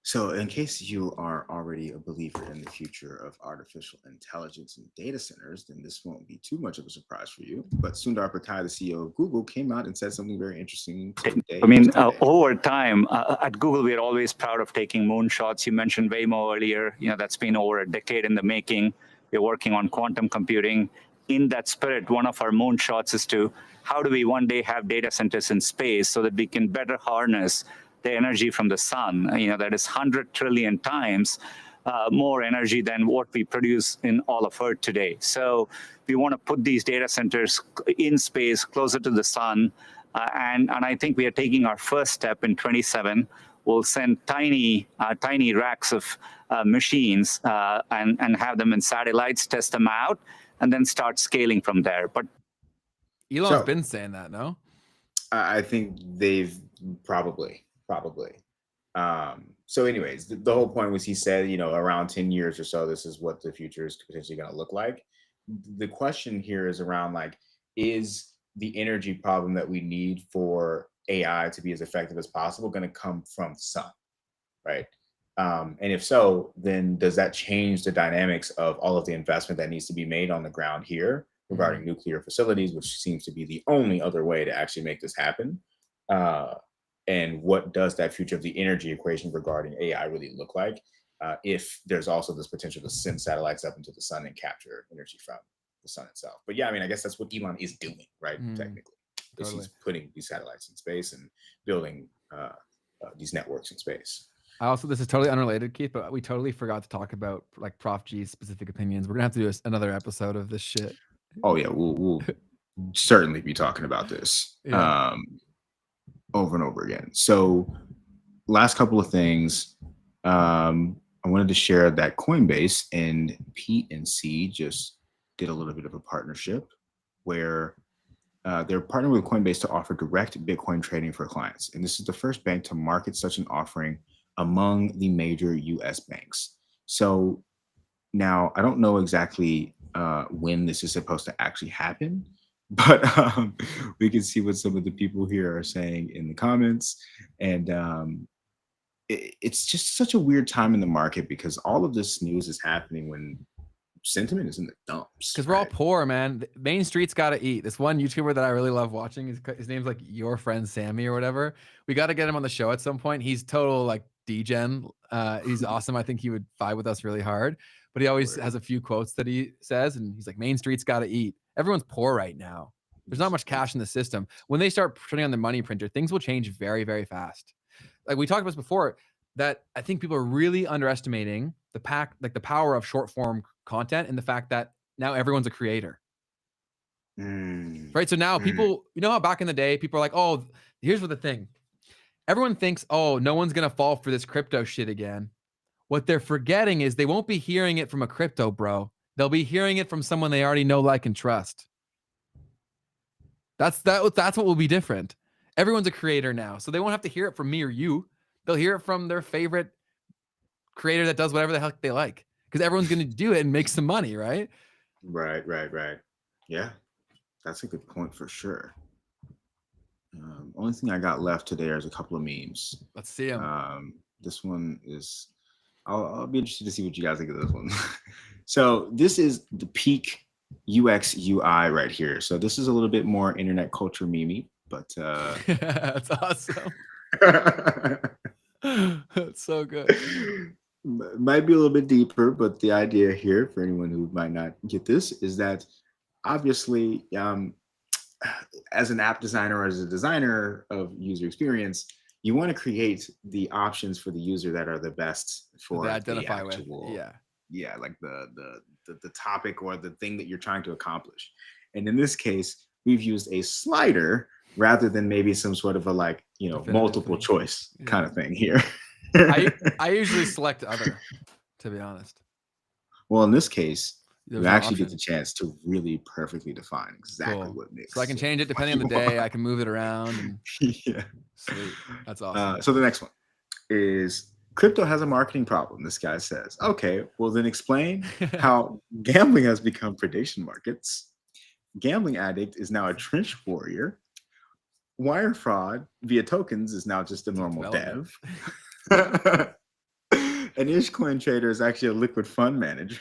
So, in case you are already a believer in the future of artificial intelligence and data centers, then this won't be too much of a surprise for you. But Sundar Pichai, the CEO of Google, came out and said something very interesting today. I mean, yesterday. over time, at Google, we're always proud of taking moonshots. You mentioned Waymo earlier. That's been over a decade in the making. We're working on quantum computing. In that spirit, one of our moonshots is to how do we one day have data centers in space so that we can better harness the energy from the sun, that is 100 trillion times more energy than what we produce in all of Earth today. So we want to put these data centers in space, closer to the sun. And I think we are taking our first step in 27. We'll send tiny racks of machines and have them in satellites, test them out, and then start scaling from there. But Elon's been saying that, no? I think they've probably. So anyways, the whole point was he said, around 10 years or so, this is what the future is potentially going to look like. The question here is around is the energy problem that we need for AI to be as effective as possible going to come from the sun, right? And if so, then does that change the dynamics of all of the investment that needs to be made on the ground here regarding nuclear facilities, which seems to be the only other way to actually make this happen? And what does that future of the energy equation regarding AI really look like if there's also this potential to send satellites up into the sun and capture energy from the sun itself? But yeah, I mean, I guess that's what Elon is doing, right? Technically, is he's putting these satellites in space and building these networks in space. This is totally unrelated, Keith, but we totally forgot to talk about Prof G's specific opinions. We're gonna have to do another episode of this shit. Oh yeah, we'll certainly be talking about this. Yeah. Over and over again. So last couple of things, I wanted to share that Coinbase and PNC just did a little bit of a partnership where they're partnering with Coinbase to offer direct Bitcoin trading for clients. And this is the first bank to market such an offering among the major US banks. So now I don't know exactly when this is supposed to actually happen, but we can see what some of the people here are saying in the comments. And it's just such a weird time in the market because all of this news is happening when sentiment is in the dumps. Because we're all poor, man. Main Street's got to eat. This one YouTuber that I really love watching, his name's Your Friend Sammy or whatever. We got to get him on the show at some point. He's total degen. He's awesome. I think he would vibe with us really hard. But he always has a few quotes that he says, and he's like, Main Street's got to eat. Everyone's poor right now. There's not much cash in the system. When they start putting on the money printer, things will change very, very fast. Like we talked about this before, that I think people are really underestimating the power of short form content and the fact that now everyone's a creator. Right? So now people, how back in the day, people are like, oh, here's what the thing. Everyone thinks, oh, no one's going to fall for this crypto shit again. What they're forgetting is they won't be hearing it from a crypto bro. They'll be hearing it from someone they already know, like, and trust. That's what will be different. Everyone's a creator now. So they won't have to hear it from me or you. They'll hear it from their favorite creator that does whatever the heck they like. Because everyone's going to do it and make some money, right? Right. Yeah, that's a good point for sure. Only thing I got left today is a couple of memes. Let's see them. This one is, I'll be interested to see what you guys think of this one. So this is the peak UX UI right here. So this is a little bit more internet culture meme, but that's awesome. That's so good. Might be a little bit deeper, but the idea here for anyone who might not get this is that obviously as an app designer or as a designer of user experience, you want to create the options for the user that are the best for they identify the actual, with. Like the topic or the thing that you're trying to accomplish. And in this case, we've used a slider rather than maybe some sort of a multiple choice kind of thing here. I usually select other, to be honest. Well, in this case, you actually get the chance to really perfectly define exactly what makes. So I can change it depending on the day. I can move it around. And... Yeah. Sweet. That's awesome. So the next one is crypto has a marketing problem. This guy says, okay, well then explain how gambling has become prediction markets. Gambling addict is now a trench warrior. Wire fraud via tokens is now just a normal dev. An Ishcoin trader is actually a liquid fund manager.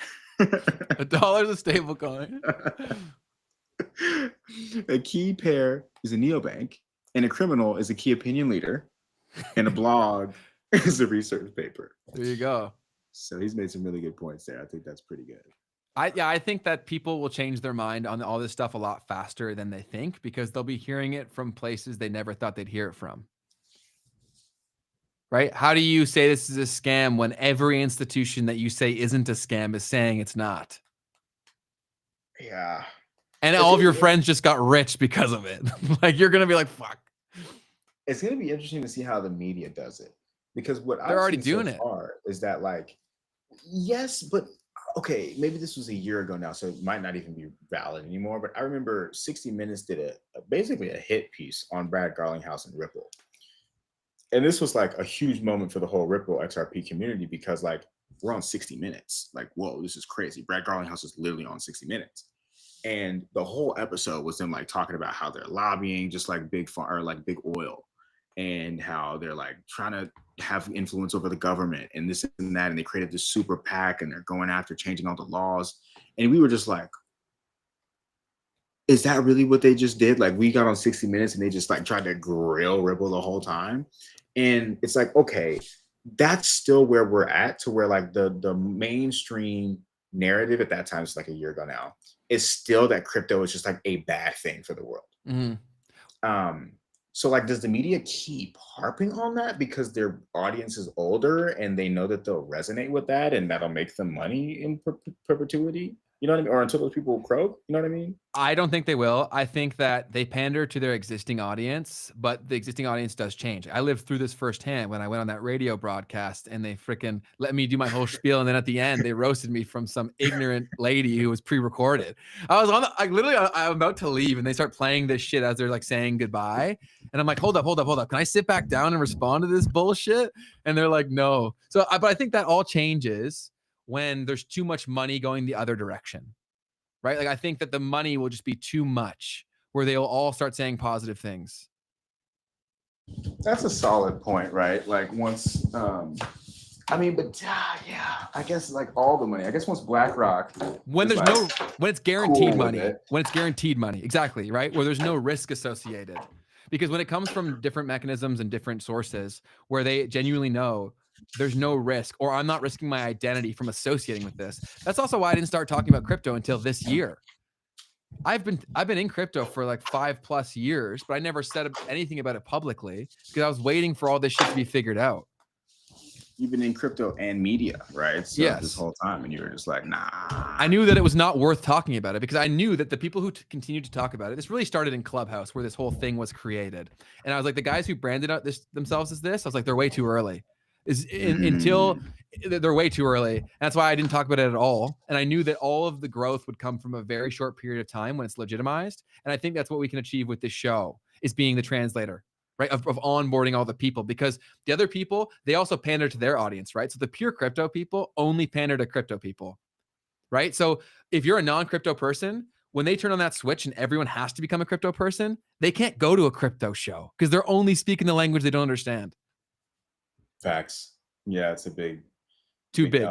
A dollar is a stable coin. A key pair is a neobank, and a criminal is a key opinion leader, and a blog is a research paper. There you go. So he's made some really good points there. I think that's pretty good. I think that people will change their mind on all this stuff a lot faster than they think, because they'll be hearing it from places they never thought they'd hear it from. Right? How do you say this is a scam when every institution that you say isn't a scam is saying it's not? Yeah. And all of your friends just got rich because of it. Like, you're going to be like, fuck. It's going to be interesting to see how the media does it, because what They're already I've seen doing so it. far is that, like, yes, but okay, maybe this was a year ago now, so it might not even be valid anymore. But I remember 60 Minutes did basically a hit piece on Brad Garlinghouse and Ripple. And this was like a huge moment for the whole Ripple XRP community, because like we're on 60 Minutes. Like, whoa, this is crazy. Brad Garlinghouse is literally on 60 Minutes. And the whole episode was them like talking about how they're lobbying just like big oil, and how they're like trying to have influence over the government and this and that. And they created this super PAC and they're going after changing all the laws. And we were just like, is that really what they just did? Like, we got on 60 Minutes and they just like tried to grill Ripple the whole time. And it's like, okay, that's still where we're at, to where like the mainstream narrative at that time, it's like a year ago now, is still that crypto is just like a bad thing for the world. Mm-hmm. So like, does the media keep harping on that because their audience is older and they know that they'll resonate with that and that'll make them money in perpetuity? You know what I mean? Or until those people croak, you know what I mean? I don't think they will. I think that they pander to their existing audience, but the existing audience does change. I lived through this firsthand when I went on that radio broadcast and they freaking let me do my whole spiel. And then at the end, they roasted me from some ignorant lady who was pre-recorded. I was on I'm about to leave and they start playing this shit as they're like saying goodbye. And I'm like, hold up. Can I sit back down and respond to this bullshit? And they're like, no. So, but I think that all changes when there's too much money going the other direction, right? Like, I think that the money will just be too much where they'll all start saying positive things. That's a solid point, right? Like, once, I mean, but yeah, I guess like all the money, I guess once BlackRock, when there's like, when it's guaranteed cool money, exactly, right? Where there's no risk associated. Because when it comes from different mechanisms and different sources where they genuinely know there's no risk, or I'm not risking my identity from associating with this. That's also why I didn't start talking about crypto until this year. I've been in crypto for like 5+ years, but I never said anything about it publicly because I was waiting for all this shit to be figured out. You've been in crypto and media, right? So yes. This whole time, and you were just like, nah. I knew that it was not worth talking about it because I knew that the people who continued to talk about it, this really started in Clubhouse where this whole thing was created. And I was like, the guys who branded out themselves as this, I was like, they're way too early. Until they're way too early. And that's why I didn't talk about it at all. And I knew that all of the growth would come from a very short period of time when it's legitimized. And I think that's what we can achieve with this show, is being the translator, right? Of onboarding all the people, because the other people, they also pander to their audience, right? So the pure crypto people only pander to crypto people, right? So if you're a non-crypto person, when they turn on that switch and everyone has to become a crypto person, they can't go to a crypto show because they're only speaking the language they don't understand. Facts. Yeah, it's a big. Too big.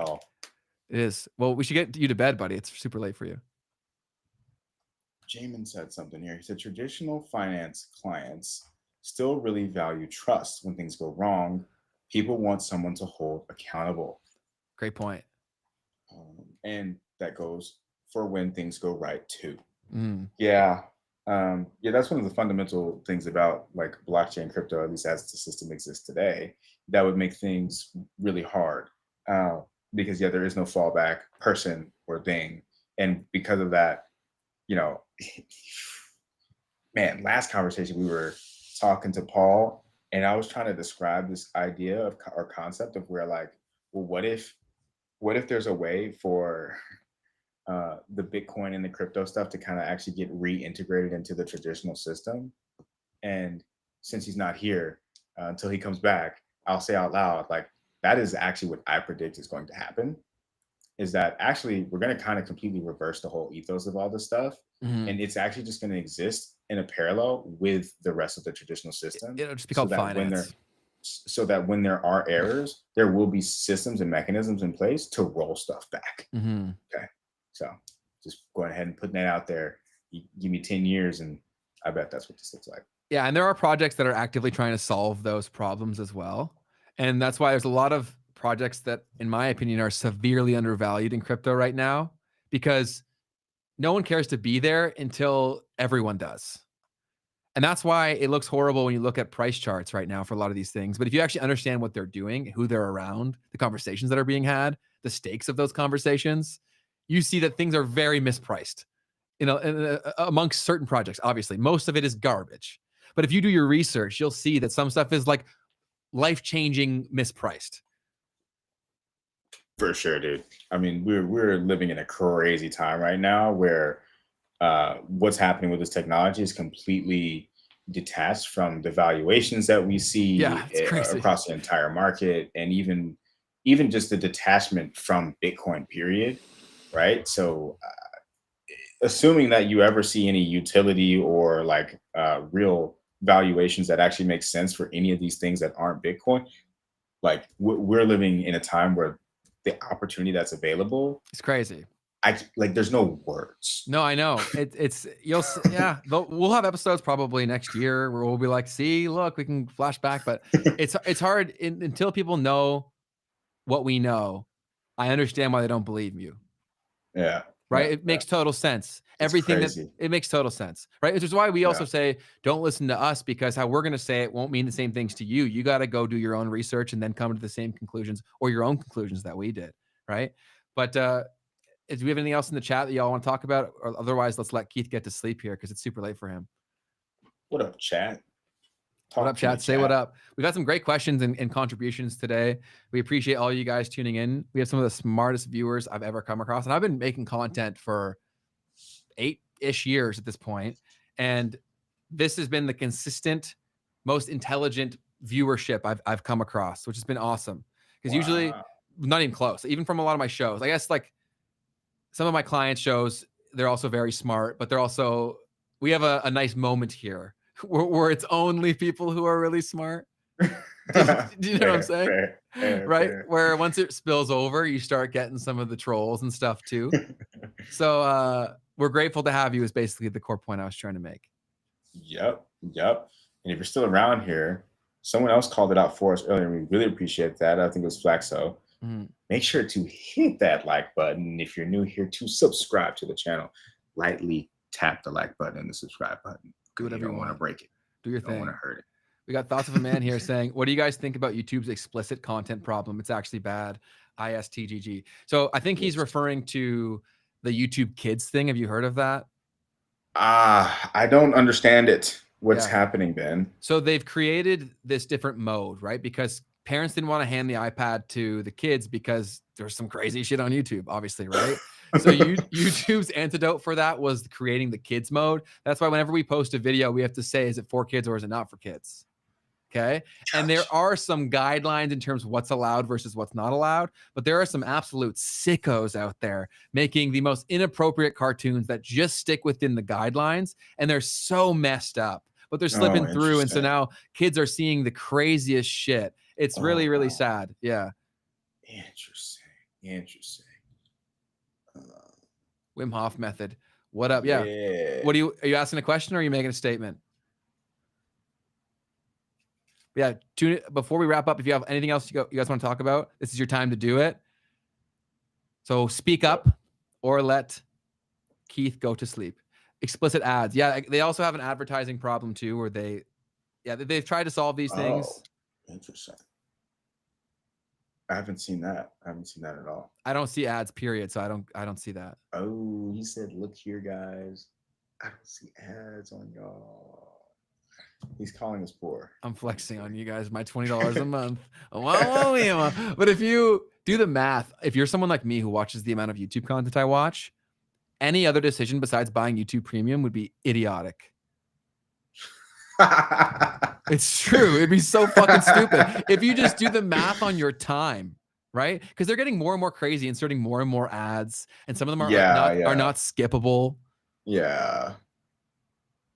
It is. Well, we should get you to bed, buddy. It's super late for you. Jamin said something here. He said traditional finance clients still really value trust. When things go wrong, people want someone to hold accountable. Great point. And that goes for when things go right too. Yeah. That's one of the fundamental things about like blockchain crypto, at least as the system exists today, that would make things really hard. Because there is no fallback person or thing. And because of that, man, last conversation we were talking to Paul and I was trying to describe this idea of or concept of where like, well, what if there's a way for the Bitcoin and the crypto stuff to kind of actually get reintegrated into the traditional system? And since he's not here, until he comes back, I'll say out loud, like, that is actually what I predict is going to happen, is that actually we're going to kind of completely reverse the whole ethos of all this stuff. And it's actually just going to exist in a parallel with the rest of the traditional system. It'll just be called finance. so that when there are errors, there will be systems and mechanisms in place to roll stuff back. Okay, so just going ahead and putting that out there. You give me 10 years and I bet that's what this looks like. Yeah, and there are projects that are actively trying to solve those problems as well. And that's why there's a lot of projects that, in my opinion, are severely undervalued in crypto right now, because no one cares to be there until everyone does. And that's why it looks horrible when you look at price charts right now for a lot of these things. But if you actually understand what they're doing, who they're around, the conversations that are being had, the stakes of those conversations, you see that things are very mispriced. You know, amongst certain projects, obviously, most of it is garbage. But if you do your research, you'll see that some stuff is like life-changing mispriced. For sure, dude. I mean, we're living in a crazy time right now where what's happening with this technology is completely detached from the valuations that we see across the entire market, and even just the detachment from Bitcoin, period. Right. So assuming that you ever see any utility or like real valuations that actually make sense for any of these things that aren't Bitcoin, like we're living in a time where the opportunity that's available, it's crazy. There's no words. No, I know. We'll have episodes probably next year where we'll be like, see, look, we can flash back, but it's hard until people know what we know. I understand why they don't believe you. Yeah. Right. Yeah, it makes total sense. It's Everything crazy. It makes total sense. Right. Which is why we also say, don't listen to us, because how we're going to say it won't mean the same things to you. You got to go do your own research and then come to the same conclusions or your own conclusions that we did. Right. But do we have anything else in the chat that y'all want to talk about? Or otherwise, let's let Keith get to sleep here because it's super late for him. What up, chat? What up, chat? Say what up. We've got some great questions and contributions today. We appreciate all you guys tuning in. We have some of the smartest viewers I've ever come across. And I've been making content for 8-ish years at this point. And this has been the consistent, most intelligent viewership I've come across, which has been awesome. Because usually, not even close, even from a lot of my shows. I guess like some of my client shows, they're also very smart, but they're also, we have a nice moment here where it's only people who are really smart. Do you know what I'm saying? Right? Where once it spills over, you start getting some of the trolls and stuff too. So we're grateful to have you is basically the core point I was trying to make. Yep. And if you're still around here, someone else called it out for us earlier. We really appreciate that. I think it was Flaxo. Make sure to hit that like button. If you're new here, to subscribe to the channel. Lightly tap the like button and the subscribe button. Do whatever you want to break it. Do your thing. Don't want to hurt it. We got Thoughts of a Man here saying, what do you guys think about YouTube's explicit content problem? It's actually bad. ISTGG. So I think he's referring to the YouTube Kids thing. Have you heard of that? I don't understand it. What's happening, Ben? So they've created this different mode, right? Because parents didn't want to hand the iPad to the kids because there's some crazy shit on YouTube, obviously, right? So YouTube's antidote for that was creating the kids mode. That's why whenever we post a video, we have to say, is it for kids or is it not for kids? Okay. And there are some guidelines in terms of what's allowed versus what's not allowed, but there are some absolute sickos out there making the most inappropriate cartoons that just stick within the guidelines. And they're so messed up, but they're slipping through. And so now kids are seeing the craziest shit. It's really, really sad. Yeah. Interesting. Wim Hof method. What up? Yeah. What are you asking a question or are you making a statement? Yeah. Before we wrap up, if you have anything else you guys want to talk about, this is your time to do it. So speak up or let Keith go to sleep. Explicit ads. Yeah. They also have an advertising problem too, where they've tried to solve these things. Interesting. I haven't seen that. At all. I don't see ads, period. So I don't see that. Oh, he said, look here, guys. I don't see ads on y'all. He's calling us poor. I'm flexing on you guys. My $20 a month. But if you do the math, if you're someone like me who watches the amount of YouTube content I watch, any other decision besides buying YouTube Premium would be idiotic. It's true. It'd be so fucking stupid. If you just do the math on your time, right? Because they're getting more and more crazy, inserting more and more ads, and some of them are not skippable. Yeah.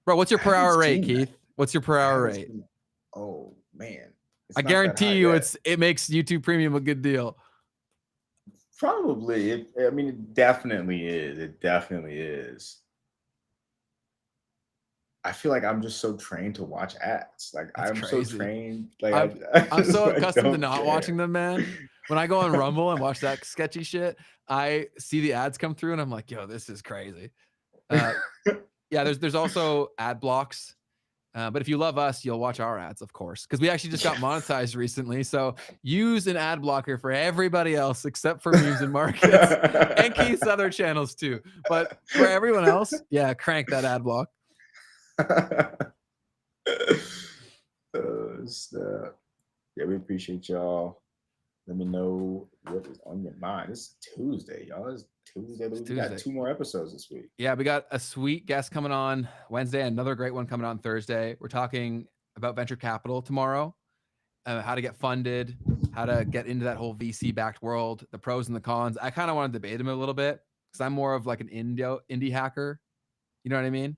Bro, what's your per hour rate, Keith? What's your per hour rate? Oh man, I not that guarantee high you yet. it makes YouTube Premium a good deal. Probably. I mean, it definitely is. It definitely is. I feel like I'm just so trained to watch ads. Like That's I'm so crazy. trained. Like I'm so I accustomed to don't not care. watching them, man. When I go on Rumble and watch that sketchy shit, I see the ads come through and I'm like, yo, this is crazy. Yeah, there's also ad blocks. But if you love us, you'll watch our ads, of course, because we actually just got monetized recently. So use an ad blocker for everybody else except for Memes and Markets and Keith's other channels too. But for everyone else, yeah, crank that ad block. Snap. Yeah, we appreciate y'all. Let me know what is on your mind. It's Tuesday, y'all. It's Tuesday. We got 2 more episodes this week. Yeah, we got a sweet guest coming on Wednesday, another great one coming on Thursday. We're talking about venture capital tomorrow, how to get funded, how to get into that whole VC-backed world, the pros and the cons. I kind of want to debate them a little bit because I'm more of like an indie hacker. You know what I mean?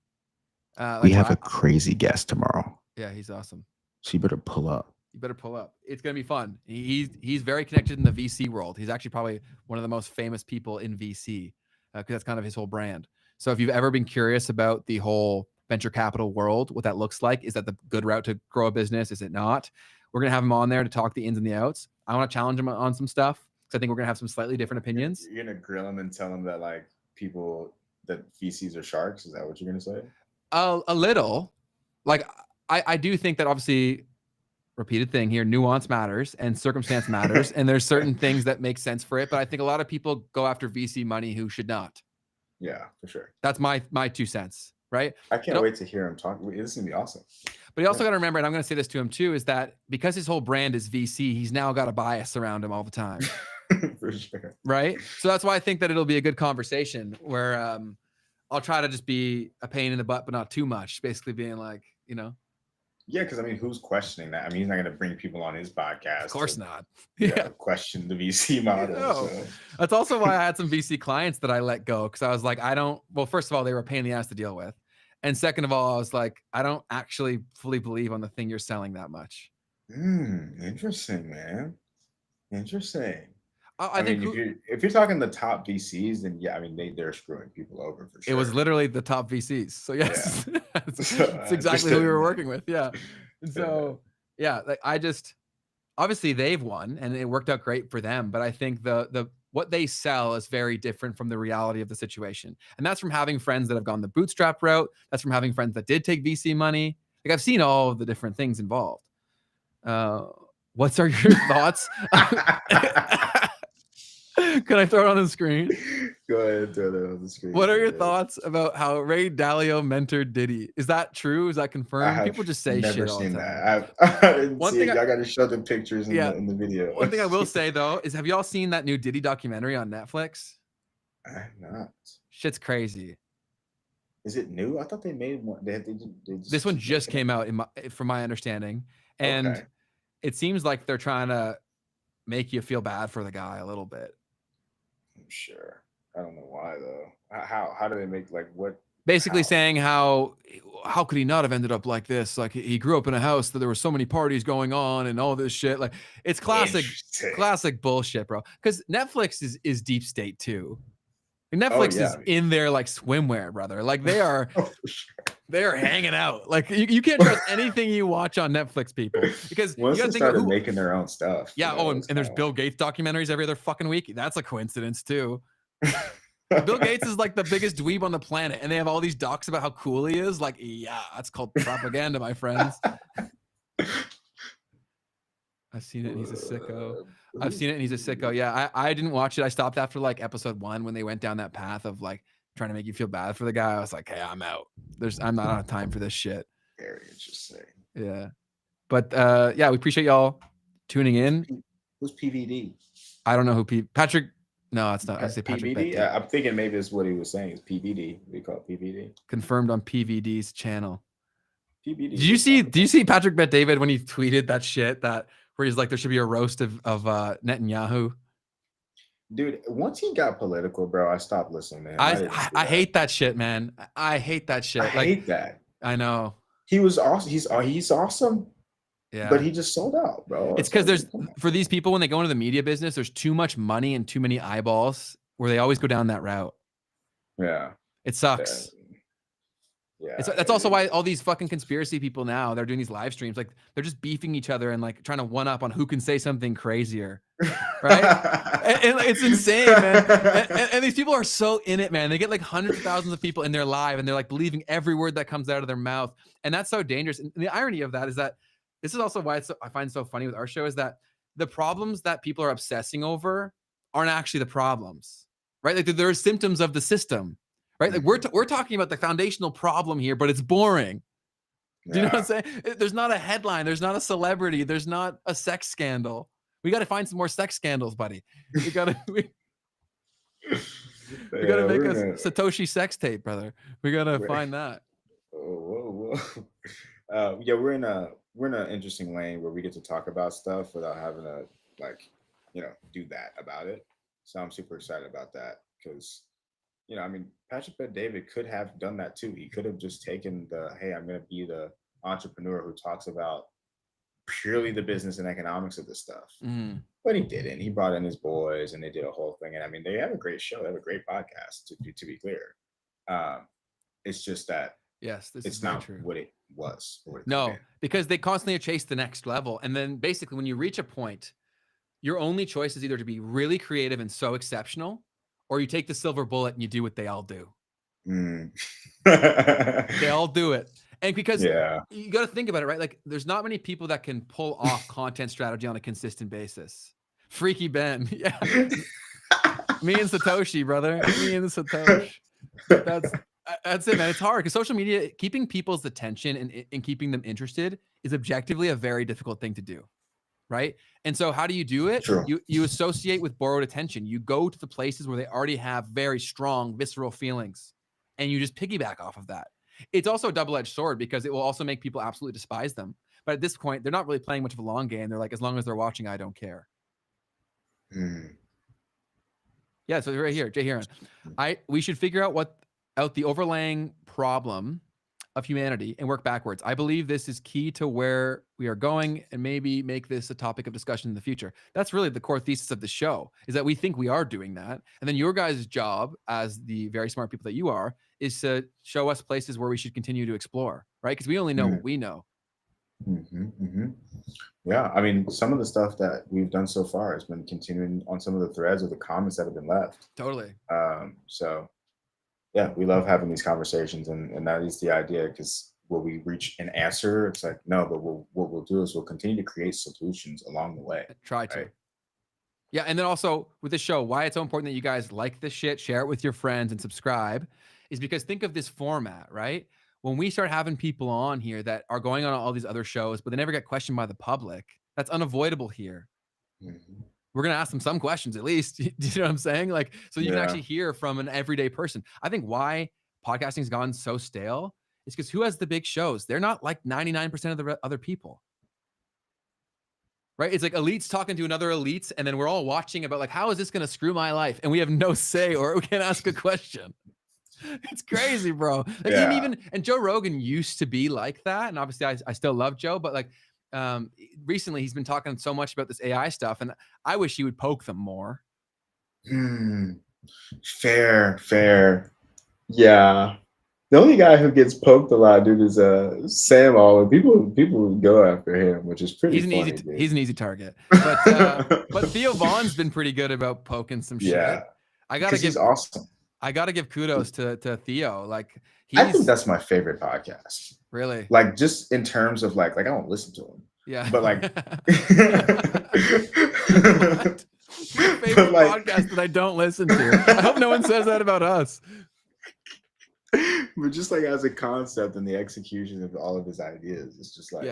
We have a crazy guest tomorrow. Yeah, he's awesome. So you better pull up. You better pull up. It's gonna be fun. He's very connected in the VC world. He's actually probably one of the most famous people in VC because that's kind of his whole brand. So if you've ever been curious about the whole venture capital world, what that looks like, is that the good route to grow a business? Is it not? We're gonna have him on there to talk the ins and the outs. I want to challenge him on some stuff because I think we're gonna have some slightly different opinions. You're gonna grill him and tell him that like that VCs are sharks. Is that what you're gonna say? A little. Like I do think that obviously. Repeated thing here, nuance matters and circumstance matters. And there's certain things that make sense for it. But I think a lot of people go after VC money who should not. Yeah, for sure. That's my 2 cents, right? I can't wait to hear him talk. This is gonna be awesome. But you also got to remember, and I'm going to say this to him too, is that because his whole brand is VC, he's now got a bias around him all the time. For sure. Right? So that's why I think that it'll be a good conversation where I'll try to just be a pain in the butt, but not too much. Basically being like, you know. Yeah, because I mean, who's questioning that? I mean, he's not going to bring people on his podcast. Of course not. Yeah, question the VC model. No. So. That's also why I had some VC clients that I let go because I was like, well, first of all, they were a pain in the ass to deal with. And second of all, I was like, I don't actually fully believe on the thing you're selling that much. Interesting, man. Interesting. I think if you're talking the top VCs, then yeah, I mean they're screwing people over for sure. It was literally the top VCs. So yes, yeah. that's exactly who we were working with. Yeah. And so yeah, like obviously they've won and it worked out great for them. But I think the what they sell is very different from the reality of the situation. And that's from having friends that have gone the bootstrap route. That's from having friends that did take VC money. Like I've seen all of the different things involved. What's your thoughts? Can I throw it on the screen? Go ahead, throw it on the screen. What are your thoughts about how Ray Dalio mentored Diddy? Is that true? Is that confirmed? People just say shit all the time. That. I didn't see it. I got to show them pictures in the video. One thing I will say though is, have y'all seen that new Diddy documentary on Netflix? I have not. Shit's crazy. Is it new? I thought they made one. This one just came out, from my understanding, and it seems like they're trying to make you feel bad for the guy a little bit. I'm sure. I don't know why though. How do they make like what? Basically saying how could he not have ended up like this? Like he grew up in a house that there were so many parties going on and all this shit. Like it's classic bullshit, bro. Because Netflix is deep state too. Netflix is in their like swimwear, brother. Like they are, they are hanging out. Like you can't trust anything you watch on Netflix, people. Because once they started making their own stuff. Yeah. And there's Bill Gates documentaries every other fucking week. That's a coincidence too. Bill Gates is like the biggest dweeb on the planet, and they have all these docs about how cool he is. Like, yeah, that's called propaganda, my friends. I've seen it and he's a sicko. Yeah, I didn't watch it. I stopped after like episode 1 when they went down that path of like trying to make you feel bad for the guy. I was like, hey, I'm out. I'm not on time for this shit. Very interesting. Yeah. But yeah, we appreciate y'all tuning in. Who's PVD? I don't know who Patrick. No, it's not. I say Patrick. PVD? I'm thinking maybe it's what he was saying. It's PVD. We call it PVD. Confirmed on PVD's channel. PVD. Did you see Patrick Bet David when he tweeted that shit where he's like, there should be a roast of Netanyahu? Dude, once he got political, bro, I stopped listening to him. I hate that shit, man. I hate that shit. I hate that. I know. He was awesome. He's awesome. Yeah. But he just sold out, bro. It's because there's, for these people, when they go into the media business, there's too much money and too many eyeballs where they always go down that route. Yeah. It sucks. Yeah. That's also why all these fucking conspiracy people now, they're doing these live streams. Like, they're just beefing each other and like trying to one up on who can say something crazier. Right? and it's insane, man. And these people are so in it, man. They get like hundreds of thousands of people in their live and they're like believing every word that comes out of their mouth. And that's so dangerous. And the irony of that is that this is also why I find it so funny with our show is that the problems that people are obsessing over aren't actually the problems, right? Like, there are symptoms of the system, right? Like, we're talking about the foundational problem here, but it's boring. Do you know what I'm saying? There's not a headline. There's not a celebrity. There's not a sex scandal. We got to find some more sex scandals, buddy. We got to make a Satoshi sex tape, brother. We got to find that. Whoa. Yeah, we're in an interesting lane where we get to talk about stuff without having to do that about it. So I'm super excited about that because, I mean, Patrick Bet-David could have done that too. He could have just taken hey, I'm going to be the entrepreneur who talks about purely the business and economics of this stuff. But he didn't. He brought in his boys and they did a whole thing. And I mean, they have a great show. They have a great podcast, to be clear. It's just that it's not true. What it was. No, because they constantly chase the next level. And then basically when you reach a point, your only choice is either to be really creative and so exceptional, or you take the silver bullet and you do what they all do. They all do it. And because you got to think about it, right? Like, there's not many people that can pull off content strategy on a consistent basis. Freaky Ben. Yeah. Me and Satoshi, brother. Me and Satoshi. That's it, man. It's hard because social media, keeping people's attention and keeping them interested is objectively a very difficult thing to do. Right. And so how do you do it? True. You associate with borrowed attention. You go to the places where they already have very strong visceral feelings and you just piggyback off of that. It's also a double-edged sword because it will also make people absolutely despise them. But at this point, they're not really playing much of a long game. They're like, as long as they're watching, I don't care. Yeah. So right here, Jay Heron, we should figure out the overlaying problem of humanity and work backwards. I believe this is key to where we are going and maybe make this a topic of discussion in the future. That's really the core thesis of the show, is that we think we are doing that. And then your guys' job as the very smart people that you are is to show us places where we should continue to explore, right? Because we only know what we know. Yeah. I mean, some of the stuff that we've done so far has been continuing on some of the threads or the comments that have been left. Totally. So yeah, we love having these conversations, and that is the idea. Because will we reach an answer? It's like, no, but what we'll do is we'll continue to create solutions along the way. Try to. Right? Yeah, and then also with the show, why it's so important that you guys like this shit, share it with your friends, and subscribe, is because think of this format, right? When we start having people on here that are going on all these other shows, but they never get questioned by the public, that's unavoidable here. We're going to ask them some questions at least. Do you know what I'm saying? Like, so you can actually hear from an everyday person. I think why podcasting has gone so stale is because who has the big shows? They're not like 99% of the other people. Right? It's like elites talking to another elites, and then we're all watching about like, how is this going to screw my life? And we have no say, or we can't ask a question. It's crazy, bro. Like, and Joe Rogan used to be like that. And obviously I still love Joe, but like, recently he's been talking so much about this AI stuff, and I wish he would poke them more. Fair. Yeah. The only guy who gets poked a lot, dude, is Sam All. People go after him, which is pretty funny. He's an easy target. But Theo Vaughn's been pretty good about poking some shit. Yeah. He's awesome. I gotta give kudos to Theo. Like, I think that's my favorite podcast. Really? Like, just in terms of like I don't listen to him. Yeah. But like your favorite podcast that I don't listen to. I hope no one says that about us. But just like as a concept and the execution of all of his ideas, it's just like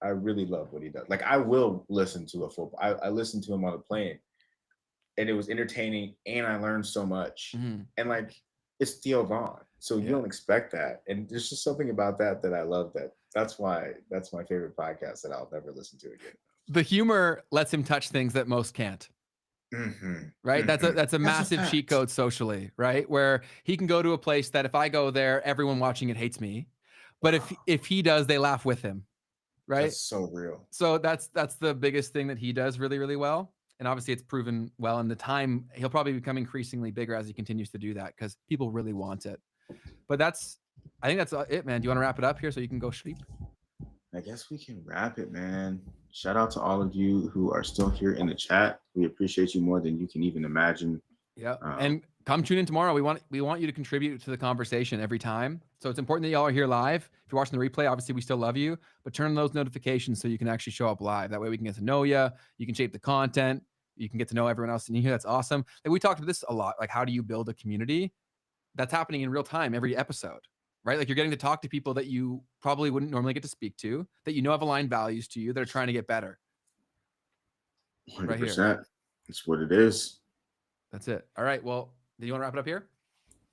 I really love what he does. Like, I will listen to a full I listened to him on the plane, and it was entertaining and I learned so much. And like, it's Theo Vaughn. So you don't expect that. And there's just something about that I love. That's why that's my favorite podcast that I'll never listen to again. The humor lets him touch things that most can't. Right? That's a massive cheat code socially, right? Where he can go to a place that if I go there, everyone watching it hates me. But if he does, they laugh with him. right? That's so real. So that's the biggest thing that he does really, really well. And obviously it's proven well in the time. He'll probably become increasingly bigger as he continues to do that because people really want it. But I think that's it, man. Do you want to wrap it up here so you can go sleep? I guess we can wrap it, man. Shout out to all of you who are still here in the chat. We appreciate you more than you can even imagine. Yeah. And come tune in tomorrow. We want you to contribute to the conversation every time. So it's important that y'all are here live. If you're watching the replay, obviously we still love you, but turn on those notifications so you can actually show up live. That way we can get to know you. You can shape the content. You can get to know everyone else in here. That's awesome. Like we talked about this a lot. Like, how do you build a community? That's happening in real time every episode, right? Like you're getting to talk to people that you probably wouldn't normally get to speak to, that you know have aligned values to you, that are trying to get better. 100%. Right here. That's what it is. That's it. All right. Well, do you want to wrap it up here?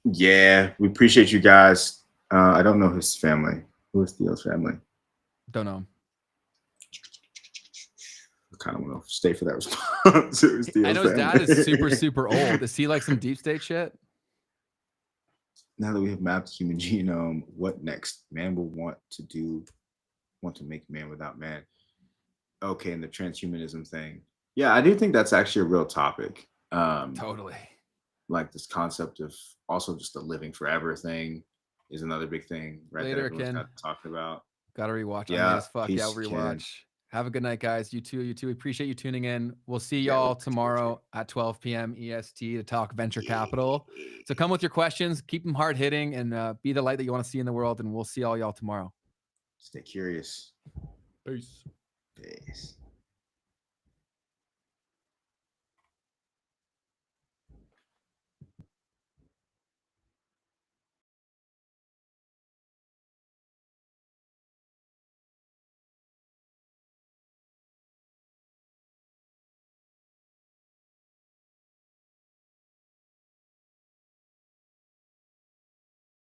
Yeah, we appreciate you guys. I don't know his family. Who is Theo's family? Don't know. I kind of want to stay for that response. I know his dad is super, super old. Is he like some deep state shit? Now that we have mapped the human genome, what next? Man will want to make man without man. Okay, and the transhumanism thing. Yeah, I do think that's actually a real topic. Totally. Like this concept of also just the living forever thing is another big thing, right? Later, that everyone's Ken. got to talk about. Gotta rewatch. Yeah, As fuck. peace, Yeah, rewatch. Ken. Have a good night, guys. You too. We appreciate you tuning in. We'll see Yeah, y'all we'll tomorrow at 12 p.m. EST to talk venture capital. So come with your questions, keep them hard hitting, and be the light that you want to see in the world. And we'll see all y'all tomorrow. Stay curious. Peace. Peace.